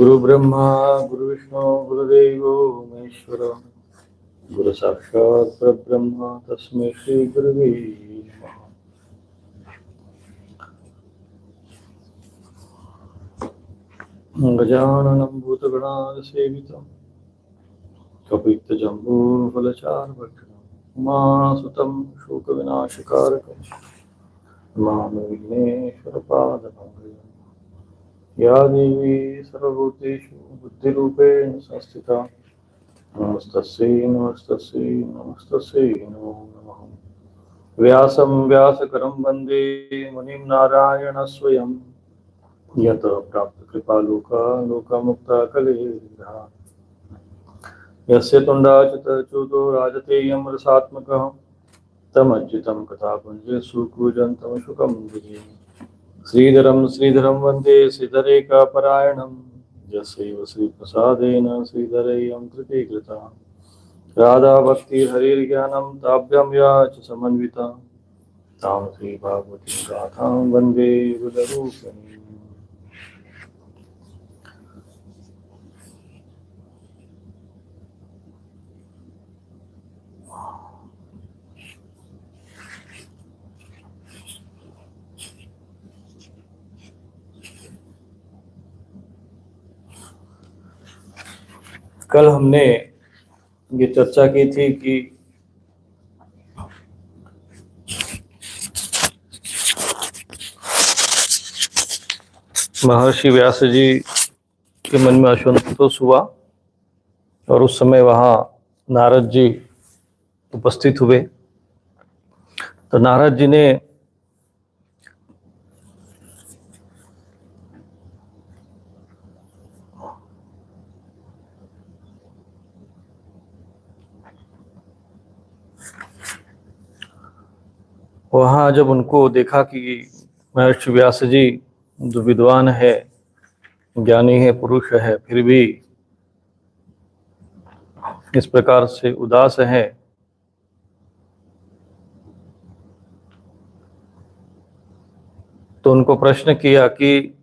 गुरु ब्रह्मा गुरु विष्णु गुरुदेव महेश्वर गुरु साक्षात् परब्रह्म तस्मै श्री गुरुवे नमः। गजाननं भूतगणासेवितं कपित्तजम्बूफलचारुभक्षणं उमासुतं शोकविनाशकारकं नमामि विघ्नेश्वरपादपङ्कजम्। या देवी सर्वभूतेषु बुद्धिरूपेण संस्थिता नमस्तस्यै नमस्तस्यै नमस्तस्यै नमो नमः। व्यासं व्यासकरं वन्दे मुनिं नारायणं स्वयं यत प्राप्तकृपालोका लोकमुक्ताकलेन्द्रः। यस्य तुण्डाच्युतच्युतो राजतेयं रसात्मकः तमच्युतं कथापुञ्जे सुकूजन्तं शुकं भजे। श्रीधरं श्रीधरं वन्दे श्रीधरेकापरायणं यस्यैव श्रीप्रसादेन श्रीधरेयं कृतीकृता। राधा भक्तिर्हरिर्ज्ञानं ताभ्यां या च समन्विता तां श्रीभागवतीं गाथां वन्दे हृदयरूपिणीम्। कल हमने ये चर्चा की थी कि महर्षि व्यास जी के मन में असंतोष हुआ और उस समय वहाँ नारद जी उपस्थित हुए। तो नारद जी ने वहाँ जब उनको देखा कि महर्षि व्यास जी जो विद्वान है, ज्ञानी है, पुरुष है, फिर भी इस प्रकार से उदास है, तो उनको प्रश्न किया कि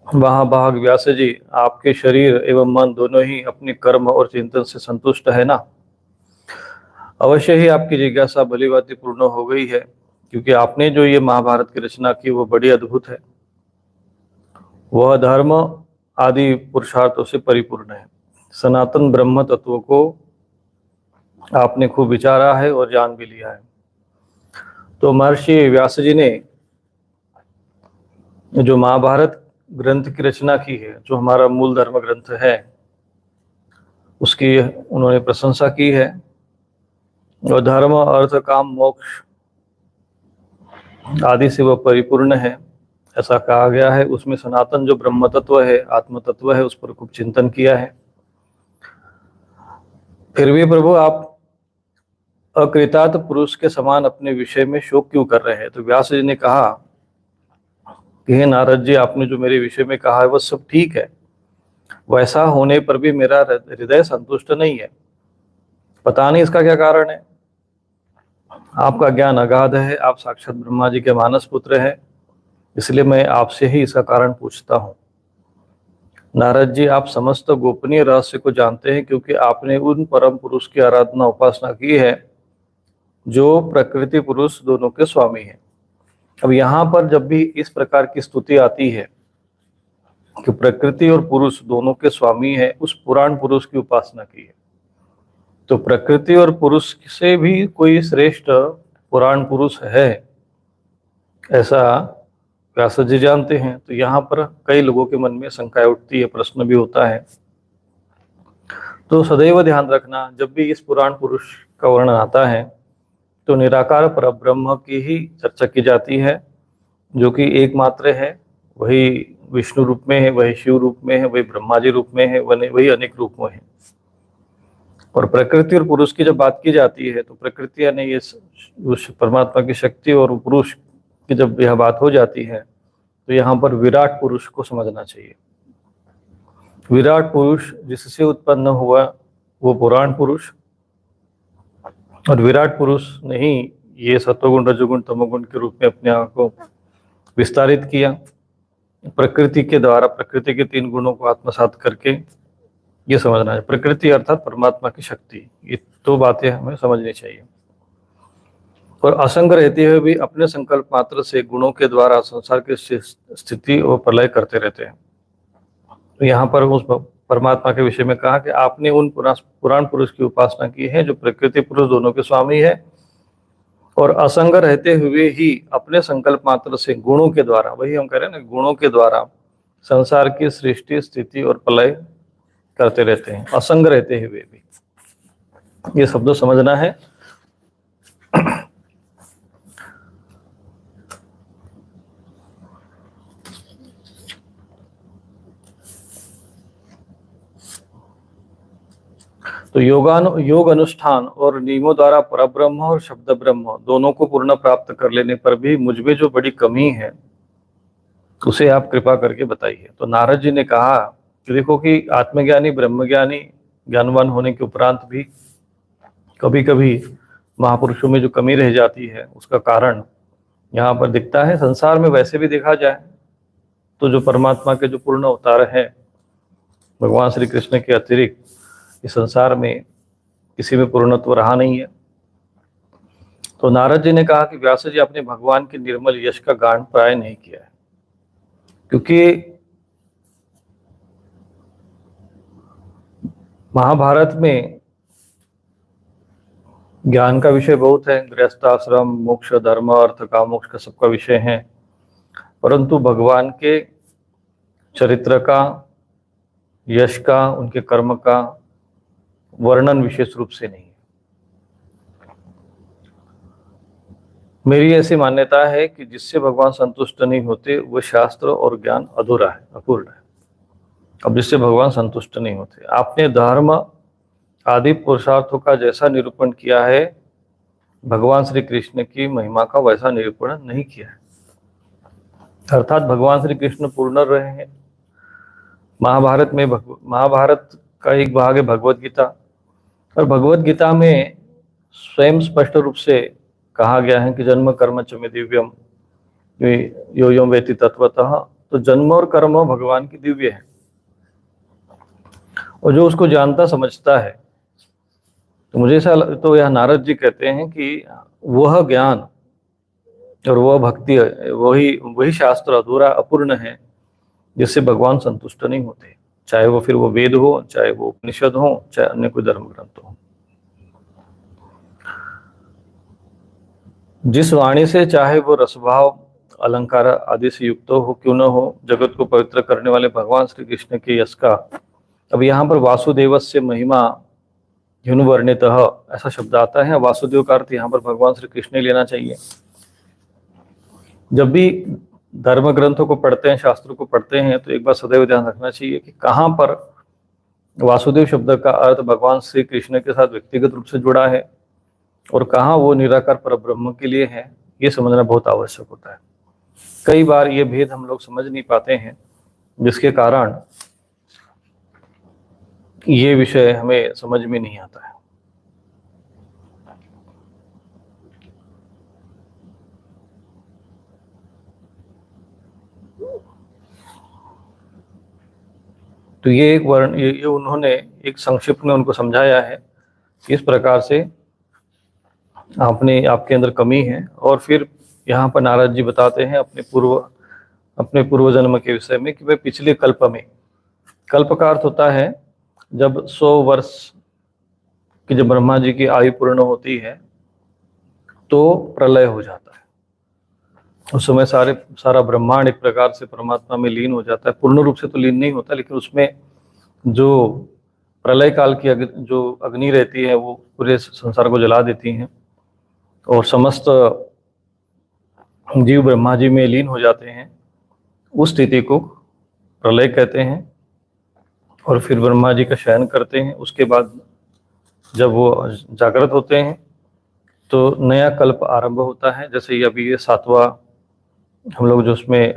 महाभाग व्यास जी, आपके शरीर एवं मन दोनों ही अपने कर्म और चिंतन से संतुष्ट है ना? अवश्य ही आपकी जिज्ञासा भली भांति पूर्ण हो गई है, क्योंकि आपने जो ये महाभारत की रचना की वो बड़ी अद्भुत है। वह धर्म आदि पुरुषार्थों से परिपूर्ण है। सनातन ब्रह्म तत्व को आपने खूब विचारा है और जान भी लिया है। तो महर्षि व्यास जी ने जो महाभारत ग्रंथ की रचना की है, जो हमारा मूल धर्म ग्रंथ है, उसकी उन्होंने प्रशंसा की है। और धर्म अर्थ काम मोक्ष आदि से वह परिपूर्ण है, ऐसा कहा गया है। उसमें सनातन जो ब्रह्म तत्व है, आत्म तत्व है, उस पर खूब चिंतन किया है। फिर भी प्रभु आप अकृतार्थ पुरुष के समान अपने विषय में शोक क्यों कर रहे हैं? तो व्यास जी ने कहा कि हे नारद जी, आपने जो मेरे विषय में कहा है वह सब ठीक है, वैसा होने पर भी मेरा हृदय संतुष्ट नहीं है। पता नहीं इसका क्या कारण है। आपका ज्ञान अगाध है, आप साक्षात ब्रह्मा जी के मानस पुत्र हैं, इसलिए मैं आपसे ही इसका कारण पूछता हूँ। नारद जी, आप समस्त गोपनीय रहस्य को जानते हैं, क्योंकि आपने उन परम पुरुष की आराधना उपासना की है जो प्रकृति पुरुष दोनों के स्वामी हैं। अब यहाँ पर जब भी इस प्रकार की स्तुति आती है कि प्रकृति और पुरुष दोनों के स्वामी है, उस पुराण पुरुष की उपासना की है। तो प्रकृति और पुरुष से भी कोई श्रेष्ठ पुराण पुरुष है, ऐसा व्यास जी जानते हैं। तो यहाँ पर कई लोगों के मन में शंकाएं उठती है, प्रश्न भी होता है। तो सदैव ध्यान रखना, जब भी इस पुराण पुरुष का वर्णन आता है तो निराकार परब्रह्म की ही चर्चा की जाती है, जो कि एकमात्र है। वही विष्णु रूप में है, वही शिव रूप में है, वही ब्रह्मा जी रूप में है, वही अनेक रूप में है। और प्रकृति और पुरुष की जब बात की जाती है तो प्रकृति यानी ये उस परमात्मा की शक्ति, और पुरुष की जब यह बात हो जाती है तो यहाँ पर विराट पुरुष को समझना चाहिए। विराट पुरुष जिससे उत्पन्न हुआ वो पुराण पुरुष, और विराट पुरुष ने ही ये सत्वगुण रजोगुण तमोगुण के रूप में अपने आप को विस्तारित किया। प्रकृति के द्वारा प्रकृति के 3 गुणों को आत्मसात करके ये समझना है। प्रकृति अर्थात परमात्मा की शक्ति, ये 2 बातें हमें समझनी चाहिए। और असंग रहते हुए भी अपने संकल्प मात्र से गुणों के द्वारा संसार की स्थिति और प्रलय करते रहते हैं। तो यहाँ पर उस परमात्मा के विषय में कहा कि आपने उन पुराण पुरुष की उपासना की है जो प्रकृति पुरुष दोनों के स्वामी है और असंग रहते हुए ही अपने संकल्प मात्र से गुणों के द्वारा, वही हम कह रहे हैं ना, गुणों के द्वारा संसार की सृष्टि स्थिति और प्रलय करते रहते हैं, असंग रहते हुए भी। ये शब्द समझना है। तो योग अनुष्ठान और नियमों द्वारा परब्रह्म और शब्द ब्रह्म दोनों को पूर्ण प्राप्त कर लेने पर भी मुझ में जो बड़ी कमी है उसे आप कृपा करके बताइए। तो नारद जी ने कहा कि देखो कि आत्मज्ञानी ब्रह्मज्ञानी ज्ञानवान होने के उपरांत भी कभी कभी महापुरुषों में जो कमी रह जाती है उसका कारण यहाँ पर दिखता है। संसार में वैसे भी देखा जाए तो जो परमात्मा के जो पूर्ण अवतार है भगवान श्री कृष्ण के अतिरिक्त इस संसार में किसी में पूर्णत्व रहा नहीं है। तो नारद जी ने कहा कि व्यास जी आपने भगवान के निर्मल यश का गान प्राय नहीं किया है, क्योंकि महाभारत में ज्ञान का विषय बहुत है, गृहस्थाश्रम मोक्ष धर्म अर्थ का मोक्ष का सबका विषय है, परंतु भगवान के चरित्र का, यश का, उनके कर्म का वर्णन विशेष रूप से नहीं है। मेरी ऐसी मान्यता है कि जिससे भगवान संतुष्ट नहीं होते वह शास्त्र और ज्ञान अधूरा है, अपूर्ण है। अब जिससे भगवान संतुष्ट नहीं होते, आपने धर्म आदि पुरुषार्थों का जैसा निरूपण किया है भगवान श्री कृष्ण की महिमा का वैसा निरूपण नहीं किया है। अर्थात भगवान श्री कृष्ण पूर्ण रहे हैं। महाभारत का एक भाग है भगवत गीता, और भगवत गीता में स्वयं स्पष्ट रूप से कहा गया है कि जन्म कर्म च मे दिव्यम यो यो वेति तत्वतः। तो जन्म और कर्म भगवान की दिव्य है, और जो उसको जानता समझता है, तो मुझे ऐसा तो यह नारद जी कहते हैं कि वह ज्ञान और वह भक्ति वही शास्त्र अधूरा अपूर्ण है जिससे भगवान संतुष्ट नहीं होते, चाहे वो फिर वो वेद हो, चाहे वो उपनिषद हो, चाहे अन्य कोई धर्म ग्रंथ हो। जिस वाणी से चाहे वो रसभाव अलंकार आदि से युक्त हो क्यों न हो, जगत को पवित्र करने वाले भगवान श्री कृष्ण के यश का, अब यहाँ पर वासुदेवस्य महिमा ह्युनुवर्णितः ऐसा शब्द आता है। वासुदेव का अर्थ यहाँ पर भगवान श्री कृष्ण लेना चाहिए। जब भी धर्म ग्रंथों को पढ़ते हैं, शास्त्रों को पढ़ते हैं, तो एक बार सदैव ध्यान रखना चाहिए कि कहाँ पर वासुदेव शब्द का अर्थ भगवान श्री कृष्ण के साथ व्यक्तिगत रूप से जुड़ा है और कहाँ वो निराकार परब्रह्म के लिए है, ये समझना बहुत आवश्यक होता है। कई बार ये भेद हम लोग समझ नहीं पाते हैं, जिसके कारण ये विषय हमें समझ में नहीं आता है। तो ये एक वर्ण ये उन्होंने एक संक्षिप्त में उनको समझाया है इस प्रकार से आपके अंदर कमी है। और फिर यहाँ पर नारद जी बताते हैं अपने पूर्व जन्म के विषय में कि वे पिछले कल्प में, कल्प का अर्थ होता है जब 100 वर्ष की जब ब्रह्मा जी की आयु पूर्ण होती है तो प्रलय हो जाता है। उस समय सारा ब्रह्मांड एक प्रकार से परमात्मा में लीन हो जाता है। पूर्ण रूप से तो लीन नहीं होता, लेकिन उसमें जो प्रलय काल की जो अग्नि रहती है वो पूरे संसार को जला देती है और समस्त जीव ब्रह्मा जी में लीन हो जाते हैं। उस स्थिति को प्रलय कहते हैं। और फिर ब्रह्मा जी का शयन करते हैं। उसके बाद जब वो जागृत होते हैं तो नया कल्प आरंभ होता है। जैसे अभी ये 7वां हम लोग जो उसमें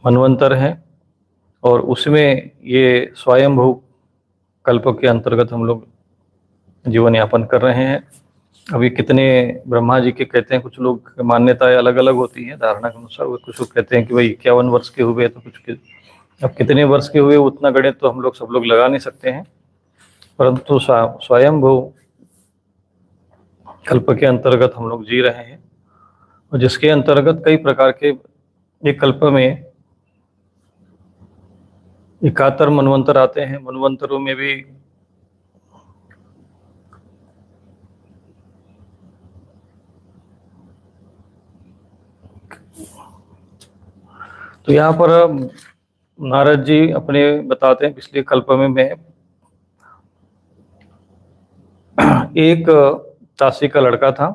मनवंतर है, और उसमें ये स्वयंभू कल्प के अंतर्गत हम लोग जीवन यापन कर रहे हैं। अभी कितने ब्रह्मा जी के कहते हैं, कुछ लोग मान्यताएं अलग अलग होती हैं धारणा के अनुसार। वो कुछ लोग कहते हैं कि भाई 51 वर्ष के हुए, तो अब कितने वर्ष के हुए उतना गणित तो हम लोग सब लोग लगा नहीं सकते हैं, परंतु स्वयंभू कल्प के अंतर्गत हम लोग जी रहे हैं, और जिसके अंतर्गत कई प्रकार के, एक कल्प में 71 मनवंतर आते हैं। मनवंतरों में भी तो यहाँ पर नारद जी अपने बताते हैं, पिछले कल्प में मैं एक ताशी का लड़का था।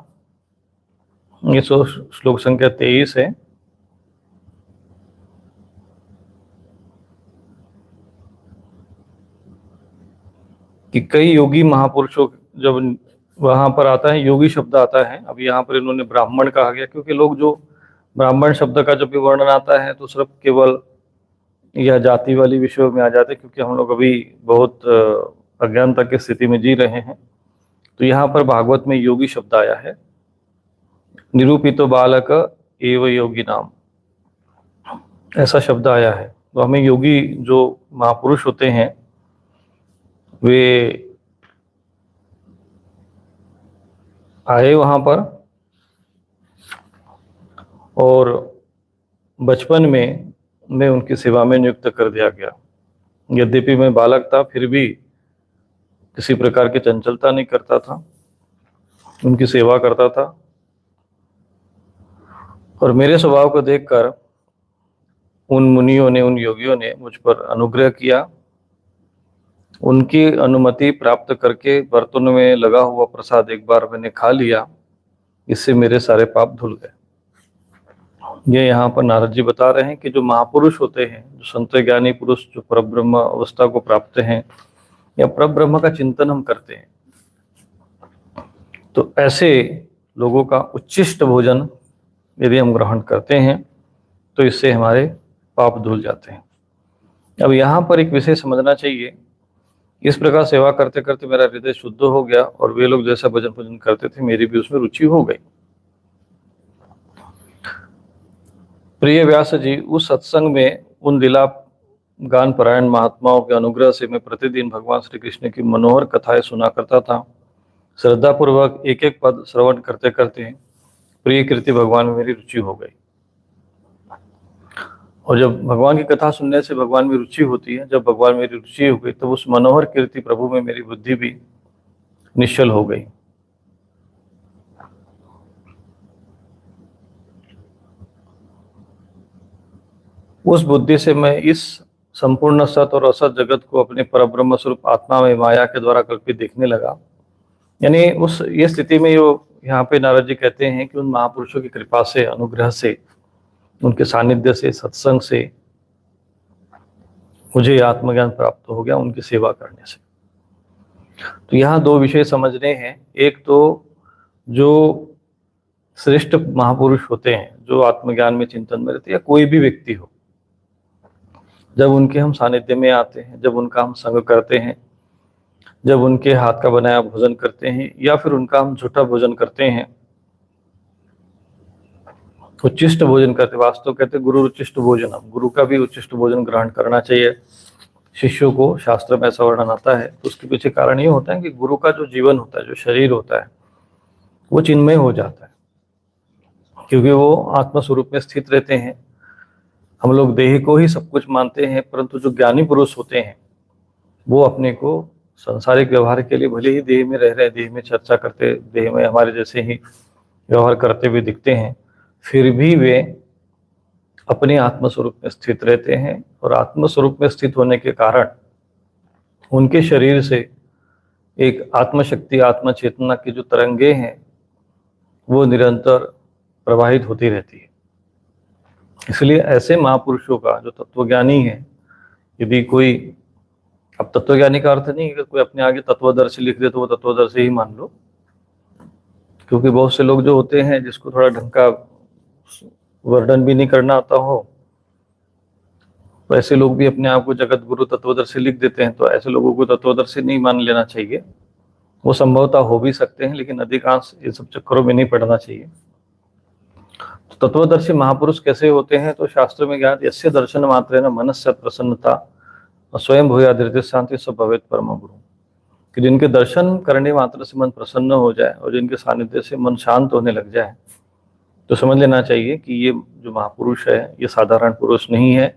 ये श्लोक संख्या 23 है। कि कई योगी महापुरुषों, जब वहां पर आता है योगी शब्द आता है, अब यहाँ पर इन्होंने ब्राह्मण कहा गया, क्योंकि लोग जो ब्राह्मण शब्द का जब भी वर्णन आता है तो सिर्फ केवल यह जाति वाली विषयों में आ जाते हैं, क्योंकि हम लोग अभी बहुत अज्ञानता की स्थिति में जी रहे हैं। तो यहाँ पर भागवत में योगी शब्द आया है, निरूपितो बालक एवं योगी नाम, ऐसा शब्द आया है। तो हमें योगी जो महापुरुष होते हैं वे आए वहां पर, और बचपन में मैं उनकी सेवा में नियुक्त कर दिया गया। यद्यपि मैं बालक था, फिर भी किसी प्रकार की चंचलता नहीं करता था, उनकी सेवा करता था। और मेरे स्वभाव को देखकर उन मुनियों ने, उन योगियों ने मुझ पर अनुग्रह किया। उनकी अनुमति प्राप्त करके बर्तन में लगा हुआ प्रसाद एक बार मैंने खा लिया, इससे मेरे सारे पाप धुल गए। ये यहाँ पर नारद जी बता रहे हैं कि जो महापुरुष होते हैं, जो संत ज्ञानी पुरुष, जो परब्रह्म अवस्था को प्राप्त हैं या परब्रह्म का चिंतन हम करते हैं, तो ऐसे लोगों का उच्छिष्ट भोजन यदि हम ग्रहण करते हैं तो इससे हमारे पाप धुल जाते हैं। अब यहाँ पर एक विषय समझना चाहिए, इस प्रकार सेवा करते करते मेरा हृदय शुद्ध हो गया, और वे लोग जैसा भजन पूजन करते थे मेरी भी उसमें रुचि हो गई। प्रिय व्यास जी, उस सत्संग में उन लीला गान परायण महात्माओं के अनुग्रह से मैं प्रतिदिन भगवान श्री कृष्ण की मनोहर कथाएं सुना करता था। श्रद्धापूर्वक एक एक पद श्रवण करते करते प्रिय कृति भगवान में मेरी रुचि हो गई। और जब भगवान की कथा सुनने से भगवान में रुचि होती है, जब भगवान में मेरी रुचि हो गई, तब उस मनोहर कीर्ति प्रभु में मेरी बुद्धि भी निश्चल हो गई। उस बुद्धि से मैं इस संपूर्ण सत और असत जगत को अपने परब्रह्म स्वरूप आत्मा में माया के द्वारा कल्पित देखने लगा। यानी उस ये स्थिति में यहाँ पे नारद जी कहते हैं कि उन महापुरुषों की कृपा से, अनुग्रह से, उनके सानिध्य से, सत्संग से मुझे आत्मज्ञान प्राप्त हो गया उनकी सेवा करने से। तो यहाँ दो विषय समझने हैं। एक तो जो श्रेष्ठ महापुरुष होते हैं, जो आत्मज्ञान में चिंतन में रहते हैं, या कोई भी व्यक्ति हो, जब उनके हम सानिध्य में आते हैं, जब उनका हम संग करते हैं, जब उनके हाथ का बनाया भोजन करते हैं, या फिर उनका हम झूठा भोजन करते हैं, उच्चिष्ट भोजन करते, वास्तव कहते गुरु उच्चिष्ट भोजन, गुरु का भी उच्चिष्ट भोजन ग्रहण करना चाहिए शिष्यों को। शास्त्र में ऐसा वर्णन आता है। तो उसके पीछे कारण ये होता है कि गुरु का जो जीवन होता है, जो शरीर होता है, वो चिन्मय हो जाता है, क्योंकि वो आत्मा स्वरूप में स्थित रहते हैं। हम लोग देह को ही सब कुछ मानते हैं, परंतु जो ज्ञानी पुरुष होते हैं वो अपने को सांसारिक व्यवहार के लिए भले ही देह में रह रहे, देह में चर्चा करते, देह में हमारे जैसे ही व्यवहार करते हुए दिखते हैं, फिर भी वे अपने आत्मस्वरूप में स्थित रहते हैं। और आत्मस्वरूप में स्थित होने के कारण उनके शरीर से एक आत्मशक्ति, आत्म चेतना की जो तरंगे हैं वो निरंतर प्रवाहित होती रहती है। इसलिए ऐसे महापुरुषों का, जो तत्वज्ञानी है, यदि कोई, अब तत्वज्ञानी का अर्थ नहीं कि कोई अपने आगे तत्वदर्शी लिख दे तो वो तत्वदर्शी ही मान लो, क्योंकि बहुत से लोग जो होते हैं जिसको थोड़ा ढंग का वर्णन भी नहीं करना आता हो, तो ऐसे लोग भी अपने आप को जगत गुरु तत्वदर्शी लिख देते हैं। तो ऐसे लोगों को तत्वदर्शी नहीं मान लेना चाहिए, वो संभवतः हो भी सकते हैं, लेकिन अधिकांश ये सब चक्करों में नहीं पड़ना चाहिए। तो तत्वदर्शी महापुरुष कैसे होते हैं? तो शास्त्र में ज्ञात यस्य दर्शन मात्रेण मनस्य प्रसन्नता स्वयं भूयात् धीरतिः शांति स भवेत् परमं गुरु, कि जिनके दर्शन करने मात्र से मन प्रसन्न हो जाए और जिनके सानिध्य से मन शांत होने लग जाए, तो समझ लेना चाहिए कि ये जो महापुरुष है ये साधारण पुरुष नहीं है,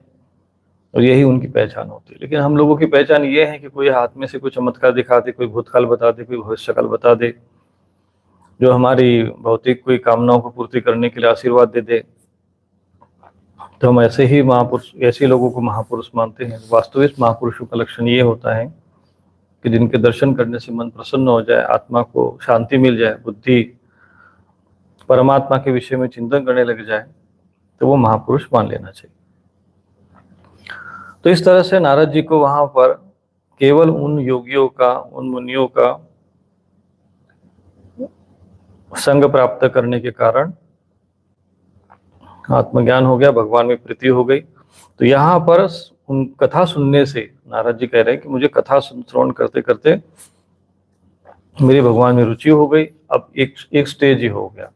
और यही उनकी पहचान होती है। लेकिन हम लोगों की पहचान ये है कि कोई हाथ में से कोई चमत्कार दिखा दे, कोई भूतकाल बता दे, कोई भविष्यकाल बता दे, जो हमारी भौतिक कोई कामनाओं को पूर्ति करने के लिए आशीर्वाद दे दे, तो हम ऐसे ही महापुरुष, ऐसे लोगों को महापुरुष मानते हैं। वास्तविक महापुरुषों का लक्षण ये होता है कि जिनके दर्शन करने से मन प्रसन्न हो जाए, आत्मा को शांति मिल जाए, बुद्धि परमात्मा के विषय में चिंतन करने लग जाए, तो वो महापुरुष मान लेना चाहिए। तो इस तरह से नारद जी को वहां पर केवल उन योगियों का, उन मुनियों का संग प्राप्त करने के कारण आत्मज्ञान हो गया, भगवान में प्रीति हो गई। तो यहाँ पर उन कथा सुनने से नारद जी कह रहे हैं कि मुझे कथा श्रवण करते करते मेरी भगवान में रुचि हो गई। अब एक स्टेज ही हो गया।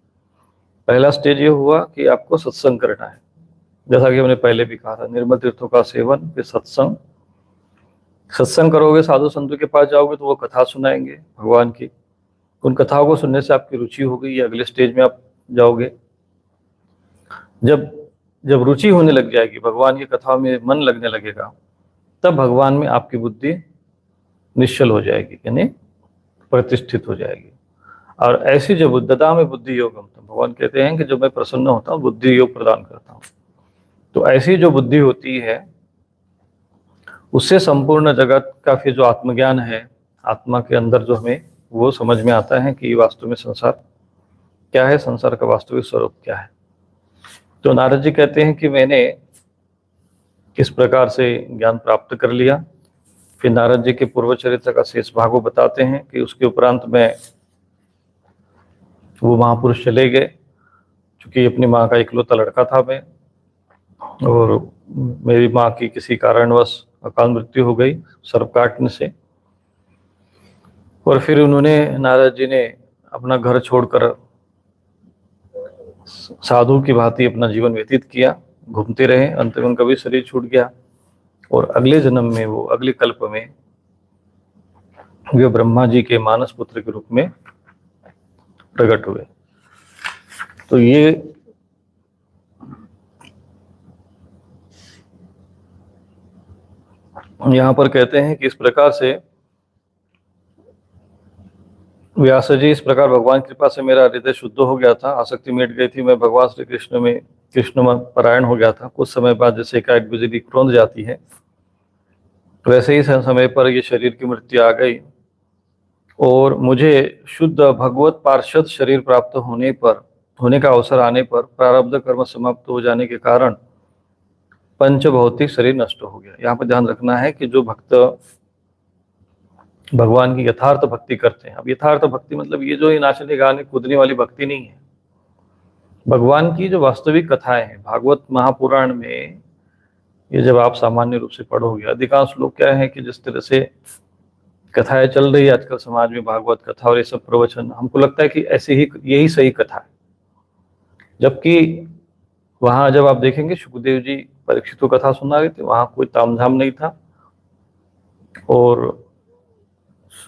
पहला स्टेज ये हुआ कि आपको सत्संग करना है, जैसा कि हमने पहले भी कहा था, निर्मल तीर्थों का सेवन, फिर सत्संग। सत्संग करोगे, साधु संतों के पास जाओगे तो वो कथा सुनाएंगे भगवान की, उन कथाओं को सुनने से आपकी रुचि हो गई, अगले स्टेज में आप जाओगे। जब रुचि होने लग जाएगी, भगवान की कथा में मन लगने लगेगा, तब भगवान में आपकी बुद्धि निश्चल हो जाएगी, यानी प्रतिष्ठित हो जाएगी। और ऐसी जो बुद्धता में बुद्धि योगम, तो भगवान कहते हैं कि जब मैं प्रसन्न होता हूँ बुद्धि योग प्रदान करता हूँ। तो ऐसी जो बुद्धि होती है उससे संपूर्ण जगत का फिर जो आत्मज्ञान है, आत्मा के अंदर जो हमें वो समझ में आता है कि वास्तव में संसार क्या है, संसार का वास्तविक स्वरूप क्या है। तो नारद जी कहते हैं कि मैंने किस प्रकार से ज्ञान प्राप्त कर लिया। फिर नारद जी के पूर्व चरित्र का शेष भाग वो बताते हैं कि उसके उपरांत में वो महापुरुष चले गए, क्योंकि अपनी माँ का इकलौता लड़का था मैं, और मेरी माँ की किसी कारणवश अकाल मृत्यु हो गई सर्प काटने से। और फिर उन्होंने, नारद जी ने अपना घर छोड़कर साधु की भांति अपना जीवन व्यतीत किया, घूमते रहे। अंत में उनका भी शरीर छूट गया और अगले जन्म में वो, अगले कल्प में वे ब्रह्मा जी के मानस पुत्र के रूप में प्रकट हुए। तो ये यहाँ पर कहते हैं कि इस प्रकार से व्यास जी, इस प्रकार भगवान की कृपा से मेरा हृदय शुद्ध हो गया था, आसक्ति मिट गई थी, मैं भगवान श्री कृष्ण में परायण हो गया था। कुछ समय बाद जैसे एकाएक बिजली क्रोंद जाती है, वैसे ही समय पर ये शरीर की मृत्यु आ गई और मुझे शुद्ध भगवत पार्षद शरीर प्राप्त होने का अवसर आने पर प्रारब्ध कर्म समाप्त हो जाने के कारण पंच भौतिक शरीर नष्ट हो गया। यहाँ पर ध्यान रखना है कि जो भक्त भगवान की यथार्थ भक्ति करते हैं, अब यथार्थ भक्ति मतलब ये जो नाचने गाने कूदने वाली भक्ति नहीं है, भगवान की जो वास्तविक कथाएं हैं भागवत महापुराण में, ये जब आप सामान्य रूप से पढ़ोगे, अधिकांश लोग क्या है कि जिस तरह से कथाएं चल रही है आजकल समाज में, भागवत कथा और ये सब प्रवचन, हमको लगता है कि ऐसे ही यही सही कथा है। जबकि वहां जब आप देखेंगे सुखदेव जी परीक्षित को कथा सुना रहे थे, वहां कोई तामझाम नहीं था। और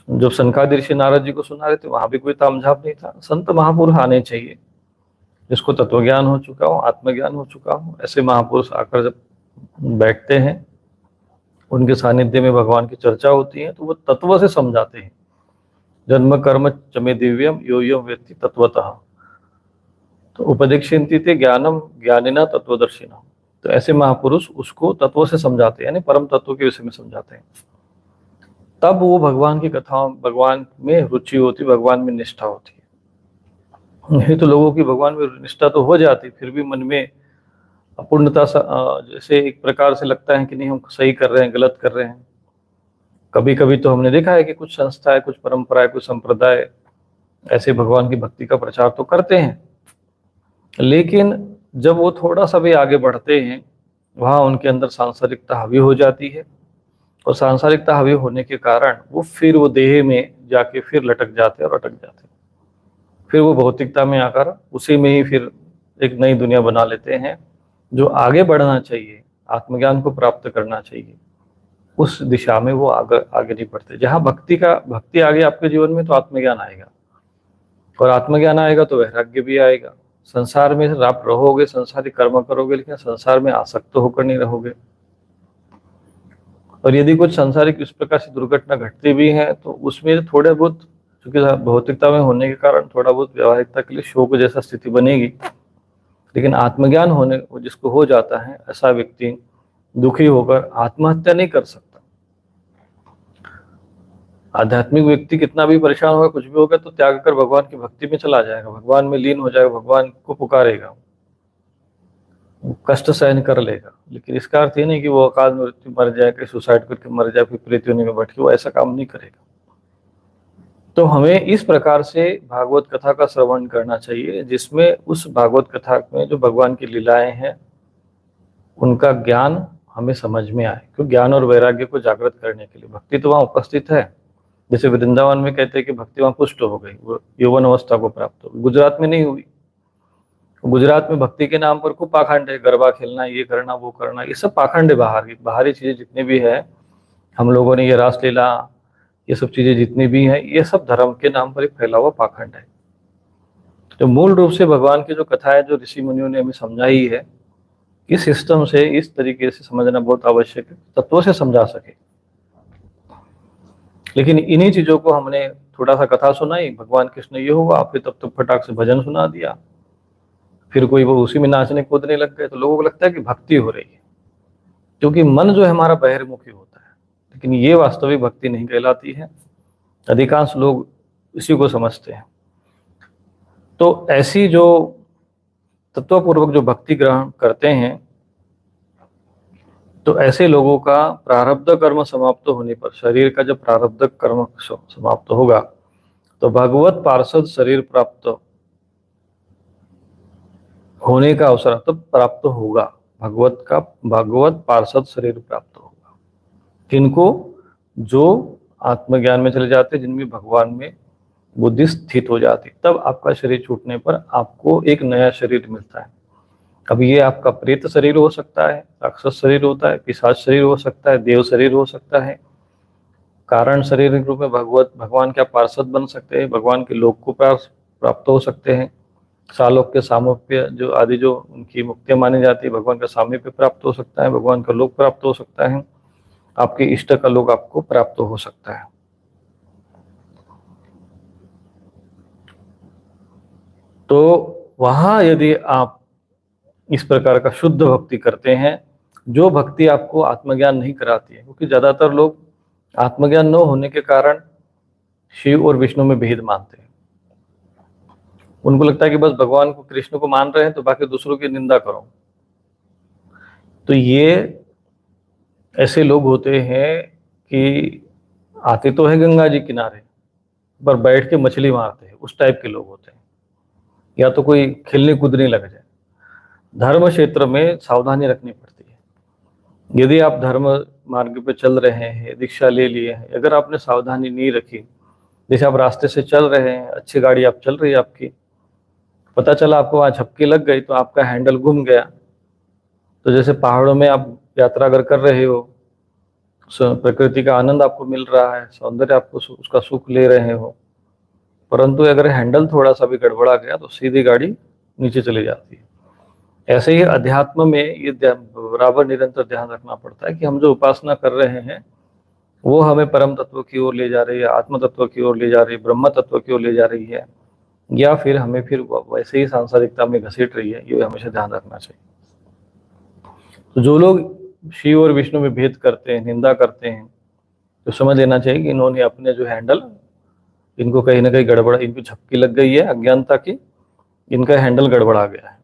जब सनकादिक ऋषि नारद जी को सुना रहे थे, वहां भी कोई तामझाम नहीं था। संत महापुरुष आने चाहिए, जिसको तत्वज्ञान हो चुका हो, आत्मज्ञान हो चुका हो, ऐसे महापुरुष आकर जब बैठते हैं, उनके सानिध्य में भगवान की चर्चा होती है, तो वो तत्व से समझाते हैं। जन्म कर्म चमे दिव्यम यो यो वेत्ति तत्वतः, तो उपदेक्षन्ति ते ज्ञानम ज्ञानिना तत्वदर्शिना। तो ऐसे महापुरुष उसको तत्व से समझाते हैं, यानी परम तत्व के विषय में समझाते हैं। तब वो भगवान की कथा, भगवान में रुचि होती, भगवान में निष्ठा होती है। नहीं तो लोगों की भगवान में निष्ठा तो हो जाती, फिर भी मन में अपूर्णता जैसे एक प्रकार से लगता है कि नहीं हम सही कर रहे हैं, गलत कर रहे हैं। कभी कभी तो हमने देखा है कि कुछ संस्थाएं, कुछ परंपराएं, कुछ संप्रदाय ऐसे भगवान की भक्ति का प्रचार तो करते हैं, लेकिन जब वो थोड़ा सा भी आगे बढ़ते हैं, वहाँ उनके अंदर सांसारिकता हावी हो जाती है। और सांसारिकता हावी होने के कारण वो फिर वो देह में जाके फिर लटक जाते हैं और अटक जाते हैं। फिर वो भौतिकता में आकर उसी में ही फिर एक नई दुनिया बना लेते हैं। जो आगे बढ़ना चाहिए, आत्मज्ञान को प्राप्त करना चाहिए, उस दिशा में वो आगे आगे नहीं बढ़ते। जहाँ भक्ति आ गई आपके जीवन में तो आत्मज्ञान आएगा, और आत्मज्ञान आएगा तो वैराग्य भी आएगा। संसार में आप रहोगे, संसारी कर्म करोगे, लेकिन संसार में आसक्त होकर नहीं रहोगे। और यदि कुछ सांसारिक इस प्रकार से दुर्घटना घटती भी है तो उसमें थोड़े बहुत, क्योंकि भौतिकता में होने के कारण थोड़ा बहुत व्यवहारिकता के लिए शोक जैसा स्थिति बनेगी, लेकिन आत्मज्ञान होने जिसको हो जाता है, ऐसा व्यक्ति दुखी होकर आत्महत्या नहीं कर सकता। आध्यात्मिक व्यक्ति कितना भी परेशान होगा, कुछ भी होगा, तो त्याग कर भगवान की भक्ति में चला जाएगा, भगवान में लीन हो जाएगा, भगवान को पुकारेगा, कष्ट सहन कर लेगा। लेकिन इसका अर्थ ये नहीं कि वो अकाल मृत्यु मर जाए, कि सुसाइड करके मर जाए, फिर प्रेत योनि में बैठ के, वो ऐसा काम नहीं करेगा। तो हमें इस प्रकार से भागवत कथा का श्रवण करना चाहिए, जिसमें उस भागवत कथा में जो भगवान की लीलाएं हैं उनका ज्ञान हमें समझ में आए। क्योंकि ज्ञान और वैराग्य को जागृत करने के लिए भक्ति तो वहाँ उपस्थित है। जैसे वृंदावन में कहते हैं कि भक्ति वहाँ पुष्ट हो गई, वो यौवन अवस्था को प्राप्त हो गई, गुजरात में नहीं हुई। गुजरात में भक्ति के नाम पर खूब पाखंड है, गरबा खेलना, ये करना, वो करना, ये सब पाखंड है। बाहरी चीजें जितनी भी है, हम लोगों ने ये रासलीला, ये सब चीजें जितनी भी है, ये सब धर्म के नाम पर एक फैला हुआ पाखंड है। तो मूल रूप से भगवान की जो कथा है, जो ऋषि मुनियों ने हमें समझाई है, इस सिस्टम से, इस तरीके से समझना बहुत आवश्यक है, तत्वों से समझा सके। लेकिन इन्हीं चीजों को हमने थोड़ा सा कथा सुनाई, भगवान कृष्ण ये हुआ, फिर तब तक फटाक से भजन सुना दिया, फिर कोई वो उसी में नाचने कूदने लग गए, तो लोगों को लगता है कि भक्ति हो रही है, क्योंकि मन जो है हमारा बहिर्मुखी होता है। लेकिन ये वास्तविक भक्ति नहीं कहलाती है, अधिकांश लोग इसी को समझते हैं। तो ऐसी जो तत्वपूर्वक जो भक्ति ग्रहण करते हैं, तो ऐसे लोगों का प्रारब्ध कर्म समाप्त होने पर, शरीर का जब प्रारब्ध कर्म समाप्त होगा, तो भगवत पार्षद शरीर प्राप्त होने का अवसर तब प्राप्त होगा। भगवत पार्षद शरीर प्राप्त होगा किनको? जो आत्मज्ञान में चले जाते, जिनमें भगवान में बुद्धि स्थित हो जाती, तब आपका शरीर छूटने पर आपको एक नया शरीर मिलता है। अब ये आपका प्रेत शरीर हो सकता है, राक्षस शरीर होता है, पिशाच शरीर हो सकता है, देव शरीर हो सकता है, कारण शरीर के रूप में भगवान के पार्षद बन सकते हैं, भगवान के लोक को प्राप्त हो सकते हैं, सालोक के सामीप्य जो आदि जो उनकी मुक्तियां मानी जाती है, भगवान का सामीप्य प्राप्त हो सकता है, भगवान का लोक प्राप्त हो सकता है, आपके इष्ट का लोक आपको प्राप्त हो सकता है। तो वहां यदि आप इस प्रकार का शुद्ध भक्ति करते हैं, जो भक्ति आपको आत्मज्ञान नहीं कराती है, क्योंकि ज्यादातर लोग आत्मज्ञान न होने के कारण शिव और विष्णु में भेद मानते हैं। उनको लगता है कि बस भगवान को, कृष्ण को मान रहे हैं तो बाकी दूसरों की निंदा करो। तो ये ऐसे लोग होते हैं कि आते तो है गंगा जी किनारे, पर बैठ के मछली मारते हैं, उस टाइप के लोग होते हैं। या तो कोई खेलने कूदने लग जाए। धर्म क्षेत्र में सावधानी रखनी पड़ती है। यदि आप धर्म मार्ग पे चल रहे हैं, दीक्षा ले लिए हैं, अगर आपने सावधानी नहीं रखी, जैसे आप रास्ते से चल रहे हैं, अच्छी गाड़ी आप चल रही है आपकी, पता चला आपको वहाँ झपकी लग गई, तो आपका हैंडल घूम गया, तो जैसे पहाड़ों में आप यात्रा अगर कर रहे हो, प्रकृति का आनंद आपको मिल रहा है, सौंदर्य आपको उसका सुख ले रहे हो, परंतु अगर हैंडल थोड़ा सा भी गड़बड़ा गया तो सीधी गाड़ी नीचे चली जाती है। ऐसे ही अध्यात्म में ये बराबर निरंतर ध्यान रखना पड़ता है कि हम जो उपासना कर रहे हैं वो हमें परम तत्व की ओर ले जा रही है, आत्म तत्व की ओर ले जा रही है, ब्रह्म तत्व की ओर ले जा रही है, या फिर हमें फिर वैसे ही सांसारिकता में घसीट रही है, ये हमेशा ध्यान रखना चाहिए। तो जो लोग शिव और विष्णु में भेद करते हैं, निंदा करते हैं, तो समझ लेना चाहिए कि इन्होंने अपने जो हैंडल, इनको कहीं ना कहीं गड़बड़ा, इनको झपकी लग गई है अज्ञानता की, इनका हैंडल गड़बड़ा गया है।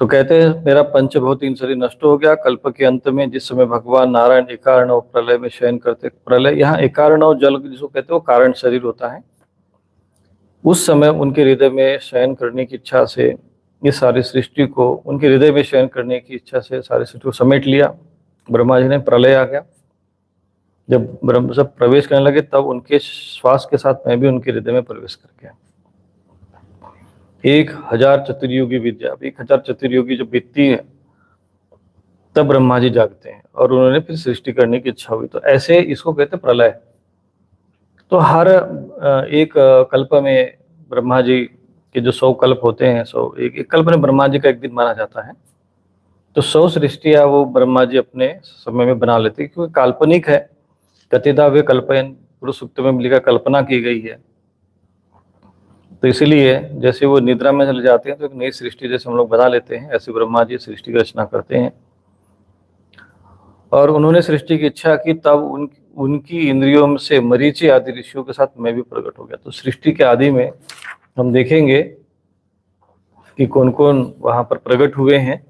तो कहते हैं मेरा पंचभौतिक शरीर नष्ट हो गया कल्प के अंत में, जिस समय भगवान नारायण एकार्णव प्रलय में शयन करते। प्रलय, यहाँ एकार्णव जल जिसको कहते हैं वो कारण शरीर होता है। उस समय उनके हृदय में शयन करने की इच्छा से इस सारी सृष्टि को, उनके हृदय में शयन करने की इच्छा से सारी सृष्टि को समेट लिया, ब्रह्मा जी ने प्रलय आ गया। जब ब्रह्म सब प्रवेश करने लगे तब उनके श्वास के साथ मैं भी उनके हृदय में प्रवेश कर गया। 1000 चतुर्युगी विद्या, 1000 चतुर्युगी जब बीतती है तब ब्रह्मा जी जागते हैं और उन्होंने फिर सृष्टि करने की इच्छा हुई। तो ऐसे इसको कहते प्रलय। तो हर एक कल्प में ब्रह्मा जी के जो 100 कल्प होते हैं, 100 एक कल्प में ब्रह्मा जी का एक दिन माना जाता है। तो 100 सृष्टियां वो ब्रह्मा जी अपने समय में बना लेते हैं, क्योंकि काल्पनिक है। कथिता वे कल्पयन, पुरुष सूक्त में लिखा कल्पना की गई है। तो इसीलिए जैसे वो निद्रा में चले जाते हैं तो एक नई सृष्टि जैसे हम लोग बना लेते हैं, ऐसे ब्रह्मा जी सृष्टि की रचना करते हैं। और उन्होंने सृष्टि की इच्छा की तब उनकी इंद्रियों में से मरीचि आदि ऋषियों के साथ मैं भी प्रकट हो गया। तो सृष्टि के आदि में हम देखेंगे कि कौन कौन वहां पर प्रकट हुए हैं।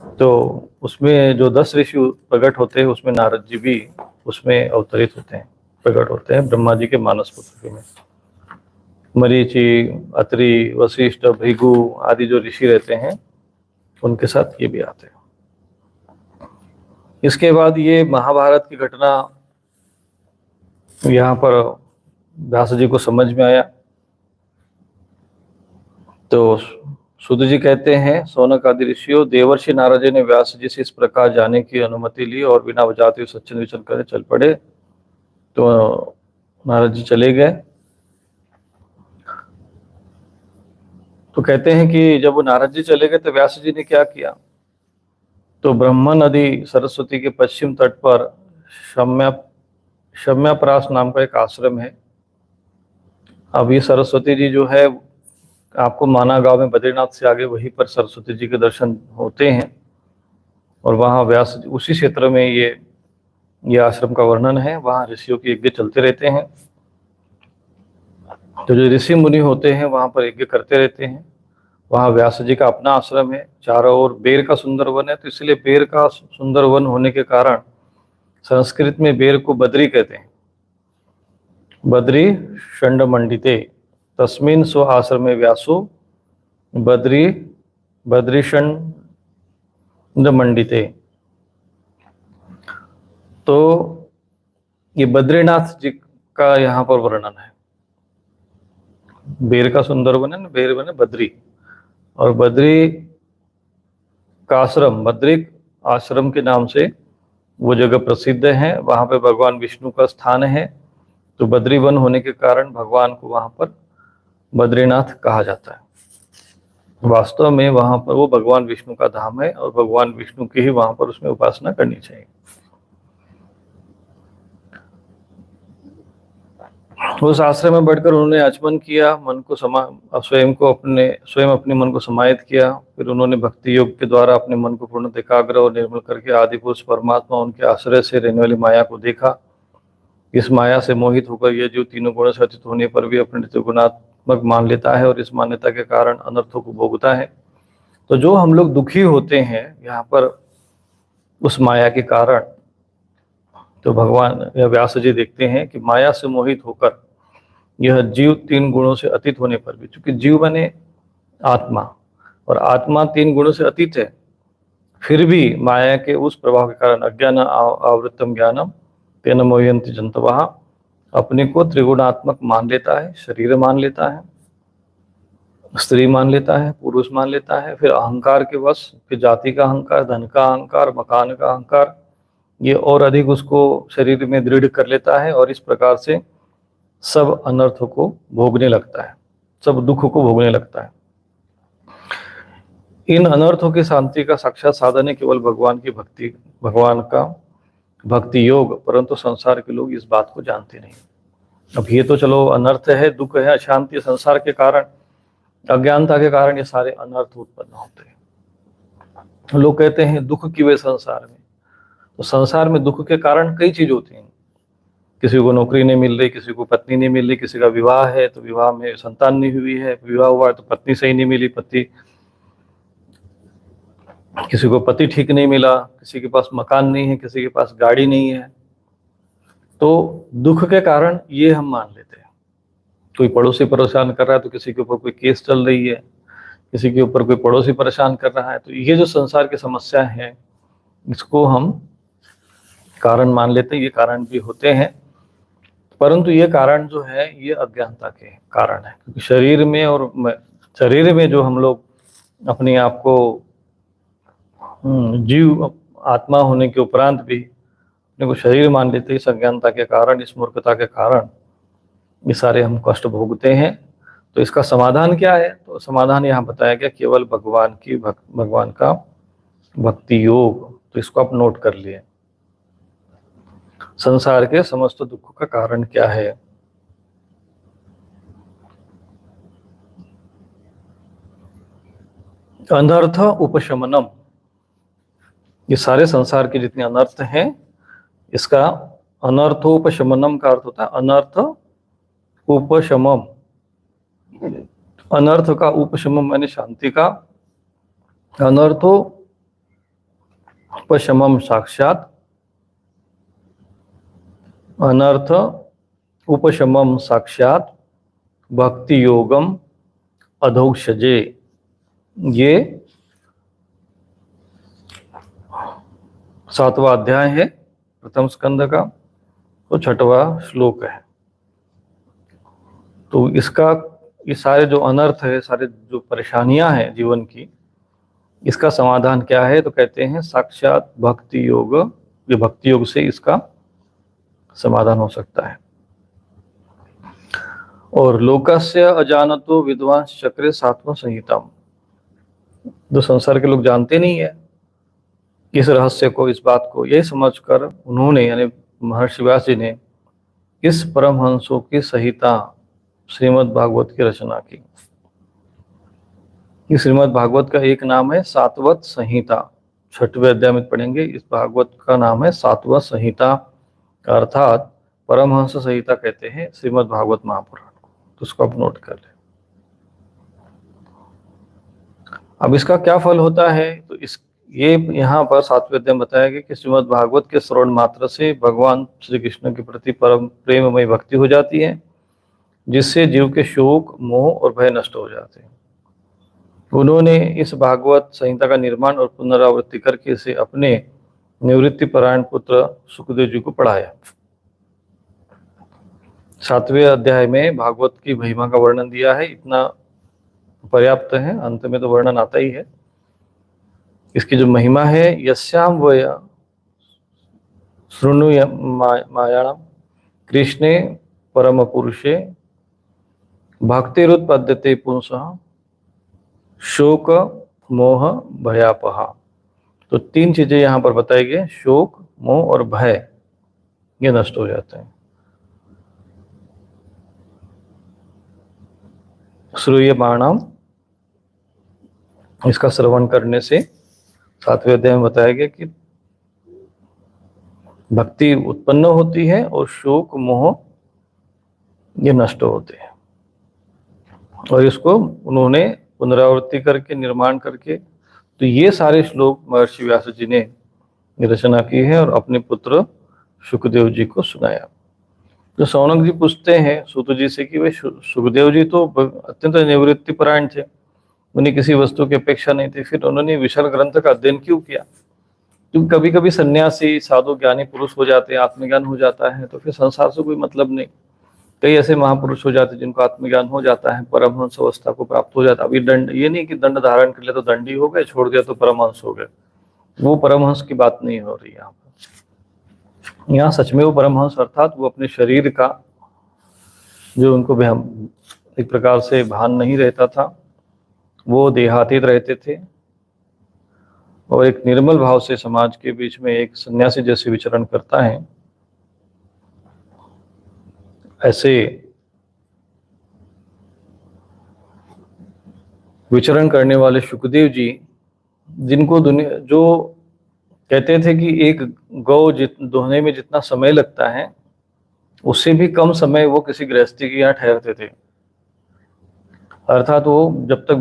तो उसमें जो 10 ऋषि प्रकट होते हैं उसमें नारद जी भी उसमें अवतरित होते हैं, प्रकट होते हैं ब्रह्मा जी के मानस पुत्र में। मरीचि, अत्रि, वशिष्ठ, भृगु आदि जो ऋषि रहते हैं उनके साथ ये भी आते हैं। इसके बाद ये महाभारत की घटना यहाँ पर व्यास जी को समझ में आया। तो सुद जी कहते हैं, सौनक आदि ऋषियों, देवर्षि नारद जी ने व्यास जी से इस प्रकार जाने की अनुमति ली और बिना बजाते हुए सच्चन विचन करे चल पड़े। तो नारद जी चले गए। तो कहते हैं कि जब वो नारद जी चले गए तो व्यास जी ने क्या किया, तो ब्रह्म नदी सरस्वती के पश्चिम तट पर शम्याप्रास नाम का एक आश्रम है। अब ये सरस्वती जी जो है आपको माना गांव में बद्रीनाथ से आगे वहीं पर सरस्वती जी के दर्शन होते हैं। और वहाँ व्यास उसी क्षेत्र में ये आश्रम का वर्णन है। वहाँ ऋषियों के यज्ञ चलते रहते हैं। तो जो ऋषि मुनि होते हैं वहाँ पर यज्ञ करते रहते हैं। वहाँ व्यास जी का अपना आश्रम है, चारों ओर बेर का सुंदर वन है। तो इसलिए बेर का सुंदर वन होने के कारण संस्कृत में बेर को बद्री कहते हैं। बद्री षंड मंडिते तस्मिन स्व आश्रमे व्यासो बद्रीषंड मंडिते। तो ये बद्रीनाथ जी का यहाँ पर वर्णन है। बेर का सुंदर वन है ना, बेर वन है बद्री, और बद्री का आश्रम बद्रिक आश्रम के नाम से वो जगह प्रसिद्ध है। वहां पे भगवान विष्णु का स्थान है। तो बद्री वन होने के कारण भगवान को वहां पर बद्रीनाथ कहा जाता है। वास्तव में वहां पर वो भगवान विष्णु का धाम है और भगवान विष्णु की ही वहां पर उसमें उपासना करनी चाहिए। उस आश्रम में बढ़कर उन्होंने आचमन किया, मन को स्वयं अपने मन को समाहित किया। फिर उन्होंने भक्ति योग के द्वारा अपने मन को पूर्ण एकाग्र और निर्मल करके आदि पुरुष परमात्मा उनके आश्रय से रहने वाली माया को देखा। इस माया से मोहित होकर यह जीव तीनों गुणों से अतीत होने पर भी अपने त्रिगुणात्मक मान लेता है और इस मान्यता के कारण अनर्थों को भोगता है। तो जो हम लोग दुखी होते हैं यहाँ पर उस माया के कारण, तो भगवान या व्यास जी देखते हैं कि माया से मोहित होकर यह जीव 3 गुणों से अतीत होने पर भी, क्योंकि जीव बने आत्मा और आत्मा 3 गुणों से अतीत है, फिर भी माया के उस प्रभाव के कारण अज्ञान आवृत्तम ज्ञानम तेन मोहयन्ति जंतवः अपने को त्रिगुणात्मक मान लेता है। शरीर मान लेता है, स्त्री मान लेता है, पुरुष मान लेता है, फिर अहंकार के वश, फिर जाति का अहंकार, धन का अहंकार, मकान का अहंकार, ये और अधिक उसको शरीर में दृढ़ कर लेता है और इस प्रकार से सब अनर्थों को भोगने लगता है, सब दुखों को भोगने लगता है। इन अनर्थों की शांति का साक्षात साधन है केवल भगवान की भक्ति, भगवान का भक्ति योग। परंतु संसार के लोग इस बात को जानते नहीं। अब ये तो चलो अनर्थ है, दुख है, अशांति, संसार के कारण, अज्ञानता के कारण ये सारे अनर्थ उत्पन्न होते हैं। लोग कहते हैं दुख की वे संसार में। तो संसार में दुख के कारण कई चीज होती हैं। किसी को नौकरी नहीं मिल रही, किसी को पत्नी नहीं मिल रही, किसी का विवाह है तो विवाह में संतान नहीं हुई है, विवाह हुआ तो पत्नी सही नहीं मिली, किसी को पति ठीक नहीं मिला, किसी के पास मकान नहीं है, किसी के पास गाड़ी नहीं है। तो दुख के कारण ये हम मान लेते हैं। कोई पड़ोसी परेशान कर रहा है तो किसी के ऊपर कोई केस चल रही है, किसी के ऊपर कोई पड़ोसी परेशान कर रहा है। तो ये जो संसार की समस्या है इसको हम कारण मान लेते हैं। ये कारण भी होते हैं, परंतु ये कारण जो है ये अज्ञानता के कारण है, क्योंकि शरीर में जो हम लोग अपने आप को जीव आत्मा होने के उपरांत भी अपने को शरीर मान लेते हैं, इस अज्ञानता के कारण, इस मूर्खता के कारण ये सारे हम कष्ट भोगते हैं। तो इसका समाधान क्या है? तो समाधान यहाँ बताया गया, केवल भगवान का भक्ति योग। तो इसको आप नोट कर लिए। संसार के समस्त दुखों का कारण क्या है? अनर्थ उपशमनम। ये सारे संसार के जितने अनर्थ हैं, इसका अनर्थोपशमनम का अर्थ होता है अनर्थ उपशमम। अनर्थ का उपशमम माने शांति का, अनर्थो उपशमम साक्षात, अनर्थ उपशमम साक्षात भक्ति योगम अधोक्षजे। ये 7वां अध्याय है प्रथम स्कंद का, तो 6वां श्लोक है। तो इसका ये सारे जो अनर्थ है, सारे जो परेशानियां हैं जीवन की, इसका समाधान क्या है? तो कहते हैं साक्षात भक्ति योग। ये भक्ति योग से इसका समाधान हो सकता है। और लोकस्य अजानतो विद्वांस चक्रे 7वां संहिताम। जो संसार के लोग जानते नहीं है इस रहस्य को, इस बात को, यही समझकर उन्होंने यानी महर्षि व्यास जी ने इस परमहंसों की संहिता श्रीमद् भागवत की रचना की। इस श्रीमद् भागवत का एक नाम है सातवत संहिता। 6वें अध्याय में पढ़ेंगे। इस भागवत का नाम है सातवत संहिता, अर्थात परमहंस संहिता कहते हैं श्रीमद् भागवत महापुराण को। तो उसको आप नोट कर लें। अब इसका क्या फल होता है? तो ये यहाँ पर 7वें अध्याय में बताया गया कि श्रीमद् भागवत के श्रवण मात्र से भगवान श्री कृष्ण के प्रति परम प्रेममयी भक्ति हो जाती है, जिससे जीव के शोक, मोह और भय नष्ट हो जाते हैं। उन्होंने इस भागवत संहिता का निर्माण और पुनरावृत्ति करके इसे अपने निवृत्ति परायण पुत्र सुखदेव जी को पढ़ाया। 7वें अध्याय में भागवत की महिमा का वर्णन दिया है, इतना पर्याप्त है। अंत में तो वर्णन आता ही है। इसकी जो महिमा है, यस्याम वय शृणु मायाणम कृष्णे परम पुरुषे भक्तिरुत्पद्यते पुंसः शोक मोह भयापहा। तो 3 चीजें यहाँ पर बताई गई, शोक, मोह और भय, ये नष्ट हो जाते हैं। श्रूयमाणम, इसका श्रवण करने से 7वें अध्याय में बताया गया कि भक्ति उत्पन्न होती है और शोक मोह ये नष्ट होते हैं। और इसको उन्होंने पुनरावृत्ति करके, निर्माण करके, तो ये सारे श्लोक महर्षि व्यास जी ने रचना की है और अपने पुत्र सुखदेव जी को सुनाया। तो शौनक जी पूछते हैं सूत जी से कि वे सुखदेव जी तो अत्यंत निवृत्ति परायण थे, उन्हें किसी वस्तु की अपेक्षा नहीं थी, फिर उन्होंने विशाल ग्रंथ का अध्ययन क्यों किया? क्योंकि कभी कभी सन्यासी साधु ज्ञानी पुरुष हो जाते हैं, आत्मज्ञान हो जाता है, तो फिर संसार से कोई मतलब नहीं। कई ऐसे महापुरुष हो जाते हैं जिनको आत्मज्ञान हो जाता है, परमहंस अवस्था को प्राप्त हो जाता है। अभी दंड, ये नहीं कि दंड धारण कर लिया तो दंडी हो गए, छोड़ दिया तो परमहंस हो गए। वो परमहंस की बात नहीं हो रही यहाँ पर। यहाँ सच में वो परमहंस अर्थात वो अपने शरीर का जो उनको एक प्रकार से भान नहीं रहता था, वो देहातीत रहते थे और एक निर्मल भाव से समाज के बीच में एक सन्यासी जैसे विचरण करता है। ऐसे विचरण करने वाले सुखदेव जी, जिनको दुनिया जो कहते थे कि एक गौ दोहने में जितना समय लगता है उससे भी कम समय वो किसी गृहस्थी के यहाँ ठहरते थे। अर्थात वो जब तक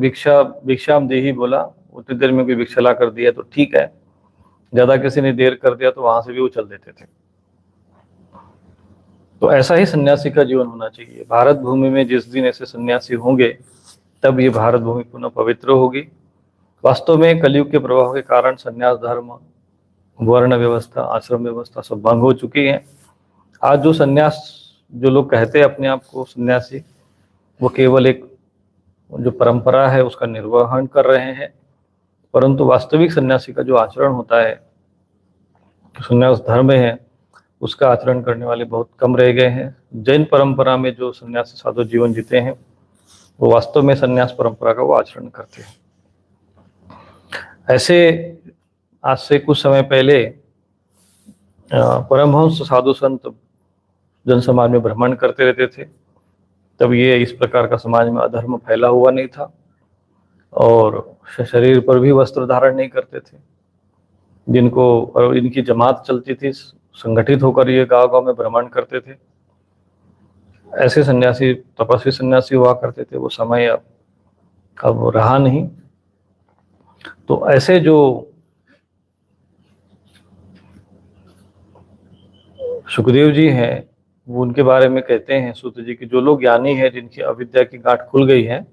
भिक्षाम देही बोला उतनी देर में कोई भिक्षा ला कर दिया तो ठीक है, ज्यादा किसी ने देर कर दिया तो वहां से भी वो चल देते थे। तो ऐसा ही सन्यासी का जीवन होना चाहिए। भारत भूमि में जिस दिन ऐसे सन्यासी होंगे तब ये भारत भूमि पुनः पवित्र होगी। वास्तव में कलयुग के प्रभाव के कारण सन्यास धर्म वर्ण व्यवस्था, आश्रम व्यवस्था सब भंग हो चुकी है। आज जो सन्यास, जो लोग कहते हैं अपने आप को सन्यासी, वो केवल एक जो परंपरा है उसका निर्वहन कर रहे हैं, परंतु वास्तविक सन्यासी का जो आचरण होता है, सन्यास धर्म है, उसका आचरण करने वाले बहुत कम रह गए हैं। जैन परंपरा में जो सन्यासी साधु जीवन जीते हैं वो वास्तव में सन्यास परंपरा का वो आचरण करते हैं। ऐसे आज से कुछ समय पहले परमहंस साधु संत जन समाज में भ्रमण करते रहते थे। तब ये इस प्रकार का समाज में अधर्म फैला हुआ नहीं था और शरीर पर भी वस्त्र धारण नहीं करते थे। जिनको और इनकी जमात चलती थी, संगठित होकर ये गांव गांव में भ्रमण करते थे। ऐसे सन्यासी, तपस्वी सन्यासी हुआ करते थे। वो समय अब रहा नहीं। तो ऐसे जो सुखदेव जी हैं, वो उनके बारे में कहते हैं सूत जी की, जो लोग ज्ञानी हैं, जिनकी अविद्या की गांठ खुल गई है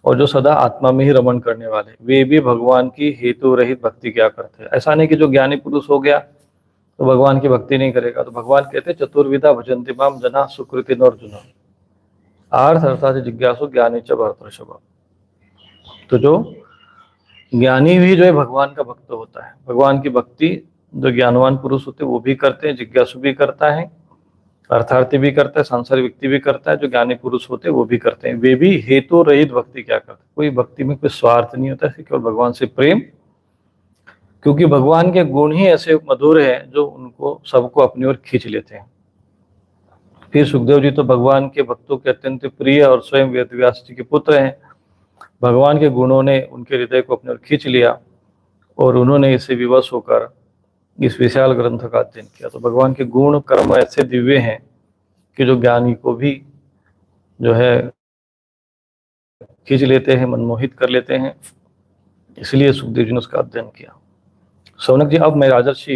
और जो सदा आत्मा में ही रमण करने वाले, वे भी भगवान की हेतु रहित भक्ति क्या करते हैं। ऐसा नहीं कि जो ज्ञानी पुरुष हो गया तो भगवान की भक्ति नहीं करेगा। तो भगवान कहते हैं चतुर्विधा भजन्ति माम जना सुकृति अर्जुन आर्थ अर्थात जिज्ञासु ज्ञानी च भरतर्षभ। तो जो ज्ञानी भी जो है भगवान का भक्त होता है। भगवान की भक्ति जो ज्ञानवान पुरुष होते हैं वो भी करते हैं, जिज्ञासु भी करता है, अर्थार्थी भी करता है, सांसारिक व्यक्ति भी करता है। जो ज्ञानी पुरुष होते हैं वो भी करते हैं। वे भी हेतु रहित भक्ति क्या करते हैं। कोई भक्ति में कोई स्वार्थ नहीं होता है, केवल भगवान से प्रेम, क्योंकि भगवान के गुण ही ऐसे मधुर हैं जो उनको सबको अपनी ओर खींच लेते हैं। फिर सुखदेव जी तो भगवान के भक्तों के अत्यंत प्रिय और स्वयं वेदव्यास जी के पुत्र हैं। भगवान के गुणों ने उनके हृदय को अपने ओर खींच लिया और उन्होंने इससे विवश होकर इस विशाल ग्रंथ का अध्ययन किया। तो भगवान के गुण कर्म ऐसे दिव्य हैं कि जो ज्ञानी को भी जो है खींच लेते हैं, मनमोहित कर लेते हैं। इसलिए सुखदेव जी ने उसका अध्ययन किया। शौनक जी, अब मैं राजर्षि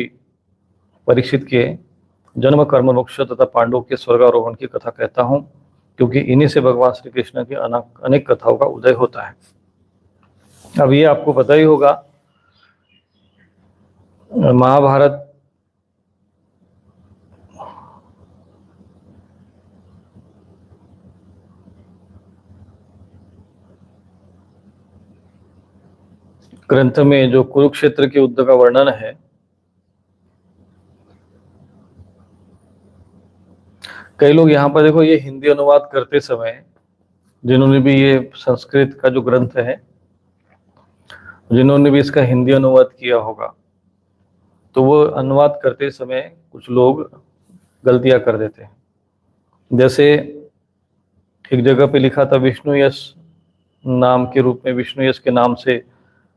परीक्षित के जन्म, कर्म, मोक्ष तथा पांडवों के स्वर्गारोहण की कथा कहता हूँ, क्योंकि इन्हीं से भगवान श्री कृष्ण की अनेक कथाओं का उदय होता है। अब ये आपको पता ही होगा, महाभारत ग्रंथ में जो कुरुक्षेत्र के युद्ध का वर्णन है, कई लोग यहाँ पर देखो, ये हिंदी अनुवाद करते समय जिन्होंने भी ये संस्कृत का जो ग्रंथ है, जिन्होंने भी इसका हिंदी अनुवाद किया होगा, तो वो अनुवाद करते समय कुछ लोग गलतियां कर देते हैं। जैसे एक जगह पे लिखा था विष्णु यश नाम के रूप में, विष्णु यश के नाम से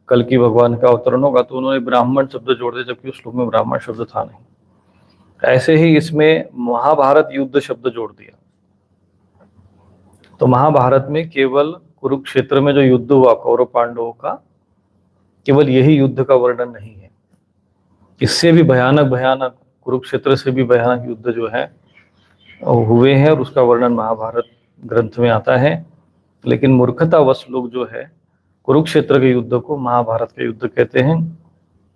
कल की भगवान का अवतरण होगा, तो उन्होंने ब्राह्मण शब्द जोड़ दिया, जबकि उस श्लोक में ब्राह्मण शब्द था नहीं। ऐसे ही इसमें महाभारत युद्ध शब्द जोड़ दिया। तो महाभारत में केवल कुरुक्षेत्र में जो युद्ध हुआ कौरव पांडवों का, केवल यही युद्ध का वर्णन नहीं है। इससे भी भयानक भयानक, कुरुक्षेत्र से भी भयानक युद्ध जो है हुए हैं और उसका वर्णन महाभारत ग्रंथ में आता है। लेकिन मूर्खतावश लोग जो है कुरुक्षेत्र के युद्ध को महाभारत के युद्ध कहते हैं।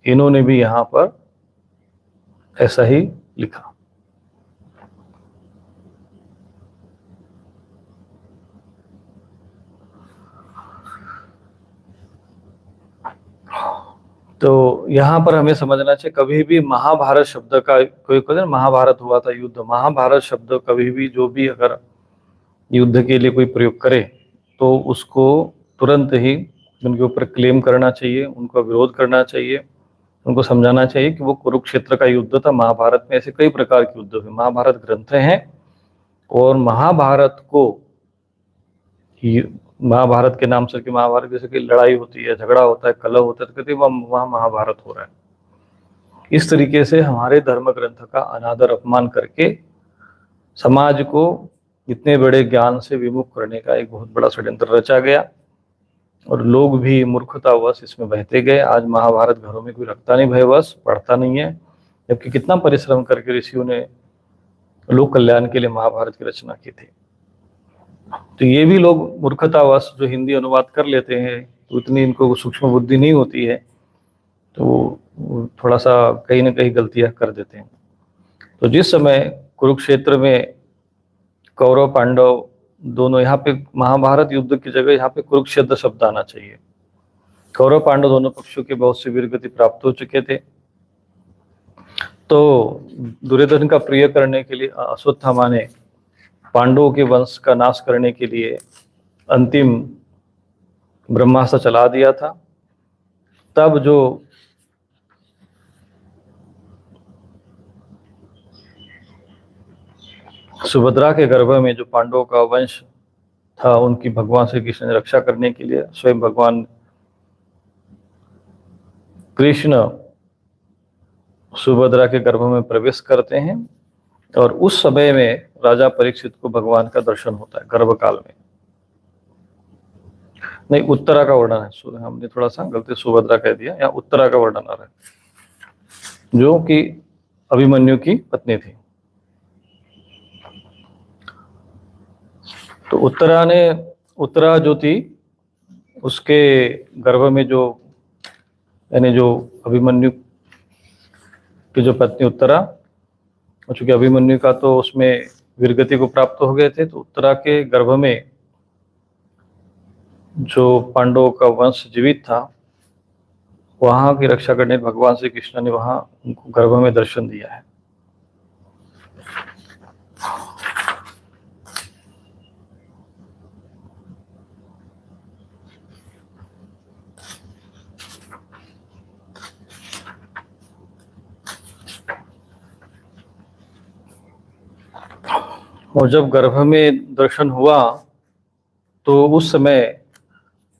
इन्होंने भी यहाँ पर ऐसा ही लिखा। तो यहाँ पर हमें समझना चाहिए, कभी भी महाभारत शब्द का, कोई कहते हैं महाभारत हुआ था युद्ध, महाभारत शब्द कभी भी जो भी अगर युद्ध के लिए कोई प्रयोग करे तो उसको तुरंत ही उनके ऊपर क्लेम करना चाहिए, उनका विरोध करना चाहिए, उनको समझाना चाहिए कि वो कुरुक्षेत्र का युद्ध था। महाभारत में ऐसे कई प्रकार के युद्ध हुए, महाभारत ग्रंथ हैं और महाभारत को, महाभारत के नाम से, कि महाभारत जैसे कि लड़ाई होती है, झगड़ा होता है, कलह होता है, तो कहते हैं वहाँ महाभारत हो रहा है। इस तरीके से हमारे धर्म ग्रंथ का अनादर अपमान करके समाज को इतने बड़े ज्ञान से विमुख करने का एक बहुत बड़ा षड्यंत्र रचा गया और लोग भी मूर्खतावश इसमें बहते गए। आज महाभारत घरों में कोई रखता नहीं, भयवश पढ़ता नहीं है, जबकि कितना परिश्रम करके ऋषियों ने लोक कल्याण के लिए महाभारत की रचना की थी। तो ये भी लोग मूर्खतावश जो हिंदी अनुवाद कर लेते हैं, तो इतनी इनको सूक्ष्म बुद्धि नहीं होती है, तो थोड़ा सा कहीं ना कहीं गलतियां कर देते हैं। तो जिस समय कुरुक्षेत्र में कौरव पांडव दोनों, यहाँ पे महाभारत युद्ध की जगह यहाँ पे कुरुक्षेत्र शब्द आना चाहिए। कौरव पांडव दोनों पक्षों के बहुत सी वीरगति प्राप्त हो चुके थे। तो दुर्योधन का प्रिय करने के लिए अश्वत्थामा ने पांडवों के वंश का नाश करने के लिए अंतिम ब्रह्मास्त्र चला दिया था। तब जो सुभद्रा के गर्भ में जो पांडवों का वंश था, उनकी भगवान श्री कृष्ण ने रक्षा करने के लिए स्वयं भगवान कृष्ण सुभद्रा के गर्भ में प्रवेश करते हैं। और उस समय में राजा परीक्षित को भगवान का दर्शन होता है गर्भ काल में। नहीं, उत्तरा का वर्णन है, हमने थोड़ा सा गलती सुभद्रा कह दिया, या उत्तरा का वर्णन आ रहा है, जो कि अभिमन्यु की पत्नी थी। तो उत्तरा जो थी, उसके गर्भ में जो, यानी जो अभिमन्यु की जो पत्नी उत्तरा, चूंकि अभिमन्यु का तो उसमें वीरगति को प्राप्त हो गए थे, तो उत्तरा के गर्भ में जो पांडवों का वंश जीवित था, वहां की रक्षा करने भगवान श्री कृष्ण ने वहां उनको गर्भ में दर्शन दिया है। और जब गर्भ में दर्शन हुआ तो उस समय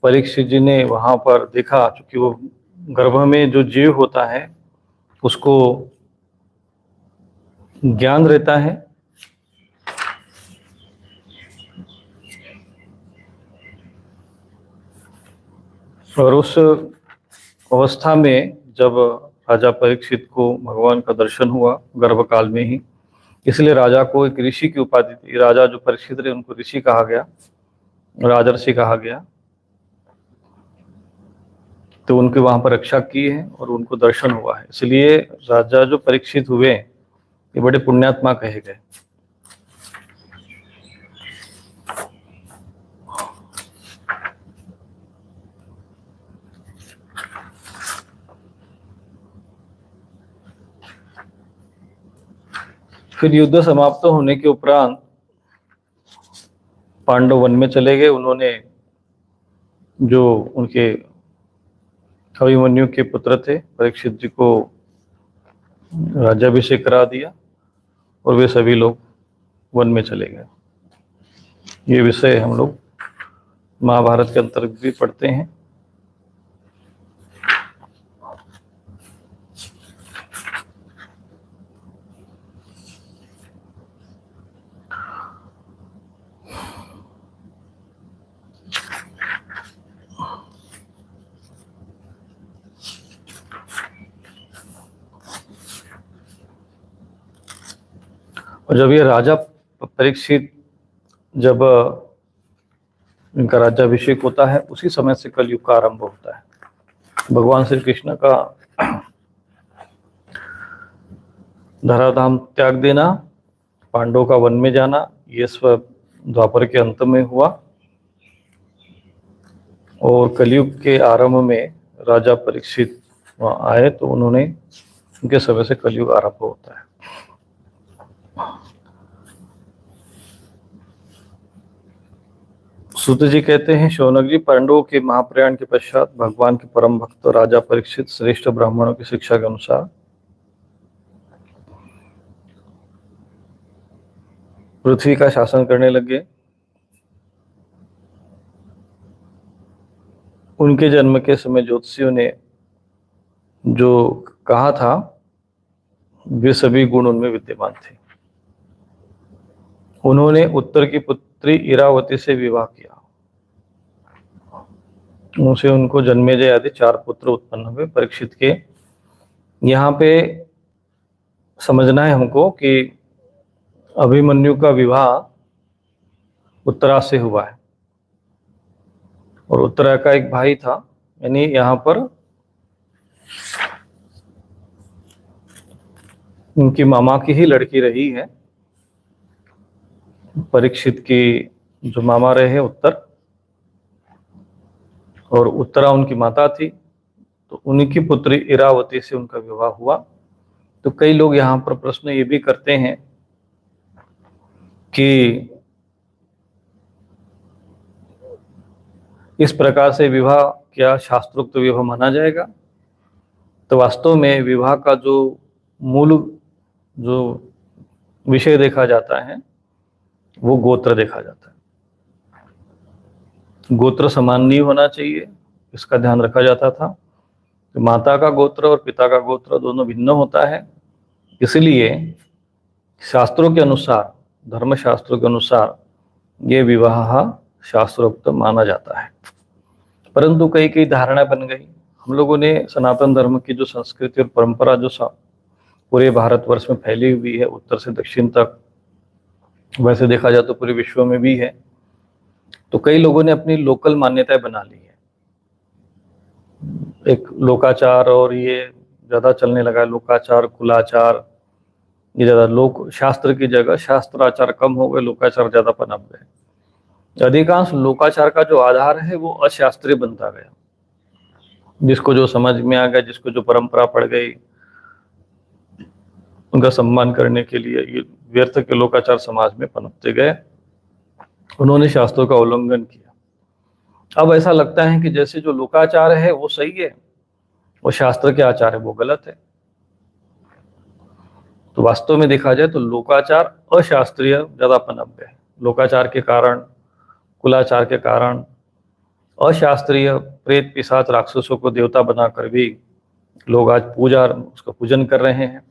परीक्षित जी ने वहां पर देखा, क्योंकि वो गर्भ में जो जीव होता है उसको ज्ञान रहता है, और उस अवस्था में जब राजा परीक्षित को भगवान का दर्शन हुआ गर्भ काल में ही, इसलिए राजा को एक ऋषि की उपाधि थी। राजा जो परीक्षित रहे उनको ऋषि कहा गया, राजर्षि कहा गया। तो उनके वहां पर रक्षा की है और उनको दर्शन हुआ है, इसलिए राजा जो परीक्षित हुए ये बड़े पुण्यात्मा कहे गए। फिर युद्ध समाप्त होने के उपरांत पांडव वन में चले गए। उन्होंने जो उनके अभिमन्यु के पुत्र थे परीक्षित जी को राज्याभिषेक करा दिया और वे सभी लोग वन में चले गए। ये विषय हम लोग महाभारत के अंतर्गत भी पढ़ते हैं। और जब ये राजा परीक्षित, जब इनका राज्याभिषेक होता है, उसी समय से कलयुग का आरंभ होता है। भगवान श्री कृष्ण का धराधाम त्याग देना, पांडवों का वन में जाना, ये सब द्वापर के अंत में हुआ। और कलयुग के आरंभ में राजा परीक्षित वहाँ आए तो उन्होंने, उनके समय से कलयुग आरंभ होता है। सूत जी कहते हैं, शौनक जी, पांडवों के महाप्रयाण के पश्चात भगवान के परम भक्त राजा परीक्षित श्रेष्ठ ब्राह्मणों की शिक्षा के अनुसार पृथ्वी का शासन करने लगे। उनके जन्म के समय ज्योतिषियों ने जो कहा था वे सभी गुण उनमें विद्यमान थे। उन्होंने उत्तर की पुत्री इरावती से विवाह किया। उनसे उनको जन्मेजय आदि 4 पुत्र उत्पन्न हुए परीक्षित के। यहाँ पे समझना है हमको कि अभिमन्यु का विवाह उत्तरा से हुआ है और उत्तरा का एक भाई था, यानी यहाँ पर उनकी मामा की ही लड़की रही है। परीक्षित की जो मामा रहे हैं उत्तर, और उत्तरा उनकी माता थी, तो उनकी पुत्री इरावती से उनका विवाह हुआ। तो कई लोग यहाँ पर प्रश्न ये भी करते हैं कि इस प्रकार से विवाह क्या शास्त्रोक्त विवाह माना जाएगा? तो वास्तव में विवाह का जो मूल जो विषय देखा जाता है वो गोत्र देखा जाता है। गोत्र समान नहीं होना चाहिए, इसका ध्यान रखा जाता था। तो माता का गोत्र और पिता का गोत्र दोनों भिन्न होता है, इसलिए शास्त्रों के अनुसार, धर्मशास्त्रों के अनुसार ये विवाह शास्त्रोक्त माना जाता है। परंतु कई कई धारणा बन गई। हम लोगों ने सनातन धर्म की जो संस्कृति और परंपरा जो पूरे भारतवर्ष में फैली हुई है, उत्तर से दक्षिण तक, वैसे देखा जाए तो पूरे विश्व में भी है, तो कई लोगों ने अपनी लोकल मान्यताएं बना ली है। एक लोकाचार और ये ज्यादा चलने लगा है, लोकाचार कुलाचार, ये ज्यादा लोक शास्त्र की जगह शास्त्राचार कम हो गए, लोकाचार ज्यादा पनप गए। अधिकांश लोकाचार का जो आधार है वो अशास्त्रीय बनता गया, जिसको जो समझ में आ गया, जिसको जो परंपरा पड़ गई, उनका सम्मान करने के लिए ये व्यर्थ के लोकाचार समाज में पनपते गए, उन्होंने शास्त्रों का उल्लंघन किया। अब ऐसा लगता है कि जैसे जो लोकाचार है वो सही है, वो शास्त्र के आचार है वो गलत है। तो वास्तव में देखा जाए तो लोकाचार अशास्त्रीय ज्यादा पनप गए। लोकाचार के कारण, कुलाचार के कारण, अशास्त्रीय प्रेत पिशाच राक्षसों को देवता बनाकर भी लोग आज उसका पूजन कर रहे हैं।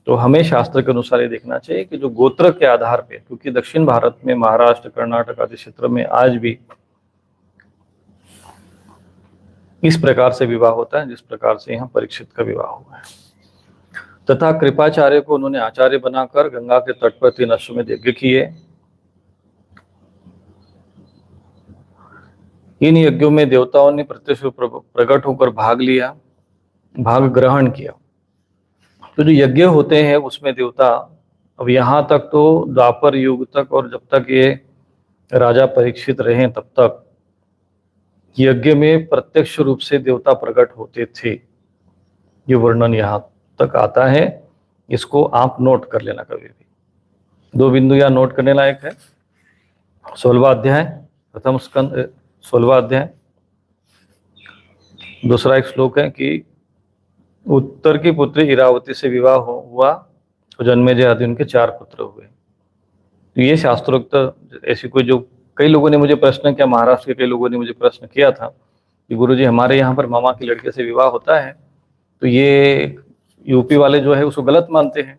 तो हमें शास्त्र के अनुसार ये देखना चाहिए कि जो गोत्र के आधार पे, क्योंकि दक्षिण भारत में महाराष्ट्र कर्नाटक आदि क्षेत्र में आज भी इस प्रकार से विवाह होता है जिस प्रकार से यहाँ परीक्षित का विवाह हुआ है। तथा कृपाचार्य को उन्होंने आचार्य बनाकर गंगा के तट पर 3 अश्वमेध यज्ञ किए। इन यज्ञों में देवताओं ने प्रत्यक्ष प्रकट होकर भाग लिया, भाग ग्रहण किया। तो जो यज्ञ होते हैं उसमें देवता, अब यहाँ तक तो द्वापर युग तक और जब तक ये राजा परीक्षित रहे तब तक यज्ञ में प्रत्यक्ष रूप से देवता प्रकट होते थे। ये वर्णन यहाँ तक आता है, इसको आप नोट कर लेना कभी भी। 2 बिंदु यहाँ नोट करने लायक है। 16वां अध्याय, प्रथम स्कंद 16वां अध्याय, दूसरा एक श्लोक है कि उत्तर की पुत्री इरावती से विवाह हुआ तो जन्मेजय आदि उनके 4 पुत्र हुए। तो ये शास्त्रोक्त ऐसी कोई, जो कई लोगों ने मुझे प्रश्न किया, महाराष्ट्र के कई लोगों ने मुझे प्रश्न किया था कि गुरुजी हमारे यहाँ पर मामा की लड़के से विवाह होता है तो ये यूपी वाले जो है उसको गलत मानते हैं।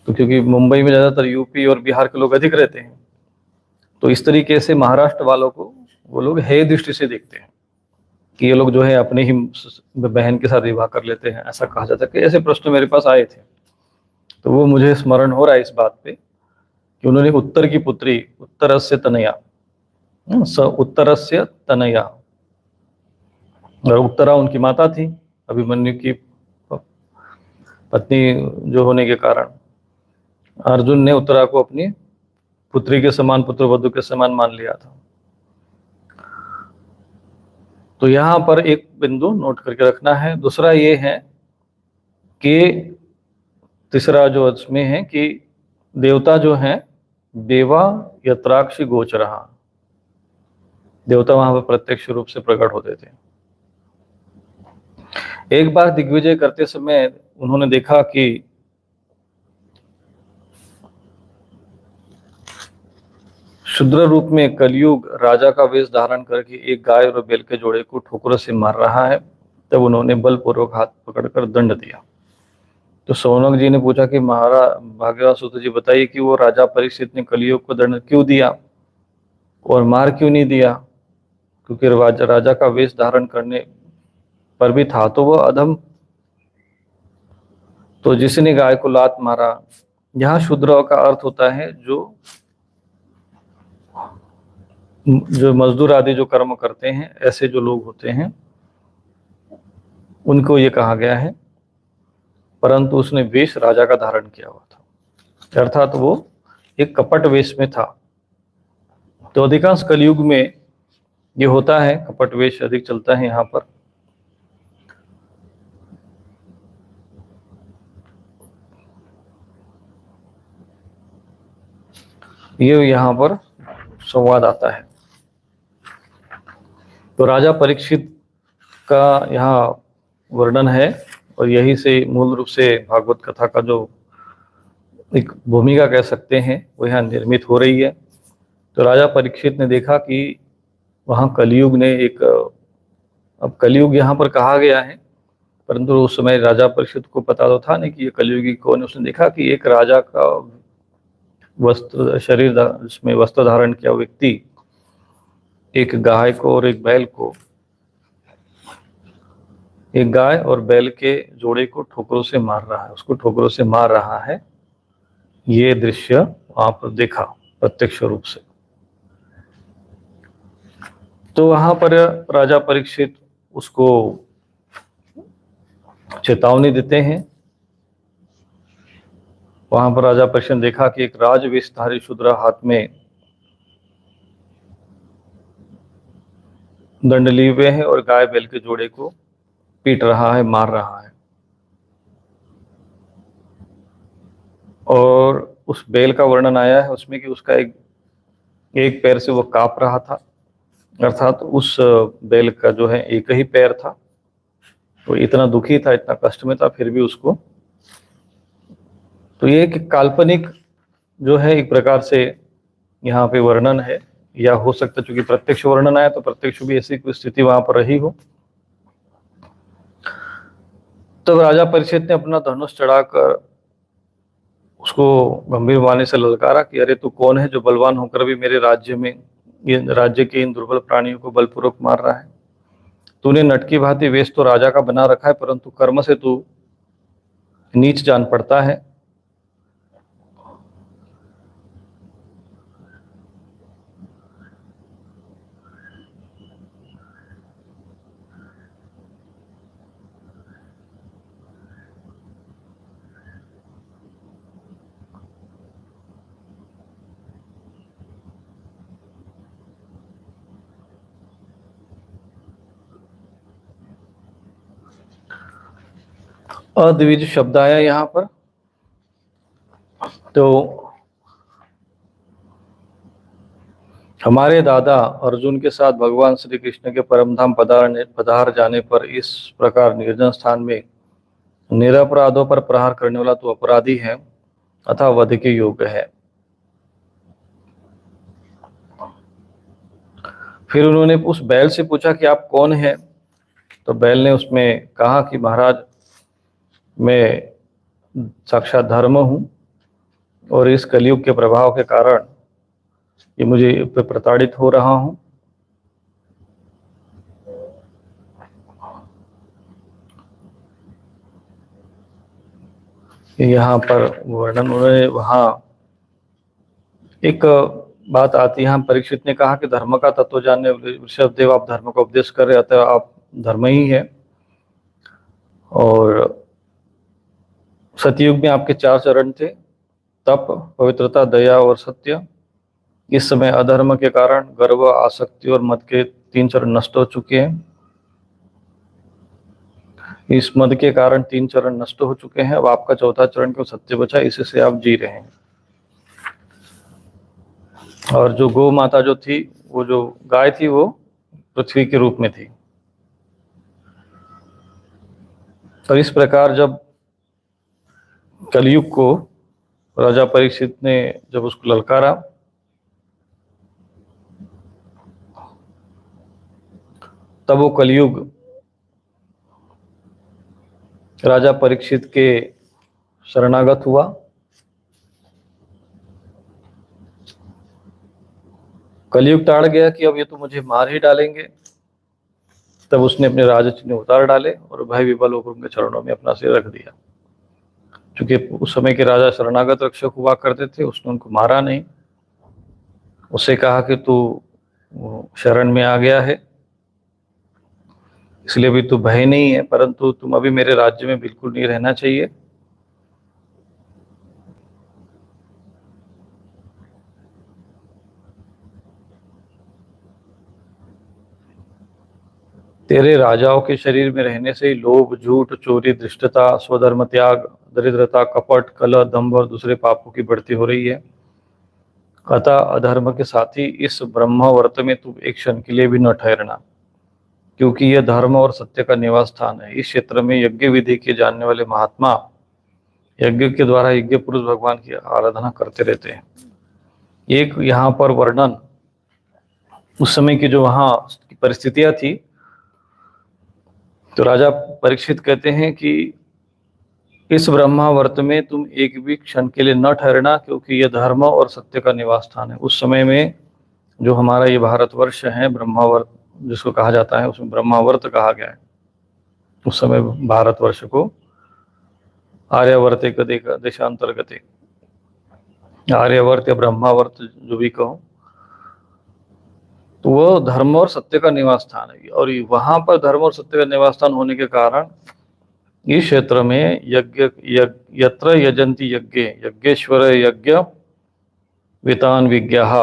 तो क्योंकि मुंबई में ज्यादातर यूपी और बिहार के लोग अधिक रहते हैं, तो इस तरीके से महाराष्ट्र वालों को वो लोग हेय दृष्टि से देखते हैं कि ये लोग जो है अपने ही बहन के साथ विवाह कर लेते हैं, ऐसा कहा जाता है। कि ऐसे प्रश्न मेरे पास आए थे, तो वो मुझे स्मरण हो रहा है इस बात पे कि उन्होंने उत्तर की पुत्री, उत्तरस्य तनया, उत्तरस्य तनया, और उत्तरा उनकी माता थी, अभिमन्यु की पत्नी जो होने के कारण अर्जुन ने उत्तरा को अपनी पुत्री के समान, पुत्र वधु के समान मान लिया था। तो यहाँ पर एक बिंदु नोट करके रखना है। दूसरा ये है कि तीसरा जो इसमें है कि देवता जो है देवा यत्राक्षी गोचरहा, देवता वहां पर प्रत्यक्ष रूप से प्रकट होते थे। एक बार दिग्विजय करते समय उन्होंने देखा कि शूद्र रूप में कलयुग राजा का वेश धारण करके एक गाय और बैल के जोड़े को ठोकरों से मार रहा है। तब उन्होंने बलपूर्वक हाथ पकड़कर दंड दिया। तो शौनक जी ने पूछा कि महाराज भाग्यवान सूत जी बताइए कि वो राजा परीक्षित ने कलयुग को दंड क्यों दिया और मार क्यों नहीं दिया? क्योंकि राजा का वेश धारण करने पर भी था तो वह अधम। तो जिसने गाय को लात मारा, यहाँ शूद्र का अर्थ होता है जो मजदूर आदि जो कर्म करते हैं, ऐसे जो लोग होते हैं उनको ये कहा गया है। परंतु उसने वेश राजा का धारण किया हुआ था, अर्थात वो एक कपट वेश में था। तो अधिकांश कलयुग में ये होता है, कपट वेश अधिक चलता है यहाँ पर। ये यहाँ पर संवाद आता है। तो राजा परीक्षित का यहाँ वर्णन है, और यही से मूल रूप से भागवत कथा का जो एक भूमिका कह सकते हैं वो यहाँ निर्मित हो रही है। तो राजा परीक्षित ने देखा कि वहाँ कलयुग ने एक, अब कलयुग यहाँ पर कहा गया है, परंतु उस समय राजा परीक्षित को पता तो था नहीं कि ये कलयुगी कौन है। उसने देखा कि एक राजा का वस्त्र, शरीर जिसमें वस्त्र धारण किया व्यक्ति एक गाय को और एक बैल को, एक गाय और बैल के जोड़े को ठोकरों से मार रहा है, उसको ठोकरों से मार रहा है। ये दृश्य वहां पर देखा प्रत्यक्ष रूप से। तो वहां पर राजा परीक्षित उसको चेतावनी देते हैं। वहां पर राजा परीक्षित ने देखा कि एक राजवेशधारी शूद्र हाथ में दंड लिए हुए हैं और गाय बैल के जोड़े को पीट रहा है, मार रहा है। और उस बैल का वर्णन आया है उसमें कि उसका एक पैर से वो कांप रहा था, अर्थात उस बैल का जो है एक ही पैर था। तो इतना दुखी था, इतना कष्ट में था, फिर भी उसको। तो ये एक काल्पनिक जो है एक प्रकार से यहाँ पे वर्णन है, या हो सकता है चूंकि प्रत्यक्ष वर्णन आया तो प्रत्यक्ष भी ऐसी कोई स्थिति वहां पर रही हो। तब राजा परीक्षित ने अपना धनुष चढ़ाकर उसको गंभीर वाणी से ललकारा कि अरे तू कौन है जो बलवान होकर भी मेरे राज्य में, ये राज्य के इन दुर्बल प्राणियों को बलपूर्वक मार रहा है। तूने नटकी भांति वेश तो राजा का बना रखा है, परंतु कर्म से तू नीच जान पड़ता है। अद्विज शब्द आया यहाँ पर। तो हमारे दादा अर्जुन के साथ भगवान श्री कृष्ण के परमधाम पधार जाने पर इस प्रकार निर्जन स्थान में निरपराधों पर प्रहार करने वाला तो अपराधी है अथवा वध के योग्य है। फिर उन्होंने उस बैल से पूछा कि आप कौन हैं? तो बैल ने उसमें कहा कि महाराज मैं साक्षात धर्म हूं, और इस कलयुग के प्रभाव के कारण ये मुझे प्रताड़ित हो रहा हूं। यहाँ पर वर्णन उन्होंने, वहां एक बात आती है। परीक्षित ने कहा कि धर्म का तत्व जानने ऋषभदेव आप धर्म का उपदेश कर रहे, अतः आप धर्म ही है। और सतयुग में आपके 4 चरण थे, तप, पवित्रता, दया और सत्य। इस समय अधर्म के कारण गर्व, आसक्ति और मद के 3 चरण नष्ट हो चुके हैं। इस मद के कारण 3 चरण नष्ट हो चुके हैं। अब आपका 4था चरण क्यों सत्य बचा, इसी से आप जी रहे हैं। और जो गौ माता जो थी, वो जो गाय थी, वो पृथ्वी के रूप में थी। तो इस प्रकार जब कलयुग को राजा परीक्षित ने जब उसको ललकारा, तब वो कलयुग राजा परीक्षित के शरणागत हुआ। कलयुग टाड़ गया कि अब ये तो मुझे मार ही डालेंगे। तब उसने अपने राज चिन्ह उतार डाले और भय विवल होकर उनके चरणों में अपना सिर रख दिया। क्योंकि उस समय के राजा शरणागत रक्षक हुआ करते थे, उसने उनको मारा नहीं। उसे कहा कि तू शरण में आ गया है, इसलिए भी तू भय नहीं है, परंतु तुम अभी मेरे राज्य में बिल्कुल नहीं रहना चाहिए। तेरे राजाओं के शरीर में रहने से ही लोभ, झूठ, चोरी, धृष्टता, स्वधर्म त्याग, दरिद्रता, कपट, कलह, दंभ और दूसरे पापों की बढ़ती हो रही है। अतः अधर्म के साथ ही इस ब्रह्मावर्त में तू एक क्षण के लिए भी न ठहरना, क्योंकि यह धर्म और सत्य का निवास स्थान है। इस क्षेत्र में यज्ञ विधि के जानने वाले महात्मा यज्ञ के द्वारा यज्ञ पुरुष भगवान की आराधना करते रहते हैं। एक यहाँ पर वर्णन उस समय की जो वहाँ की परिस्थितियां थी, तो राजा परीक्षित कहते हैं कि इस ब्रह्मावर्त में तुम एक भी क्षण के लिए न ठहरना, क्योंकि यह धर्म और सत्य का निवास स्थान है। उस समय में जो हमारा ये भारतवर्ष है, ब्रह्मावर्त जिसको कहा जाता है, उसमें ब्रह्मावर्त कहा गया है। उस समय भारतवर्ष को आर्यावर्त एक देशांतर्गत, आर्यावर्त या ब्रह्मावर्त जो भी कहो, तो वो धर्म और सत्य का निवास स्थान है। और वहां पर धर्म और सत्य का निवास स्थान होने के कारण इस क्षेत्र में यत्र यजंती यज्ञ यज्ञेश्वर यज्ञ वितान विज्ञाह,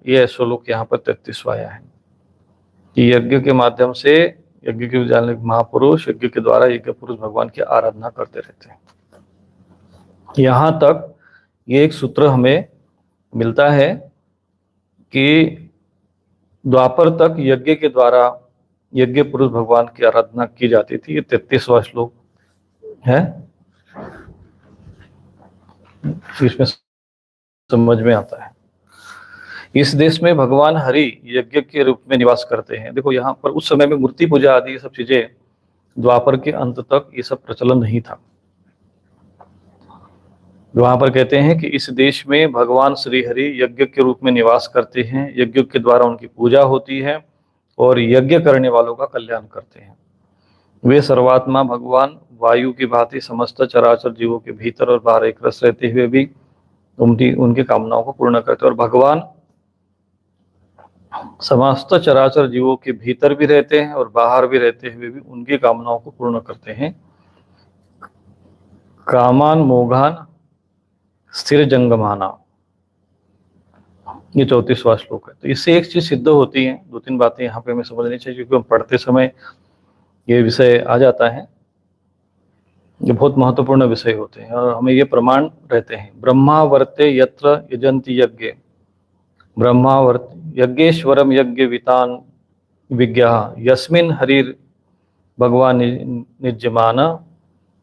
ये श्लोक यहाँ पर 33वां आया है कि यज्ञ के माध्यम से, यज्ञ के जानने महापुरुष यज्ञ के द्वारा यज्ञ पुरुष भगवान की आराधना करते रहते हैं। यहाँ तक ये एक सूत्र हमें मिलता है कि द्वापर तक यज्ञ के द्वारा यज्ञ पुरुष भगवान की आराधना की जाती थी। ये 33वां श्लोक है, इसमें समझ में आता है। इस देश में भगवान हरि यज्ञ के रूप में निवास करते हैं। देखो यहाँ पर उस समय में मूर्ति पूजा आदि ये सब चीजें द्वापर के अंत तक ये सब प्रचलन नहीं था। वहां पर कहते हैं कि इस देश में भगवान श्री हरि यज्ञ के रूप में निवास करते हैं, यज्ञ के द्वारा उनकी पूजा होती है और यज्ञ करने वालों का कल्याण करते हैं। वे सर्वात्मा भगवान वायु की भांति समस्त चराचर जीवों के भीतर और बाहर एक रस रहते हुए भी उनकी कामनाओं को पूर्ण करते हैं। और भगवान समस्त चराचर जीवों के भीतर भी रहते हैं और बाहर भी रहते हुए भी उनकी कामनाओं को पूर्ण करते हैं। कामान मोघान स्थिर जंगमाना, ये 34वां श्लोक है। तो इससे एक चीज सिद्ध होती है, दो तीन बातें यहाँ पे हमें समझनी चाहिए, क्योंकि हम पढ़ते समय ये विषय आ जाता है, ये बहुत महत्वपूर्ण विषय होते हैं और हमें ये प्रमाण रहते हैं। ब्रह्मावर्ते यत्र यजंती यज्ञ, ब्रह्मावर्त यज्ञेश्वरम यज्ञ वितान विज्ञा यस्मिन हरिर भगवान निज्यमान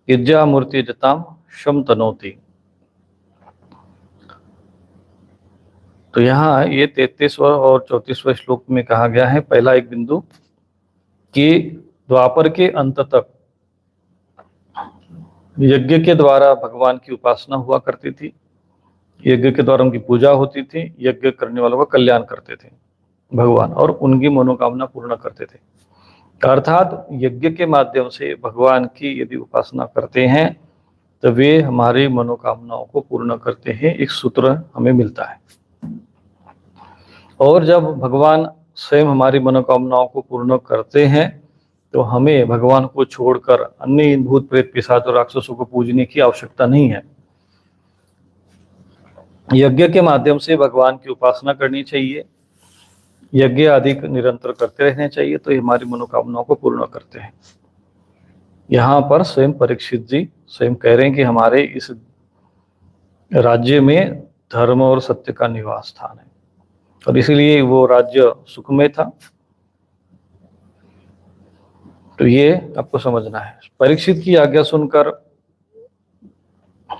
इज्जा मूर्ति जताम शम तनोति। तो यहाँ ये 33वां और 34वां श्लोक में कहा गया है, पहला एक बिंदु कि द्वापर के अंत तक यज्ञ के द्वारा भगवान की उपासना हुआ करती थी, यज्ञ के द्वारा उनकी पूजा होती थी, यज्ञ करने वालों का कल्याण करते थे भगवान और उनकी मनोकामना पूर्ण करते थे। अर्थात यज्ञ के माध्यम से भगवान की यदि उपासना करते हैं तो वे हमारी मनोकामनाओं को पूर्ण करते हैं, एक सूत्र हमें मिलता है। और जब भगवान स्वयं हमारी मनोकामनाओं को पूर्ण करते हैं तो हमें भगवान को छोड़कर अन्य भूत प्रेत पिशाच और राक्षसों को पूजने की आवश्यकता नहीं है। यज्ञ के माध्यम से भगवान की उपासना करनी चाहिए, यज्ञ आदि निरंतर करते रहने चाहिए, तो ये हमारी मनोकामनाओं को पूर्ण करते हैं। यहाँ पर स्वयं परीक्षित जी स्वयं कह रहे हैं कि हमारे इस राज्य में धर्म और सत्य का निवास स्थान है और इसलिए वो राज्य सुखमय था। तो ये आपको समझना है। परीक्षित की आज्ञा सुनकर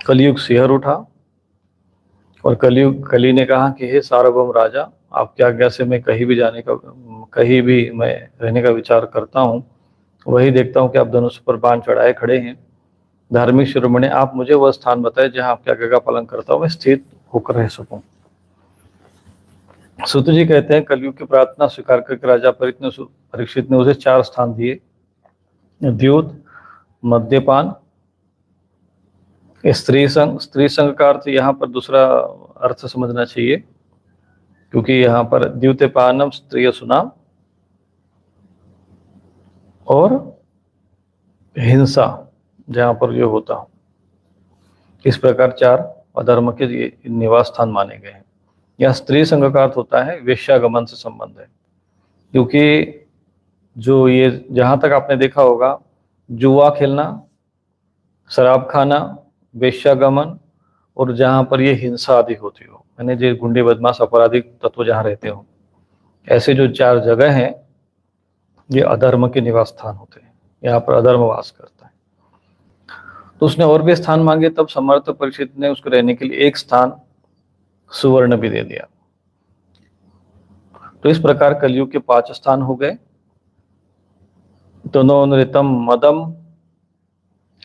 कलयुग सिहर उठा और कली ने कहा कि हे सार्वभौम राजा, आपकी आज्ञा से मैं कहीं भी मैं रहने का विचार करता हूँ, वही देखता हूँ कि आप धनुष पर बाण चढ़ाए खड़े हैं। धार्मिक शिरोमणि, आप मुझे वह स्थान बताएं जहाँ आपकी आज्ञा का पालन करता हूँ मैं स्थित होकर रह सकूं। सूत जी कहते हैं, कलयुग की प्रार्थना स्वीकार करके राजा परीक्षित ने उसे 4 स्थान दिए। द्यूत, मद्यपान, स्त्री संघ का अर्थ यहाँ पर दूसरा अर्थ समझना चाहिए, क्योंकि यहाँ पर द्यूतपानम स्त्रीय सुनाम और हिंसा जहाँ पर जो होता हो, इस प्रकार 4 अधर्म के निवास स्थान माने गए हैं। यह स्त्री संघ का अर्थ होता है वेश्यागमन से संबंध है, क्योंकि जो ये जहां तक आपने देखा होगा, जुआ खेलना, शराब खाना, वेश्यागमन, और जहां पर ये हिंसा आदि होती हो, यानी जो गुंडे बदमाश आपराधिक तत्व जहां रहते हो, ऐसे जो 4 जगह हैं, ये अधर्म के निवास स्थान होते हैं। यहाँ पर अधर्म वास करता है। तो उसने और भी स्थान मांगे, तब समर्थ परीक्षित ने उसको रहने के लिए एक स्थान सुवर्ण भी दे दिया। तो इस प्रकार कलयुग के 5 स्थान हो गए। तनोनृतम मदम,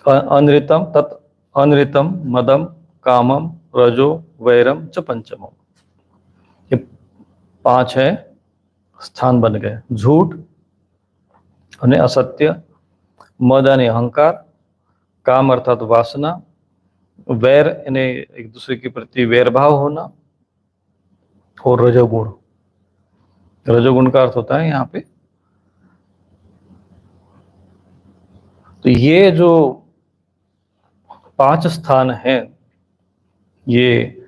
अनृतम तत् अनृतम मदम कामम रजो वैरम च पंचमम। ये 5 है स्थान बन गए। झूठ यानी असत्य, मद यानी अहंकार, काम अर्थात वासना, वैर यानी एक दूसरे के प्रति वैरभाव होना, और रजोगुण। रजोगुण का अर्थ होता है यहाँ पे, तो ये जो 5 स्थान हैं, ये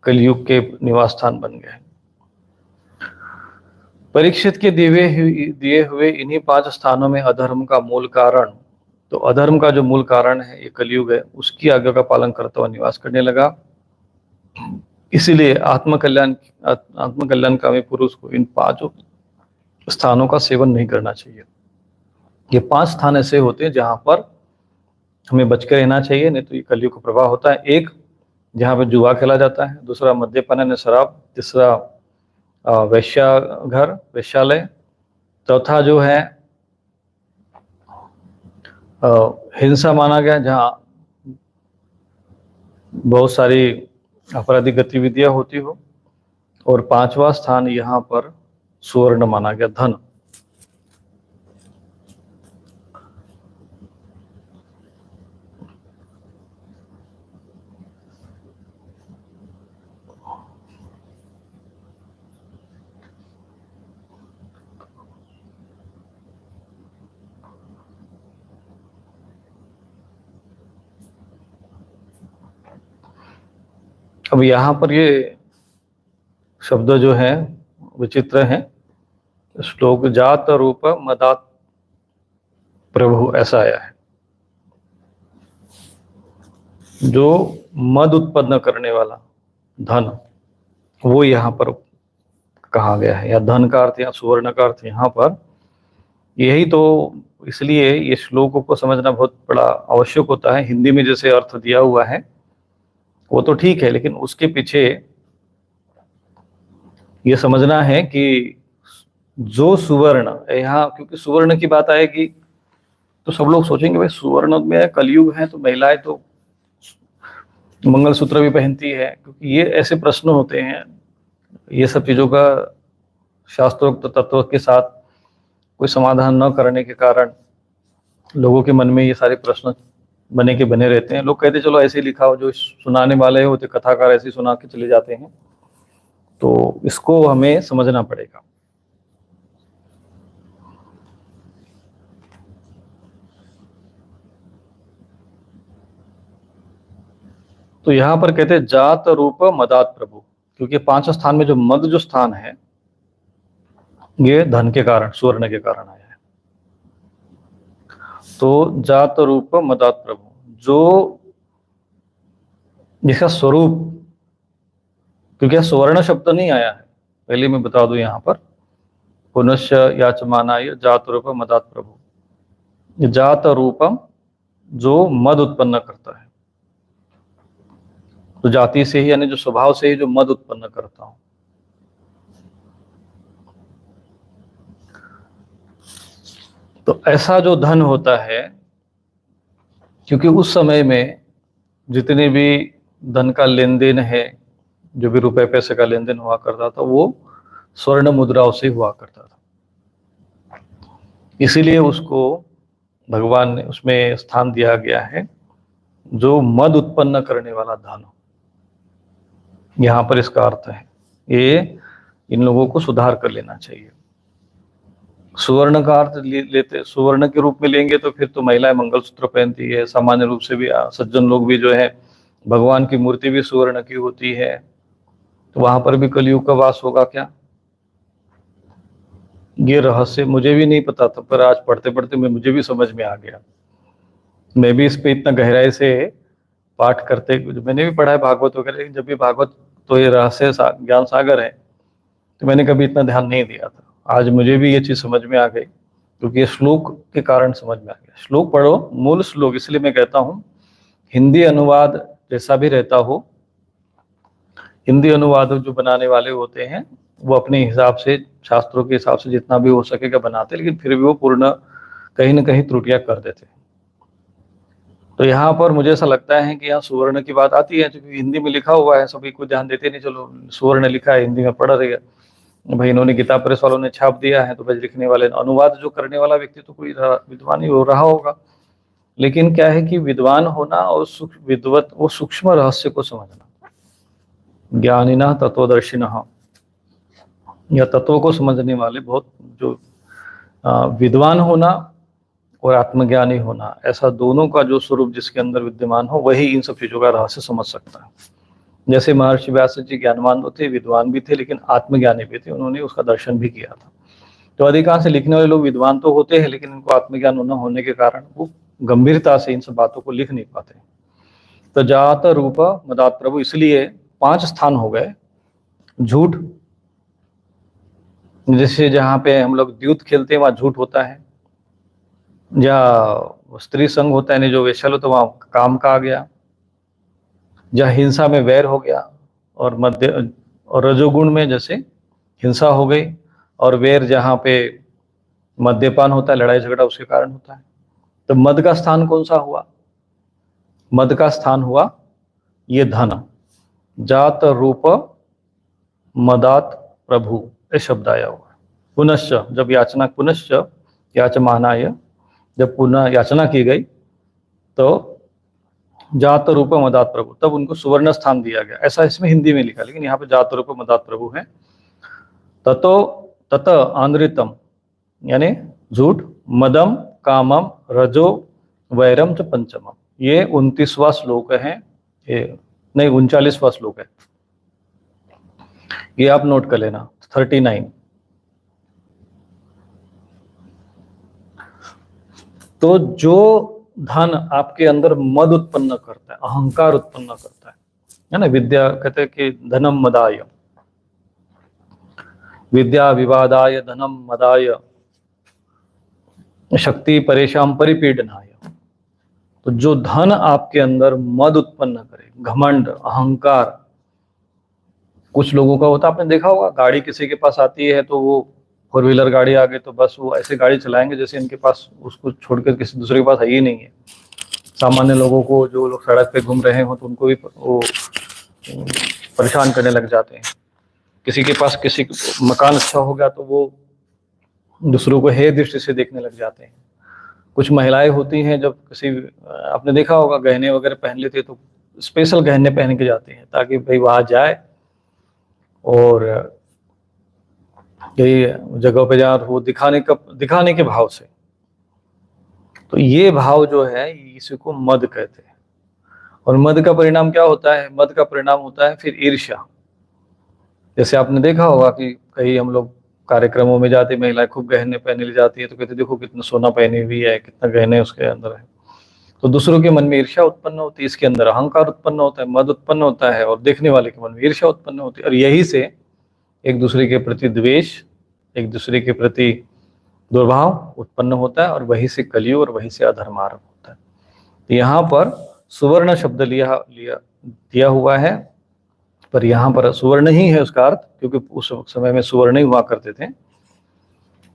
कलयुग के निवास स्थान बन गए। परीक्षित के दिए हुए इन्हीं 5 स्थानों में अधर्म का मूल कारण, तो अधर्म का जो मूल कारण है ये कलयुग है, उसकी आज्ञा का पालन करता हुआ निवास करने लगा। इसीलिए आत्मकल्याणकामी पुरुष को इन 5 स्थानों का सेवन नहीं करना चाहिए। ये 5 स्थान ऐसे होते हैं जहां पर हमें बच कर रहना चाहिए, नहीं तो ये कलयुग का प्रभाव होता है। एक, जहां पर जुआ खेला जाता है। दूसरा, मद्यपान यानी शराब। तीसरा, वेश्याघर, वेश्यालय। चौथा जो है हिंसा माना गया, जहां बहुत सारी आपराधिक गतिविधियां होती हो। और 5वां स्थान यहाँ पर सुवर्ण माना गया, धन। अब यहाँ पर ये शब्द जो है विचित्र है। श्लोक जात रूप मदात प्रभु, ऐसा आया है। जो मद उत्पन्न करने वाला धन, वो यहाँ पर कहा गया है, या धन का अर्थ या सुवर्ण का अर्थ यहाँ पर यही। तो इसलिए ये श्लोकों को समझना बहुत बड़ा आवश्यक होता है। हिंदी में जैसे अर्थ दिया हुआ है वो तो ठीक है, लेकिन उसके पीछे ये समझना है कि जो सुवर्ण यहाँ, क्योंकि सुवर्ण की बात आएगी तो सब लोग सोचेंगे भाई सुवर्ण में कलयुग है तो महिलाएं तो मंगलसूत्र भी पहनती है, क्योंकि ये ऐसे प्रश्न होते हैं। ये सब चीजों का शास्त्रोक्त तत्व के साथ कोई समाधान न करने के कारण लोगों के मन में ये सारे प्रश्न बने के बने रहते हैं। लोग कहते चलो ऐसे लिखा हो, जो सुनाने वाले होते कथाकार ऐसे सुना के चले जाते हैं। तो इसको हमें समझना पड़ेगा। तो यहां पर कहते हैं जात रूप मदात प्रभु, क्योंकि 5 स्थान में जो मद जो स्थान है ये धन के कारण, सुवर्ण के कारण आया है। तो जात रूप मदात प्रभु, जो जिसका स्वरूप, क्योंकि सुवर्ण शब्द नहीं आया है, पहले मैं बता दूं यहाँ पर, पुनश्च याचमानाय जात रूप मदात प्रभु। जात रूपम, जो मद उत्पन्न करता है, तो जाति से ही यानी जो स्वभाव से ही जो मद उत्पन्न करता हूं। तो ऐसा जो धन होता है, क्योंकि उस समय में जितने भी धन का लेन देन है, जो भी रुपए पैसे का लेन देन हुआ करता था, वो स्वर्ण मुद्राओं से हुआ करता था। इसीलिए उसको भगवान ने उसमें स्थान दिया गया है, जो मद उत्पन्न करने वाला धन। यहाँ पर इसका अर्थ है, ये इन लोगों को सुधार कर लेना चाहिए। सुवर्ण का अर्थ लेते सुवर्ण के रूप में लेंगे तो फिर तो महिलाएं मंगलसूत्र पहनती है। सामान्य रूप से भी सज्जन लोग भी जो है, भगवान की मूर्ति भी सुवर्ण की होती है। तो वहां पर भी कलयुग का वास होगा क्या? ये रहस्य मुझे भी नहीं पता था, पर आज पढ़ते पढ़ते मुझे भी समझ में आ गया। मैं भी इस पे इतना गहराई से पाठ करते, मैंने भी पढ़ा है भागवत वगैरह, लेकिन जब भी भागवत, तो ये रहस्य ज्ञान सागर है, तो मैंने कभी इतना ध्यान नहीं दिया था। आज मुझे भी ये चीज समझ में आ गई, क्योंकि ये श्लोक के कारण समझ में आ गया। श्लोक पढ़ो, मूल श्लोक, इसलिए मैं कहता हूँ हिंदी अनुवाद जैसा भी रहता हो, हिंदी अनुवाद जो बनाने वाले होते हैं वो अपने हिसाब से, शास्त्रों के हिसाब से जितना भी हो सकेगा बनाते, लेकिन फिर भी वो पूर्ण कहीं ना कहीं त्रुटियां कर देते हैं। तो यहाँ पर मुझे ऐसा लगता है कि यहाँ सुवर्ण की बात आती है, क्योंकि हिंदी में लिखा हुआ है, सभी को ध्यान देते नहीं, चलो सुवर्ण लिखा है, हिंदी में पढ़ रही है भाई, इन्होंने गीता प्रेस वालों ने छाप दिया है, तो भाई लिखने वाले, अनुवाद जो करने वाला व्यक्ति तो कोई विद्वान ही हो रहा होगा। लेकिन क्या है कि विद्वान होना और विद्वत, वो सूक्ष्म रहस्य को समझना, ज्ञानिनः तत्वदर्शिनः, या तत्वों को समझने वाले, बहुत जो विद्वान होना और आत्मज्ञानी होना, ऐसा दोनों का जो स्वरूप जिसके अंदर विद्यमान हो, वही इन सब चीजों का रहस्य समझ सकता है। जैसे महर्षि व्यास जी ज्ञानवान तो थे, विद्वान भी थे, लेकिन आत्मज्ञानी भी थे, उन्होंने उसका दर्शन भी किया था। तो अधिकांश लिखने वाले लोग विद्वान तो होते हैं, लेकिन इनको आत्मज्ञान न होने के कारण वो गंभीरता से इन सब बातों को लिख नहीं पाते। तो जात रूप मदात प्रभु, इसलिए 5 स्थान हो गए। झूठ, जैसे जहाँ पे हम लोग द्यूत खेलते हैं वहां झूठ होता है, जहाँ स्त्री संग होता है, नहीं जो वेश्यल हो, तो वहां काम का आ गया। जहाँ हिंसा में वैर हो गया, और मध्य और रजोगुण में जैसे हिंसा हो गई, और वैर जहाँ पे मद्यपान होता है, लड़ाई झगड़ा उसके कारण होता है। तो मद का स्थान कौन सा हुआ? मद का स्थान हुआ ये धन। जात रूप मदात प्रभु, ये शब्द आया हुआ। पुनश्च, जब याचना, पुनश्च याचमानाय, जब पुनः याचना की गई तो जात रूप मदात प्रभु, तब उनको सुवर्ण स्थान दिया गया, ऐसा इसमें हिंदी में लिखा, लेकिन यहाँ पे जात रूप मदात प्रभु है। ततो तत आंद्रितम, यानी झूठ, मदम कामम रजो वैरम च पंचमम, ये 29वां श्लोक है, ये नहीं 39वां श्लोक है, ये आप नोट कर लेना। 39। तो जो धन आपके अंदर मद उत्पन्न करता है, अहंकार उत्पन्न करता है ना, विद्या कहते हैं कि धनम मदाय, विद्या विवादाय धनम मदाय, शक्ति परेशान परिपीडनाय। तो जो धन आपके अंदर मद उत्पन्न करे, घमंड, अहंकार, कुछ लोगों का होता है, आपने देखा होगा, गाड़ी किसी के पास आती है तो वो 4 व्हीलर गाड़ी आ गई तो बस वो ऐसे गाड़ी चलाएंगे जैसे इनके पास उसको छोड़कर किसी दूसरे के पास है ही नहीं है। सामान्य लोगों को, जो लोग सड़क पे घूम रहे हो, तो उनको भी वो परेशान करने लग जाते हैं। किसी के पास किसी मकान अच्छा हो गया तो वो दूसरों को हे दृष्टि से देखने लग जाते हैं। कुछ महिलाएं होती हैं, जब किसी, आपने देखा होगा, गहने वगैरह पहन लेते तो स्पेशल गहने पहन के जाते हैं, ताकि भाई वहां जाए और कई जगहों पे जहाँ वो दिखाने के भाव से। तो ये भाव जो है, इसी को मद कहते हैं। और मद का परिणाम क्या होता है? मद का परिणाम होता है फिर ईर्ष्या। जैसे आपने देखा होगा कि कहीं हम लोग कार्यक्रमों में जाते, महिलाएं खूब गहने पहने ले जाती है, तो कहते देखो कितना सोना पहनी हुई है, कितना गहने उसके अंदर है। तो दूसरों के मन में ईर्ष्या उत्पन्न होती है, इसके अंदर अहंकार उत्पन्न होता है, मद उत्पन्न होता है, और देखने वाले के मन में ईर्ष्या उत्पन्न होती है, और यही से एक दूसरे के प्रति द्वेष, एक दूसरे के प्रति दुर्भाव उत्पन्न होता है, और वही से कलयुग और वही से अधर्म आरंभ होता है। तो यहाँ पर सुवर्ण शब्द दिया हुआ है, पर यहाँ पर सुवर्ण ही है उसका अर्थ, क्योंकि उस समय में सुवर्ण ही हुआ करते थे।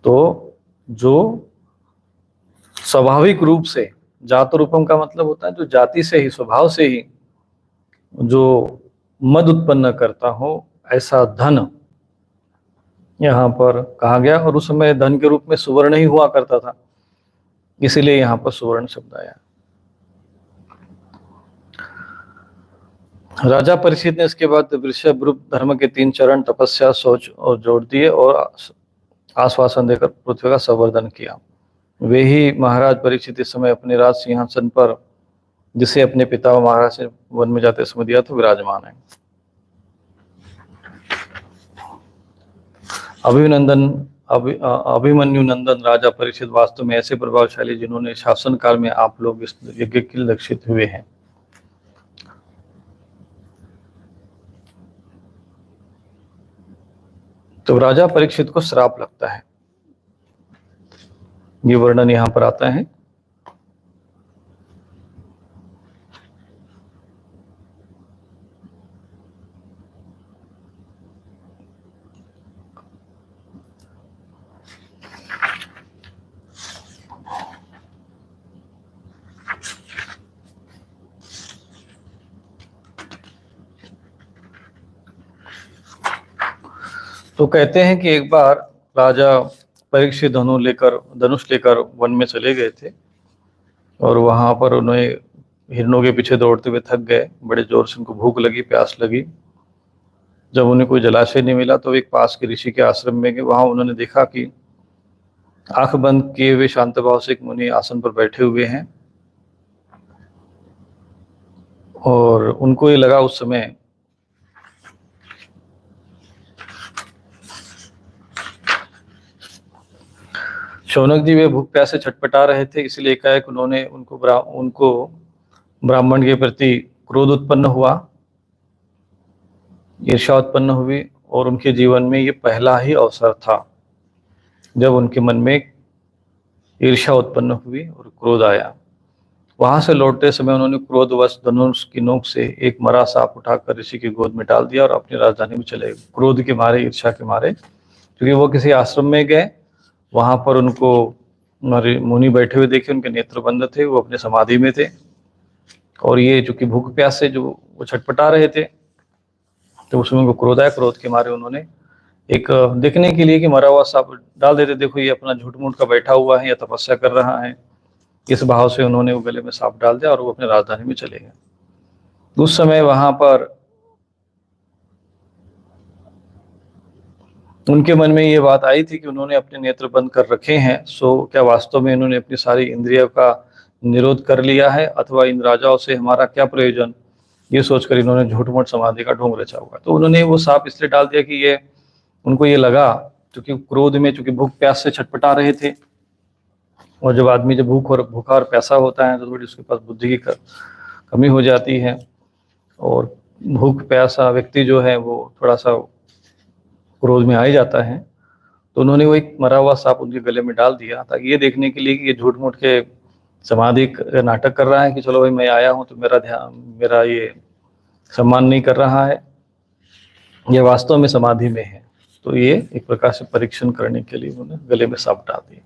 तो जो स्वाभाविक रूप से, जात रूपम का मतलब होता है जो जाति से ही, स्वभाव से ही जो मद उत्पन्न करता हो, ऐसा धन यहाँ पर कहा गया। और उस समय धन के रूप में सुवर्ण ही हुआ करता था, इसीलिए यहाँ पर सुवर्ण शब्द आया। राजा परीक्षित ने इसके बाद वृषभ रूप धर्म के 3 चरण, तपस्या, शौच और जोड़ दिए, और आश्वासन देकर पृथ्वी का संवर्धन किया। वे ही महाराज परीक्षित इस समय अपने राज सिंहासन पर, जिसे अपने पिता महाराज से वन में जाते समय दिया था, विराजमान है। अभिनंदन अभिमन्यु नंदन राजा परीक्षित वास्तव में ऐसे प्रभावशाली जिन्होंने शासन काल में आप लोग इस यज्ञ के लक्षित हुए हैं। तो राजा परीक्षित को श्राप लगता है, ये वर्णन यहां पर आता है। तो कहते हैं कि एक बार राजा परीक्षित धनुष लेकर वन में चले गए थे और वहां पर उन्हें हिरणों के पीछे दौड़ते हुए थक गए, बड़े जोर से उनको भूख लगी, प्यास लगी। जब उन्हें कोई जलाशय नहीं मिला तो एक पास के ऋषि के आश्रम में गए। वहां उन्होंने देखा कि आंख बंद किए हुए शांत भाव से एक मुनि आसन पर बैठे हुए हैं और उनको ये लगा उस समय शौनक जी वे भूख प्यास से छटपटा रहे थे, इसलिए एकाएक उनको ब्राह्मण के प्रति क्रोध उत्पन्न हुआ, ईर्ष्या उत्पन्न हुई और उनके जीवन में ये पहला ही अवसर था जब उनके मन में ईर्ष्या उत्पन्न हुई और क्रोध आया। वहां से लौटते समय उन्होंने क्रोधवश धनुष की नोक से एक मरा सांप उठाकर ऋषि की गोद में डाल दिया और अपनी राजधानी में चले गए। क्रोध के मारे, ईर्ष्या के मारे, क्योंकि वो किसी आश्रम में गए, वहां पर उनको मुनि बैठे हुए देखे, उनके नेत्र बंद थे, वो अपने समाधि में थे और ये चूंकि भूख प्यास से जो वो छटपटा रहे थे तो उसमें उनको क्रोध आया। क्रोध के मारे उन्होंने एक देखने के लिए कि मरा हुआ सांप डाल देते, देखो ये अपना झूठ मूठ का बैठा हुआ है या तपस्या कर रहा है, इस भाव से उन्होंने वो गले में सांप डाल दिया और वो अपने राजधानी में चले गए। उस समय वहां पर उनके मन में ये बात आई थी कि उन्होंने अपने नेत्र बंद कर रखे हैं, सो क्या वास्तव में इन्होंने अपनी सारी इंद्रियों का निरोध कर लिया है अथवा इन राजाओं से हमारा क्या प्रयोजन, ये सोचकर इन्होंने झूठ मूठ समाधि का ढोंग रचा हुआ। तो उन्होंने वो सांप इसलिए डाल दिया कि ये उनको ये लगा, क्योंकि क्रोध में चूंकि भूख प्यास से छटपटा रहे थे और जब आदमी जब भूखा और प्यासा होता है तो थोड़ी उसके पास बुद्धि की कमी हो जाती है और भूख प्यासा व्यक्ति जो है वो थोड़ा सा क्रोध में आ ही जाता है। तो उन्होंने वो एक मरा हुआ सांप उनके गले में डाल दिया ताकि ये देखने के लिए कि ये झूठ मूठ के समाधि नाटक कर रहा है कि चलो भाई मैं आया हूँ तो मेरा ये सम्मान नहीं कर रहा है, ये वास्तव में समाधि में है। तो ये एक प्रकार से परीक्षण करने के लिए उन्होंने गले में सांप डाल दिया।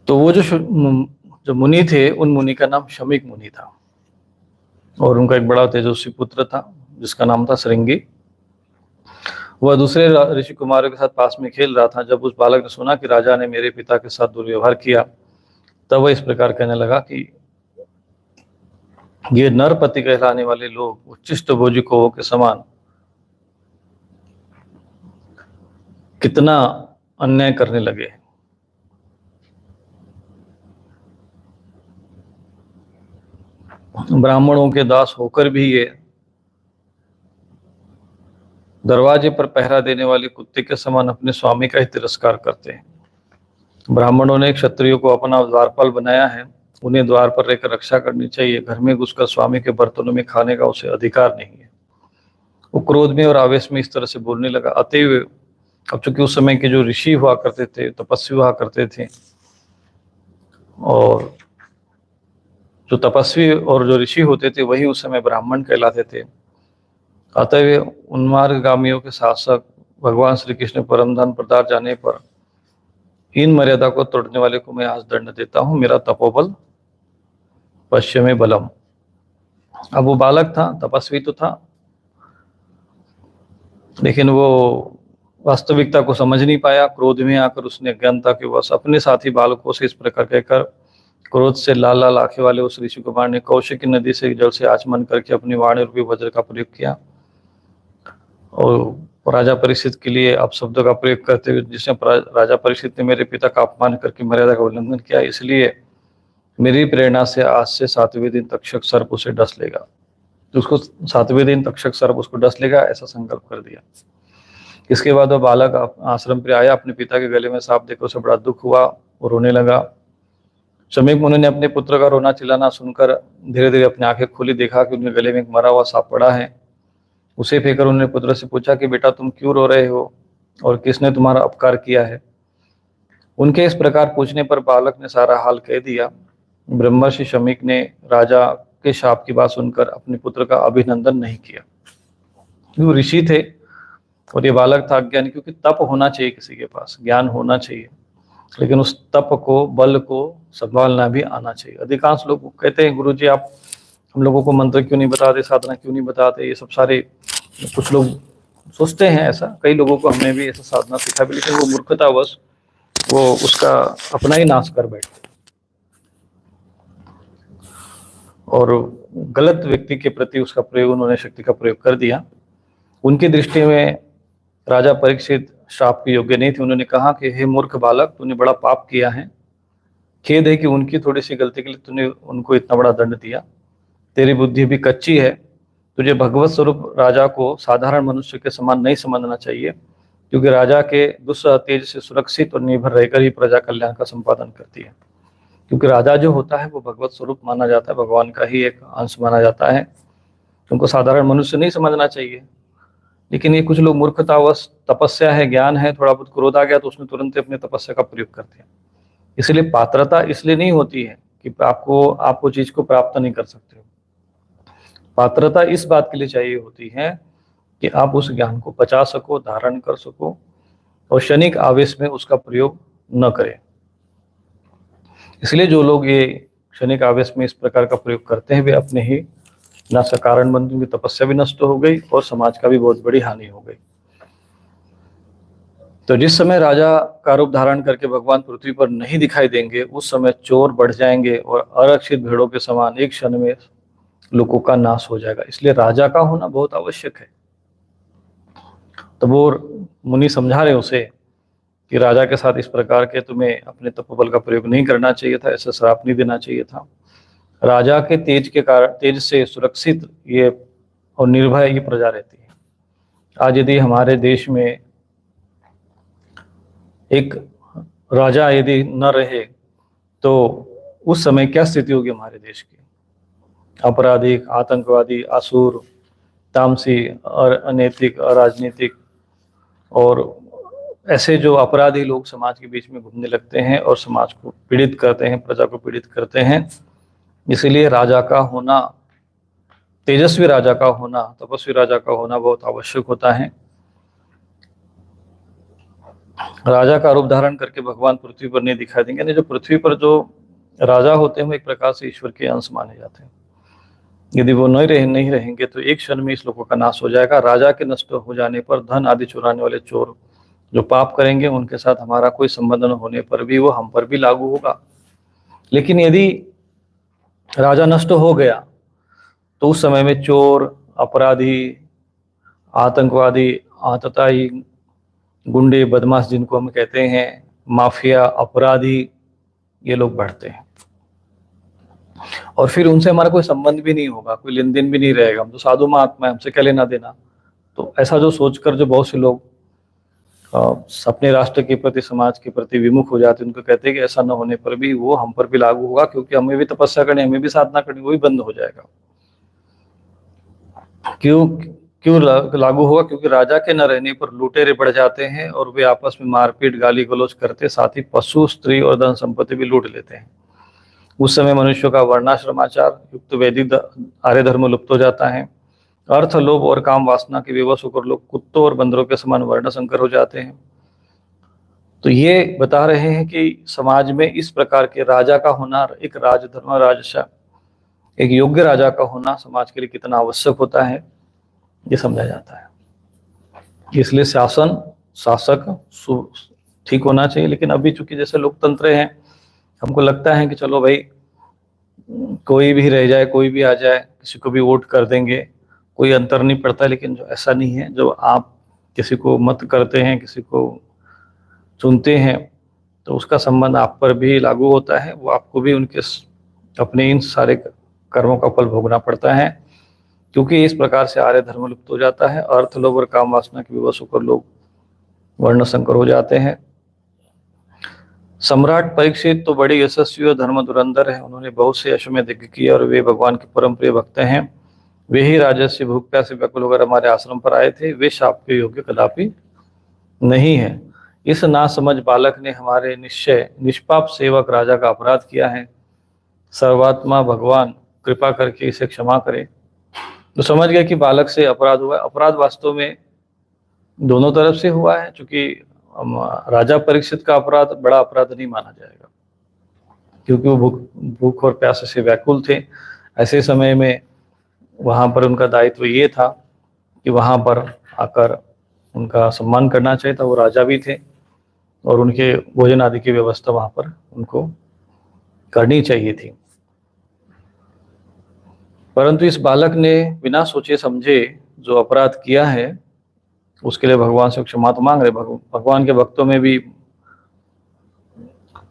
तो वो जो मुनि थे, उन मुनि का नाम शमीक मुनि था और उनका एक बड़ा तेजस्वी पुत्र था जिसका नाम था श्रृंगी। वह दूसरे ऋषि कुमारों के साथ पास में खेल रहा था। जब उस बालक ने सुना कि राजा ने मेरे पिता के साथ दुर्व्यवहार किया तब वह इस प्रकार कहने लगा कि ये नरपति कहलाने वाले लोग उच्चिष्ट भोजी कौओं के समान कितना अन्याय करने लगे। ब्राह्मणों के दास होकर भी ये दरवाजे पर पहरा देने वाले कुत्ते के समान अपने स्वामी का ही तिरस्कार करते हैं। ब्राह्मणों ने क्षत्रियों को अपना द्वारपाल बनाया है, उन्हें द्वार पर रहकर रक्षा करनी चाहिए, घर में घुसकर स्वामी के बर्तनों में खाने का उसे अधिकार नहीं है। वो क्रोध में और आवेश में इस तरह से बोलने लगा। अतएव अब चूंकि उस समय के जो ऋषि हुआ करते थे, तपस्वी हुआ करते थे, और जो तपस्वी और जो ऋषि होते थे वही उस समय ब्राह्मण कहलाते थे। अतएव उन्मार्गगामियों के शासक भगवान श्री कृष्ण परम धन प्रदान जाने पर इन मर्यादा को तोड़ने वाले को मैं आज दंड देता हूं, मेरा तपोबल पश्चिमे बलम। अब वो बालक था, तपस्वी तो था, लेकिन वो वास्तविकता को समझ नहीं पाया। क्रोध में आकर उसने अज्ञानता के वश अपने साथी बालकों से इस प्रकार कहकर क्रोध से लाल लाल आंखें वाले उस ऋषि कुमार ने कौशिकी नदी से जल से आचमन करके अपनी वाणी रूपी वज्र का प्रयोग किया और राजा परीक्षित के लिए अपशब्दों का प्रयोग करते हुए, जिसने राजा परीक्षित ने मेरे पिता का अपमान करके मर्यादा का उल्लंघन किया, इसलिए मेरी प्रेरणा से आज से 7वें दिन तक्षक सर्प उसे डस लेगा। तो उसको 7वें दिन तक्षक सर्प उसको डस लेगा, ऐसा संकल्प कर दिया। इसके बाद वह बालक आश्रम पर आया, अपने पिता के गले में सांप देखकर उसे बड़ा दुख हुआ और रोने लगा। शमीक मुनि ने अपने पुत्र का रोना चिल्लाना सुनकर धीरे धीरे अपनी आंखें खोली, देखा कि उनके गले में एक मरा हुआ सांप पड़ा है। उसे फेंकर उन्होंने पुत्र से पूछा कि बेटा तुम क्यों रो रहे हो और किसने तुम्हारा अपकार किया है। उनके इस प्रकार पूछने पर बालक ने सारा हाल कह दिया। ब्रह्मर्षि शमीक ने राजा के शाप की बात सुनकर अपने पुत्र का अभिनंदन नहीं किया। वो ऋषि थे और ये बालक था अज्ञानी, क्योंकि तप होना चाहिए, किसी के पास ज्ञान होना चाहिए, लेकिन उस तप को, बल को संभालना भी आना चाहिए। अधिकांश लोग कहते हैं गुरुजी आप हम लोगों को मंत्र क्यों नहीं बताते, साधना क्यों नहीं बताते, ये सब सारे कुछ लोग सोचते हैं ऐसा। कई लोगों को हमने भी ऐसा साधना सिखा भी, लेकिन वो मूर्खतावश वो उसका अपना ही नाश कर बैठते और गलत व्यक्ति के प्रति उसका प्रयोग, उन्होंने शक्ति का प्रयोग कर दिया। उनकी दृष्टि में राजा परीक्षित श्राप के योग्य नहीं थे। उन्होंने कहा कि हे मूर्ख बालक, तूने बड़ा पाप किया है, खेद है कि उनकी थोड़ी सी गलती के लिए तूने उनको इतना बड़ा दंड दिया। तेरी बुद्धि भी कच्ची है, तुझे भगवत स्वरूप राजा को साधारण मनुष्य के समान नहीं समझना चाहिए, क्योंकि राजा के दुस्सह तेज से सुरक्षित और निर्भर रहकर ही प्रजा कल्याण का संपादन करती है। क्योंकि राजा जो होता है वो भगवत स्वरूप माना जाता है, भगवान का ही एक अंश माना जाता है, उनको साधारण मनुष्य नहीं समझना चाहिए। लेकिन ये कुछ लोग मूर्खतावश, तपस्या है, ज्ञान है, थोड़ा बहुत क्रोध आ गया तो उसने तुरंत अपने तपस्या का प्रयोग करते हैं। इसलिए पात्रता इसलिए नहीं होती है कि आपको चीज को प्राप्त नहीं कर सकते हो। पात्रता इस बात के लिए चाहिए होती है कि आप उस ज्ञान को पचा सको, धारण कर सको और क्षणिक आवेश में उसका प्रयोग न करें। इसलिए जो लोग ये क्षणिक आवेश में इस प्रकार का प्रयोग करते हैं वे अपने ही नाश का कारण बनते, उनकी तपस्या भी नष्ट हो गई और समाज का भी बहुत बड़ी हानि हो गई। तो जिस समय राजा का रूप धारण करके भगवान पृथ्वी पर नहीं दिखाई देंगे, उस समय चोर बढ़ जाएंगे और अरक्षित भेड़ों के समान एक क्षण में लोगों का नाश हो जाएगा। इसलिए राजा का होना बहुत आवश्यक है। तो वो मुनि समझा रहे उसे कि राजा के साथ इस प्रकार के तुम्हें अपने तपोबल का प्रयोग नहीं करना चाहिए था, ऐसा श्राप नहीं देना चाहिए था। राजा के तेज के कारण, तेज से सुरक्षित ये और निर्भय ये प्रजा रहती है। आज यदि हमारे देश में एक राजा यदि न रहे तो उस समय क्या स्थिति होगी हमारे देश की। आपराधिक, आतंकवादी, आसुर, तामसी और अनैतिक, अराजनीतिक और ऐसे जो अपराधी लोग समाज के बीच में घूमने लगते हैं और समाज को पीड़ित करते हैं, प्रजा को पीड़ित करते हैं। इसलिए राजा का होना, तेजस्वी राजा का होना, तपस्वी राजा का होना बहुत आवश्यक होता है। राजा का रूप धारण करके भगवान पृथ्वी पर नहीं दिखाई देंगे। यानी जो पृथ्वी पर जो राजा होते हैं वो एक प्रकार से ईश्वर के अंश माने जाते हैं। यदि वो नहीं रहेंगे तो एक क्षण में इस लोगों का नाश हो जाएगा। राजा के नष्ट हो जाने पर धन आदि चुराने वाले चोर जो पाप करेंगे उनके साथ हमारा कोई संबंध न होने पर भी वो हम पर भी लागू होगा। लेकिन यदि राजा नष्ट हो गया तो उस समय में चोर, अपराधी, आतंकवादी, आतताई, गुंडे, बदमाश जिनको हम कहते हैं, माफिया, अपराधी, ये लोग बढ़ते हैं और फिर उनसे हमारा कोई संबंध भी नहीं होगा, कोई लेन देन भी नहीं रहेगा। हम तो साधु महात्मा है, हमसे क्या लेना देना। तो ऐसा जो सोचकर जो बहुत से लोग अपने राष्ट्र के प्रति, समाज के प्रति विमुख हो जाते हैं, उनको कहते हैं कि ऐसा न होने पर भी वो हम पर भी लागू होगा, क्योंकि हमें भी तपस्या करनी, हमें भी साधना करनी, वो भी बंद हो जाएगा। क्यों लागू होगा? क्योंकि राजा के न रहने पर लुटेरे बढ़ जाते हैं और वे आपस में मारपीट, गाली गलौज करते, साथ ही पशु, स्त्री और धन संपत्ति भी लूट लेते हैं। उस समय मनुष्यों का वर्णाश्रमाचार युक्त वैदिक आर्य धर्म लुप्त हो जाता है। अर्थ, लोभ और काम वासना के विवश होकर लोग कुत्तों और बंदरों के समान वर्ण संकर हो जाते हैं। तो ये बता रहे हैं कि समाज में इस प्रकार के राजा का होना, एक राजधर्म, राजसा, एक योग्य राजा का होना समाज के लिए कितना आवश्यक होता है ये समझा जाता है। इसलिए शासन, शासक ठीक होना चाहिए। लेकिन अभी चूंकि जैसे लोकतंत्र है, हमको लगता है कि चलो भाई कोई भी रह जाए, कोई भी आ जाए, किसी को भी वोट कर देंगे, कोई अंतर नहीं पड़ता। लेकिन जो ऐसा नहीं है, जो आप किसी को मत करते हैं, किसी को चुनते हैं, तो उसका संबंध आप पर भी लागू होता है। वो आपको भी उनके अपने इन सारे कर्मों का फल भोगना पड़ता है, क्योंकि इस प्रकार से आर्य धर्म लुप्त हो जाता है। अर्थ, लोभ और काम वासना के विवश होकर लोग वर्ण संकर हो जाते हैं। सम्राट परीक्षित तो बड़ी यशस्वी और धर्म धुरंधर है, उन्होंने बहुत से अश्वमेध यज्ञ किए और वे भगवान के परम प्रिय भक्त हैं। वे ही राजर्षि भूख प्यास से व्याकुल होकर हमारे आश्रम पर आए थे, वे शाप के योग्य कदापि नहीं है। इस नासमझ बालक ने हमारे निश्चय निष्पाप सेवक राजा का अपराध किया है। सर्वात्मा भगवान कृपा करके इसे क्षमा करे। तो समझ गया कि बालक से अपराध हुआ। अपराध वास्तव में दोनों तरफ से हुआ है, क्योंकि राजा परीक्षित का अपराध बड़ा अपराध नहीं माना जाएगा, क्योंकि वो भूख और प्यास से व्याकुल थे। ऐसे समय में वहाँ पर उनका दायित्व ये था कि वहाँ पर आकर उनका सम्मान करना चाहिए था। वो राजा भी थे और उनके भोजन आदि की व्यवस्था वहाँ पर उनको करनी चाहिए थी। परंतु इस बालक ने बिना सोचे समझे जो अपराध किया है, उसके लिए भगवान से क्षमा तो मांग रहे। भगवान के भक्तों में भी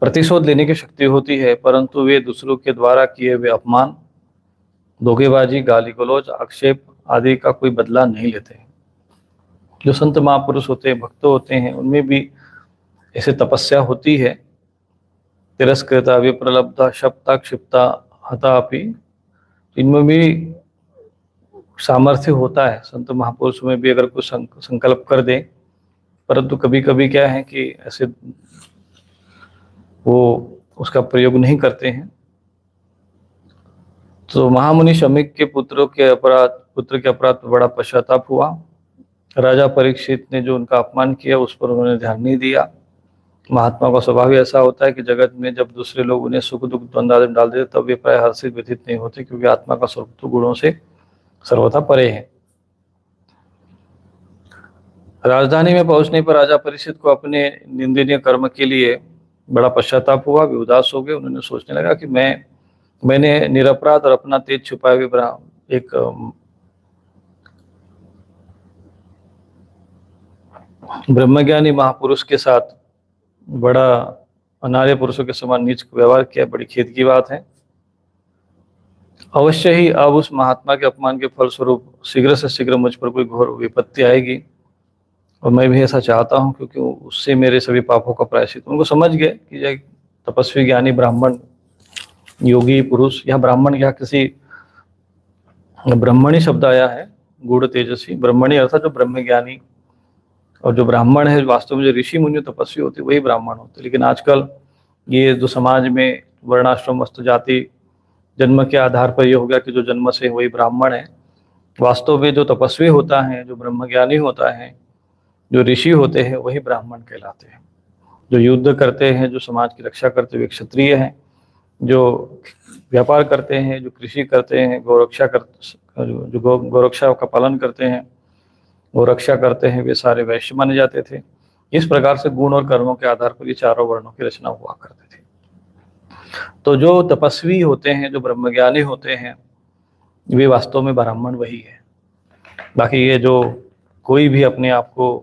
प्रतिशोध लेने की शक्ति होती है, परंतु वे दूसरों के द्वारा किए हुए अपमान, धोखेबाजी, गाली गलौज, आक्षेप आदि का कोई बदला नहीं लेते। जो संत महापुरुष होते हैं, भक्त होते हैं, उनमें भी ऐसे तपस्या होती है। तिरस्कृता विप्रलब्धा शप्ता क्षिप्ता हतापि, इनमें भी सामर्थ्य होता है। संत महापुरुषों में भी अगर कुछ संकल्प कर दे, परंतु कभी कभी क्या है कि ऐसे वो उसका प्रयोग नहीं करते हैं। तो महामुनि शमीक के पुत्र के अपराध पर बड़ा पश्चाताप हुआ। राजा परीक्षित ने जो उनका अपमान किया उस पर उन्होंने ध्यान नहीं दिया। महात्मा का स्वभाव ही ऐसा होता है कि जगत में जब दूसरे लोग उन्हें सुख दुख द्वंद्व में डाल देते तब वे प्राय हर्षित व्यथित नहीं होते, क्योंकि आत्मा का स्वरूप तो गुणों से सर्वथा परे है। राजधानी में पहुंचने पर राजा परीक्षित को अपने निंदनीय कर्म के लिए बड़ा पश्चाताप हुआ। वे उदास हो गए। उन्होंने सोचने लगा कि मैंने निरपराध और अपना तेज छुपाए हुए एक ब्रह्मज्ञानी महापुरुष के साथ बड़ा अनार्य पुरुषों के समान नीच व्यवहार किया। बड़ी खेद की बात है। अवश्य ही अब उस महात्मा के अपमान के फलस्वरूप शीघ्र से शीघ्र मुझ पर कोई घोर विपत्ति आएगी, और मैं भी ऐसा चाहता हूं, क्योंकि उससे मेरे सभी पापों का प्रायश्चित। उनको समझ गए कि यह तपस्वी ज्ञानी ब्राह्मण योगी पुरुष, यह ब्राह्मण, यह किसी ब्रह्मणी शब्द आया है, गूढ़ तेजस्वी। ब्रह्मणी अर्थात जो ब्रह्म ज्ञानी, और जो ब्राह्मण है वास्तव में जो ऋषि मुनि तपस्वी होते वही ब्राह्मण होते। लेकिन आजकल ये जो समाज में वर्णाश्रम वस्तु जाति जन्म के आधार पर ये हो गया कि जो जन्म से वही ब्राह्मण है। वास्तव में जो तपस्वी होता है, जो ब्रह्मज्ञानी होता है, जो ऋषि होते हैं, वही ब्राह्मण कहलाते हैं। जो युद्ध करते हैं, जो समाज की रक्षा करते हुए क्षत्रिय हैं, जो व्यापार करते हैं, जो कृषि करते हैं, गौरक्षा का पालन करते हैं, गौरक्षा करते हैं, वे सारे वैश्य माने जाते थे। इस प्रकार से गुण और कर्मों के आधार पर ये चारों वर्णों की रचना हुआ करती थी। तो जो तपस्वी होते हैं, जो ब्रह्मज्ञानी होते हैं, वे वास्तव में ब्राह्मण वही है। बाकी ये जो कोई भी अपने आप को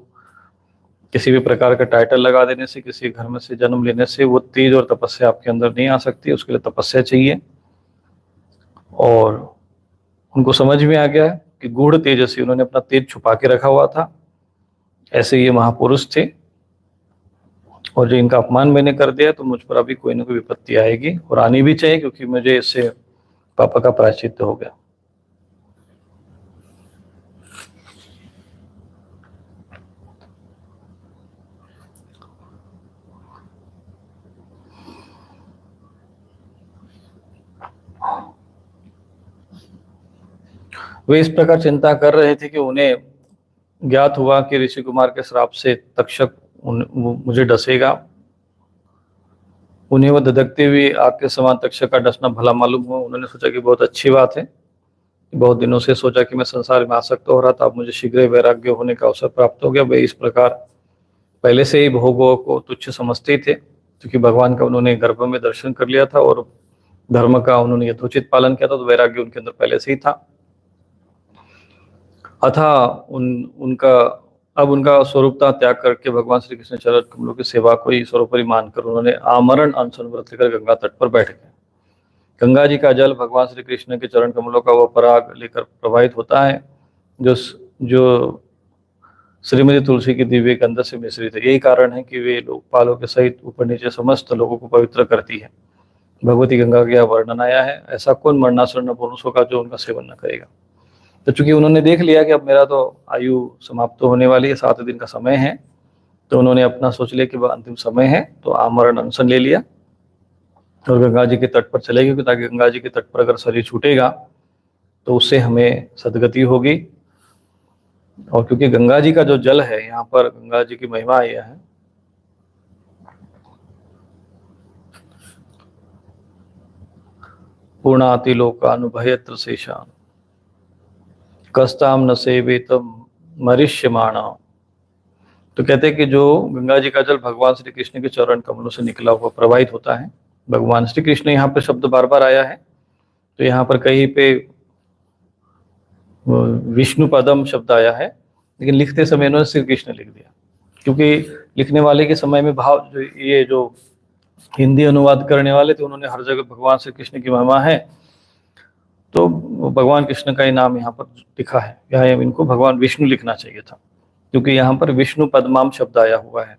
किसी भी प्रकार का टाइटल लगा देने से, किसी घर में से जन्म लेने से वो तेज और तपस्या आपके अंदर नहीं आ सकती। उसके लिए तपस्या चाहिए। और उनको समझ में आ गया कि गूढ़ तेजस्वी, उन्होंने अपना तेज छुपा के रखा हुआ था। ऐसे ये महापुरुष थे, और जो इनका अपमान मैंने कर दिया तो मुझ पर अभी कोई ना कोई विपत्ति आएगी, और आनी भी चाहिए, क्योंकि मुझे इससे पाप का प्रायश्चित हो गया। वे इस प्रकार चिंता कर रहे थे कि उन्हें ज्ञात हुआ कि ऋषि कुमार के श्राप से तक्षक मुझे डसेगा। उन्हें वह धधकते हुए आग के समान तक्षक का डसना भला मालूम हुआ। उन्होंने सोचा कि बहुत अच्छी बात है, बहुत दिनों से सोचा कि मैं संसार में आसक्त हो रहा था, अब मुझे शीघ्र वैराग्य होने का अवसर प्राप्त हो गया। वे इस प्रकार पहले से ही भोगों को तुच्छ समझते थे, क्योंकि भगवान का उन्होंने गर्भ में दर्शन कर लिया था और धर्म का उन्होंने यथोचित पालन किया था, तो वैराग्य उनके अंदर पहले से ही था। अब उनका स्वरूपता त्याग करके भगवान श्री कृष्ण चरण कमलों की सेवा को ही सर्वोपरि मानकर उन्होंने आमरण अनशन व्रत लेकर गंगा तट पर बैठ गए। गंगा जी का जल भगवान श्री कृष्ण के चरण कमलों का वह पराग लेकर प्रवाहित होता है, जो श्रीमती तुलसी की दिव्य गंध से मिश्रित है। यही कारण है कि वे लोकपालों के सहित ऊपर नीचे समस्त लोगों को पवित्र करती है। भगवती गंगा का यह वर्णन आया है, ऐसा कौन मरणासन्न पुरुष होगा जो उनका सेवन न करेगा। तो चूंकि उन्होंने देख लिया कि अब मेरा तो आयु समाप्त होने वाली है, 7 दिन का समय है, तो उन्होंने अपना सोच लिया कि वह अंतिम समय है, तो आमरण अनशन ले लिया और गंगा जी के तट पर चले गए, ताकि गंगा जी के तट पर अगर शरीर छूटेगा तो उससे हमें सदगति होगी। और क्योंकि गंगा जी का जो जल है, यहाँ पर गंगा जी की महिमा यह है, पूर्णाति लोकानुभयत्र शेषान कस्ताम न सेवेतम मरिष्यमाणा। तो कहते हैं कि जो गंगा जी का जल भगवान श्री कृष्ण के चरण कमलों से निकला हुआ प्रवाहित होता है। भगवान श्री कृष्ण यहाँ पर शब्द बार बार आया है, तो यहाँ पर कहीं पे विष्णु पदम शब्द आया है, लेकिन लिखते समय उन्होंने श्री कृष्ण लिख दिया, क्योंकि लिखने वाले के समय में भाव ये जो हिंदी अनुवाद करने वाले थे, उन्होंने हर जगह भगवान श्री कृष्ण की महिमा है, तो भगवान कृष्ण का ही नाम यहाँ पर लिखा है। यहाँ इनको भगवान विष्णु लिखना चाहिए था, क्योंकि यहाँ पर विष्णु पद्माम शब्द आया हुआ है।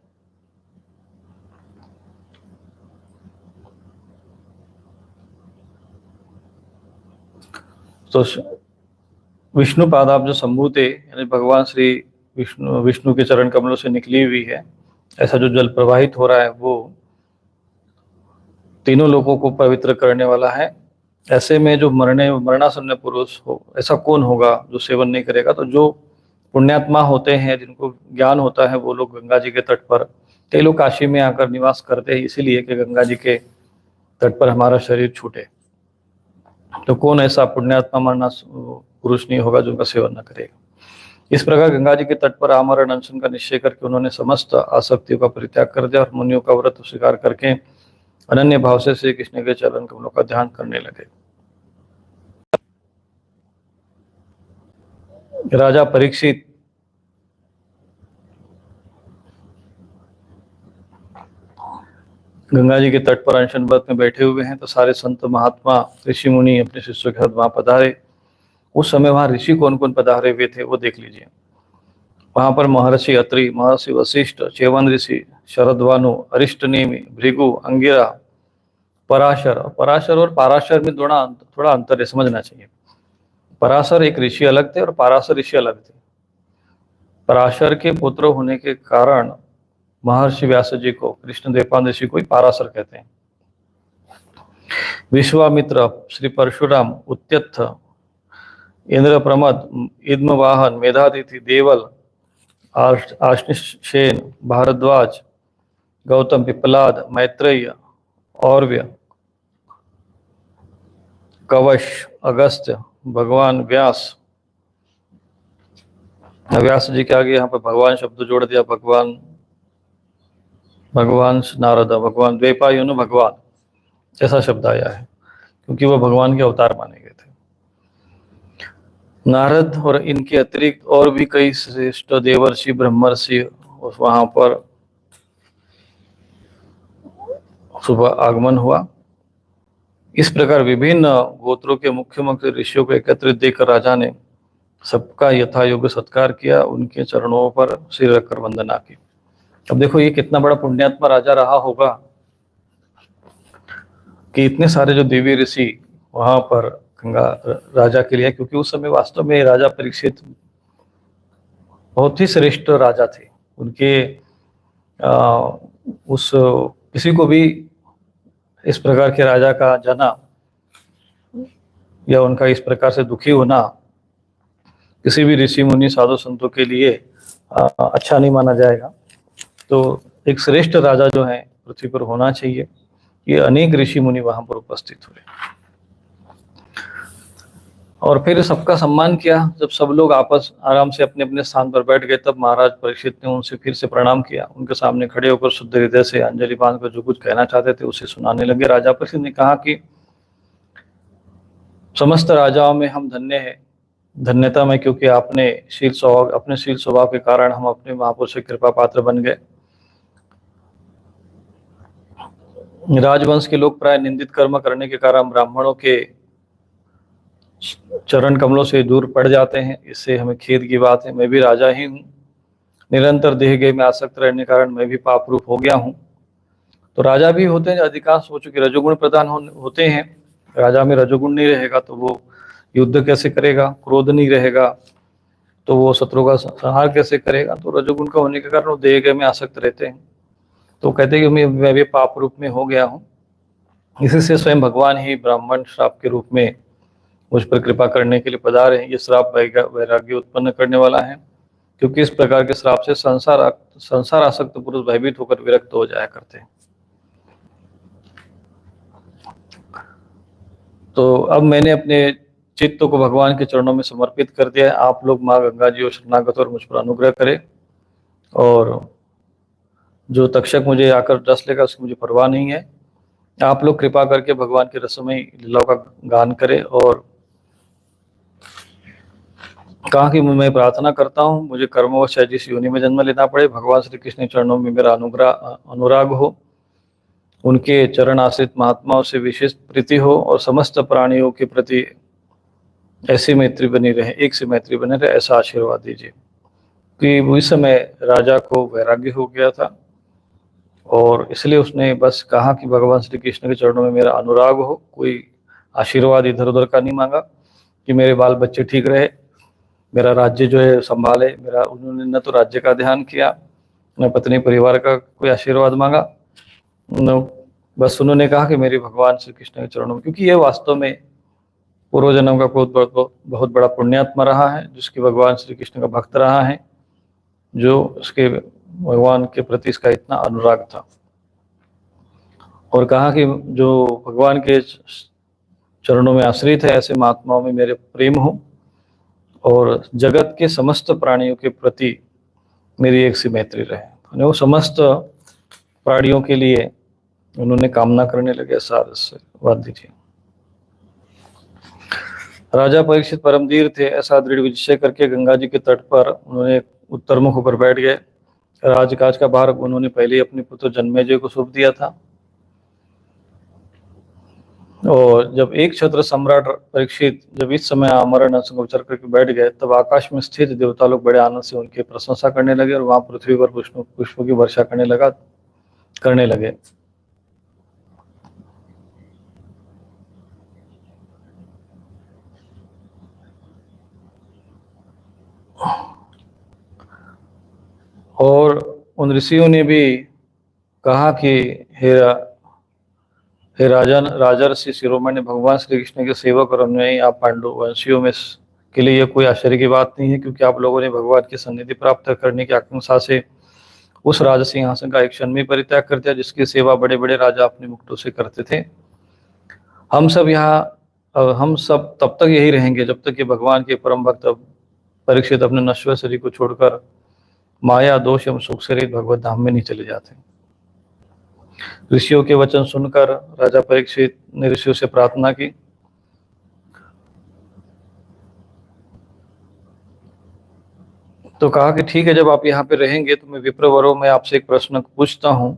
तो विष्णु पादाब जो संभूते, यानी भगवान श्री विष्णु के चरण कमलों से निकली हुई है, ऐसा जो जल प्रवाहित हो रहा है वो तीनों लोगों को पवित्र करने वाला है। ऐसे में जो मरणासन्न पुरुष हो, ऐसा कौन होगा जो सेवन नहीं करेगा। तो जो पुण्यात्मा होते हैं, जिनको ज्ञान होता है, वो लोग गंगा जी के तट पर, कई लोग काशी में आकर निवास करते हैं इसीलिए कि गंगा जी के तट पर हमारा शरीर छूटे। तो कौन ऐसा पुण्यात्मा मरना पुरुष नहीं होगा जो उनका सेवन न करेगा। इस प्रकार गंगा जी के तट पर आमरण अनशन का निश्चय करके उन्होंने समस्त आसक्तियों का परित्याग कर दिया और मुनियों का व्रत स्वीकार करके अनन्य भाव से श्री कृष्ण के चरण कमलों का ध्यान करने लगे। राजा परीक्षित गंगा जी के तट पर अनशन व्रत में बैठे हुए हैं, तो सारे संत महात्मा ऋषि मुनि अपने शिष्यों के साथ वहां पधारे। उस समय वहां ऋषि कौन कौन पधारे हुए थे वो देख लीजिए। वहां पर महर्षि अत्रि, महर्षि वशिष्ठ, चेवन ऋषि, शरद्वानु, अरिष्टनेमि, भृगु, अंगिरा, पराशर। पराशर और पाराशर में थोड़ा अंतर है, समझना चाहिए। पराशर एक ऋषि अलग थे और पाराशर ऋषि अलग थे। पराशर के पुत्र होने के कारण महर्षि व्यास जी को, कृष्ण देवपाल ऋषि को ही पाराशर कहते हैं। विश्वामित्र, श्री परशुराम, उत्यत्थ, इंद्र प्रमद, इद्मवाहन, मेधातिथि, देवल, आश्निशेन, भारद्वाज, गौतम, पिपलाद, मैत्रेय, और्व्य, कवश, अगस्त्य, भगवान व्यास। व्यास जी के आगे यहाँ पर भगवान शब्द जोड़ दिया, भगवान नारद, भगवान द्वैपायन, भगवान ऐसा शब्द आया है, क्योंकि वह भगवान के अवतार माने गए थे। नारद और इनके अतिरिक्त और भी कई श्रेष्ठ देवर्षि, ब्रह्मर्षि वहां पर सुबह आगमन हुआ। इस प्रकार विभिन्न गोत्रों के मुख्य मुख्य ऋषियों को एकत्रित देखकर राजा ने सबका यथा योग्य सत्कार किया, उनके चरणों पर सिर रखकर वंदना की। अब देखो ये कितना बड़ा पुण्यात्मा राजा रहा होगा कि इतने सारे जो देवी ऋषि वहां पर गंगा राजा के लिए, क्योंकि उस समय वास्तव में राजा परीक्षित बहुत ही श्रेष्ठ राजा थे। उनके उस किसी को भी इस प्रकार के राजा का जाना या उनका इस प्रकार से दुखी होना किसी भी ऋषि मुनि साधु संतों के लिए अच्छा नहीं माना जाएगा। तो एक श्रेष्ठ राजा जो है पृथ्वी पर होना चाहिए। ये अनेक ऋषि मुनि वहां पर उपस्थित हुए और फिर सबका सम्मान किया। जब सब लोग आपस आराम से अपने अपने स्थान पर बैठ गए, तब महाराज परीक्षित ने उनसे फिर से प्रणाम किया। उनके सामने खड़े होकर शुद्ध हृदय से अंजलि बांधकर जो कुछ कहना चाहते थे उसे सुनाने लगे। राजा परीक्षित ने कहा कि समस्त राजाओं में हम धन्य है, धन्यता में, क्योंकि आपने अपने शील स्वभाव के कारण हम अपने महापुरुष के कृपा पात्र बन गए। राजवंश के लोग प्राय निंदित कर्म करने के कारण ब्राह्मणों के चरण कमलों से दूर पड़ जाते हैं, इससे हमें खेद की बात है। मैं भी राजा ही हूँ निरंतर देह गेह में आसक्त रहने के कारण मैं भी पाप रूप हो गया हूँ। तो राजा भी होते हैं अधिकांश हो चुके रजोगुण प्रधान होते हैं। राजा में रजोगुण नहीं रहेगा तो वो युद्ध कैसे करेगा, क्रोध नहीं रहेगा तो वो शत्रु का संहार कैसे करेगा। तो रजोगुण का होने के कारण वो देह गेह में आसक्त रहते हैं। तो कहते हैं कि मैं भी पाप रूप में हो गया हूँ। इसी से स्वयं भगवान ही ब्राह्मण श्राप के रूप में मुझ पर कृपा करने के लिए पधारे हैं। ये श्राप वैराग्य उत्पन्न करने वाला है, क्योंकि इस प्रकार के श्राप से संसार आसक्त पुरुष भयभीत होकर विरक्त हो जाया करते हैं। तो अब मैंने अपने चित्त को भगवान के चरणों में समर्पित कर दिया है। आप लोग माँ गंगा जी और शरणागत और मुझ पर अनुग्रह करें, और जो तक्षक मुझे आकर डस लेगा उसकी मुझे परवाह नहीं है। आप लोग कृपा करके भगवान के रसमय लीलाओं का गान करें। और कहा कि मैं प्रार्थना करता हूँ मुझे कर्मवश जिस योनि में जन्म लेना पड़े, भगवान श्री कृष्ण के चरणों में मेरा अनुराग हो, उनके चरण आश्रित महात्माओं से विशेष प्रीति हो, और समस्त प्राणियों के प्रति ऐसी मैत्री बनी रहे, एक से मैत्री बने रहे, ऐसा आशीर्वाद दीजिए। कि उस समय राजा को वैराग्य हो गया था, और इसलिए उसने बस कहा कि भगवान श्री कृष्ण के चरणों में मेरा अनुराग हो, कोई आशीर्वाद इधर उधर का नहीं मांगा कि मेरे बाल बच्चे ठीक रहे, मेरा राज्य जो है संभाले। मेरा उन्होंने न तो राज्य का ध्यान किया, न पत्नी परिवार का कोई आशीर्वाद मांगा, न बस उन्होंने कहा कि मेरे भगवान श्री कृष्ण के चरणों में, क्योंकि ये वास्तव में पूर्व जन्म का बहुत बड़ा पुण्यात्मा रहा है, जिसके भगवान श्री कृष्ण का भक्त रहा है, जो उसके भगवान के प्रति इसका इतना अनुराग था। और कहा कि जो भगवान के चरणों में आश्रित है ऐसे महात्माओं में मेरे प्रेम हो, और जगत के समस्त प्राणियों के प्रति मेरी एक सी मैत्री रहे। वो समस्त प्राणियों के लिए उन्होंने कामना करने लगे। आशीर्वाद दीजिए। राजा परीक्षित परमधीर थे, ऐसा दृढ़ निश्चय करके गंगा जी के तट पर उन्होंने उत्तर मुख होकर बैठ गए। राजकाज का भार उन्होंने पहले ही अपने पुत्र जन्मेजय को सौंप दिया था। और जब एक छत्र सम्राट परीक्षित जब इस समय आमरण गोचर करके बैठ गए, तब आकाश में स्थित देवता लोग बड़े आनंद से उनकी प्रशंसा करने लगे, और वहां पृथ्वी पर पुष्पों की वर्षा करने लगे। और उन ऋषियों ने भी कहा कि हे राजर्षि शिरोमणि, भगवान श्री कृष्ण के सेवक और अनुयायी आप पांडु वंशियों में के लिए यह कोई आश्चर्य की बात नहीं है, क्योंकि आप लोगों ने भगवान की सन्निधि प्राप्त करने की आकांक्षा से उस राज सिंहासन का एक क्षण में परित्याग कर दिया, जिसकी सेवा बड़े बड़े राजा अपने मुक्तों से करते थे। हम सब तब तक यही रहेंगे जब तक कि भगवान के परम भक्त परीक्षित अपने नश्वर शरीर को छोड़कर माया दोष एवं सुख से रहित भगवत धाम में नहीं चले जाते। ऋषियों के वचन सुनकर राजा परीक्षित ने ऋषियों से प्रार्थना की। तो कहा कि ठीक है, जब आप यहाँ पे रहेंगे तो मैं विप्रवरों में आपसे एक प्रश्न पूछता हूँ,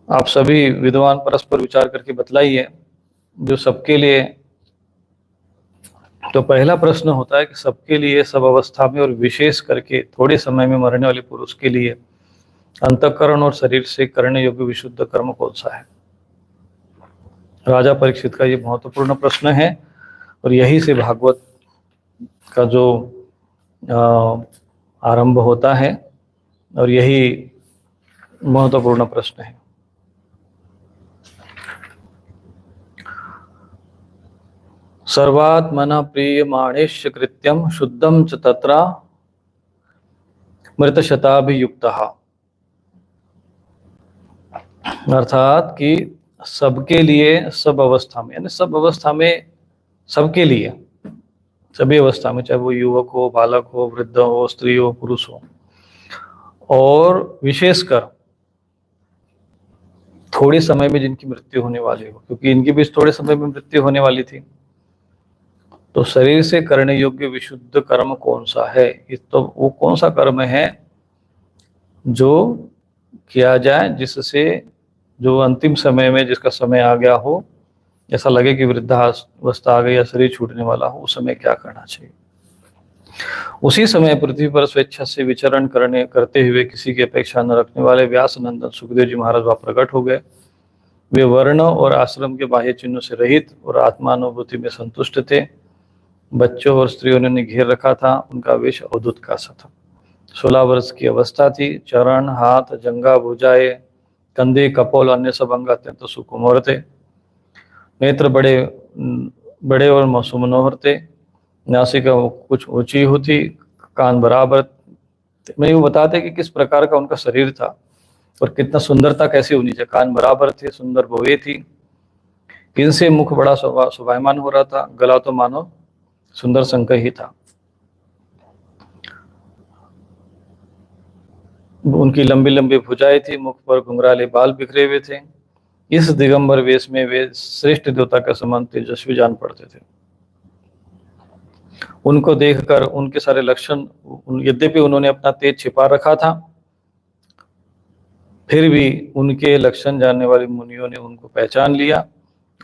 आप सभी विद्वान परस्पर विचार करके बतलाइए, जो सबके लिए। तो पहला प्रश्न होता है कि सबके लिए, सब अवस्था में और विशेष करके थोड़े समय में मरने वाले पुरुष के लिए अंतःकरण और शरीर से करने योग्य विशुद्ध कर्म कौन सा है? राजा परीक्षित का ये महत्वपूर्ण प्रश्न है, और यही से भागवत का जो आरंभ होता है, और यही महत्वपूर्ण प्रश्न है। सर्वात्मना प्रियमाणेश्य कृत्यम शुद्धम च तत्र मृतशताभियुक्तः। अर्थात कि सबके लिए, सब अवस्था में, यानी सब अवस्था में, सबके लिए, सभी अवस्था में, चाहे वो युवक हो, बालक हो, वृद्ध हो, स्त्री हो, पुरुष हो, और विशेषकर थोड़े समय में जिनकी मृत्यु होने वाली हो, क्योंकि इनकी भी थोड़े समय में मृत्यु होने वाली थी। तो शरीर से करने योग्य विशुद्ध कर्म कौन सा है? तो वो कौन सा कर्म है जो किया जाए जिससे जो अंतिम समय में जिसका समय आ गया हो, ऐसा लगे कि वृद्धावस्था आ गई या शरीर छूटने वाला हो, उस समय क्या करना चाहिए? उसी समय पृथ्वी पर स्वेच्छा से विचरण करते हुए किसी की अपेक्षा न रखने वाले व्यास नंदन सुखदेव जी महाराज वहां प्रकट हो गए। वे वर्ण और आश्रम के बाह्य चिन्हों से रहित और आत्मानुभूति में संतुष्ट थे। बच्चों और स्त्रियों ने उन्हें घेर रखा था। उनका वेश अवधूत का सा था। 16 वर्ष की अवस्था थी। चरण, हाथ, जंघा, भुजाएं, कंधे, कपोल, अन्य सब अंग अत्यंत सुकुमार थे। नेत्र बड़े बड़े और सुमनोहर थे। नासिका कुछ ऊंची होती, कान बराबर। मैं वो बताते कि किस प्रकार का उनका शरीर था और कितना सुंदरता कैसी होनी चाहिए। कान बराबर थे, सुंदर भौहें थी। इनसे मुख बड़ा शोभायमान हो रहा था। गला तो मानो सुंदर शंख ही था। उनकी लंबी लंबी भुजाएं थी। मुख पर घुंघराले बाल बिखरे हुए थे। इस दिगंबर वेश में वे श्रेष्ठ देवता के समान तेजस्वी जान पड़ते थे। उनको देखकर उनके सारे लक्षण, यद्यपि उन्होंने अपना तेज छिपा रखा था, फिर भी उनके लक्षण जानने वाले मुनियों ने उनको पहचान लिया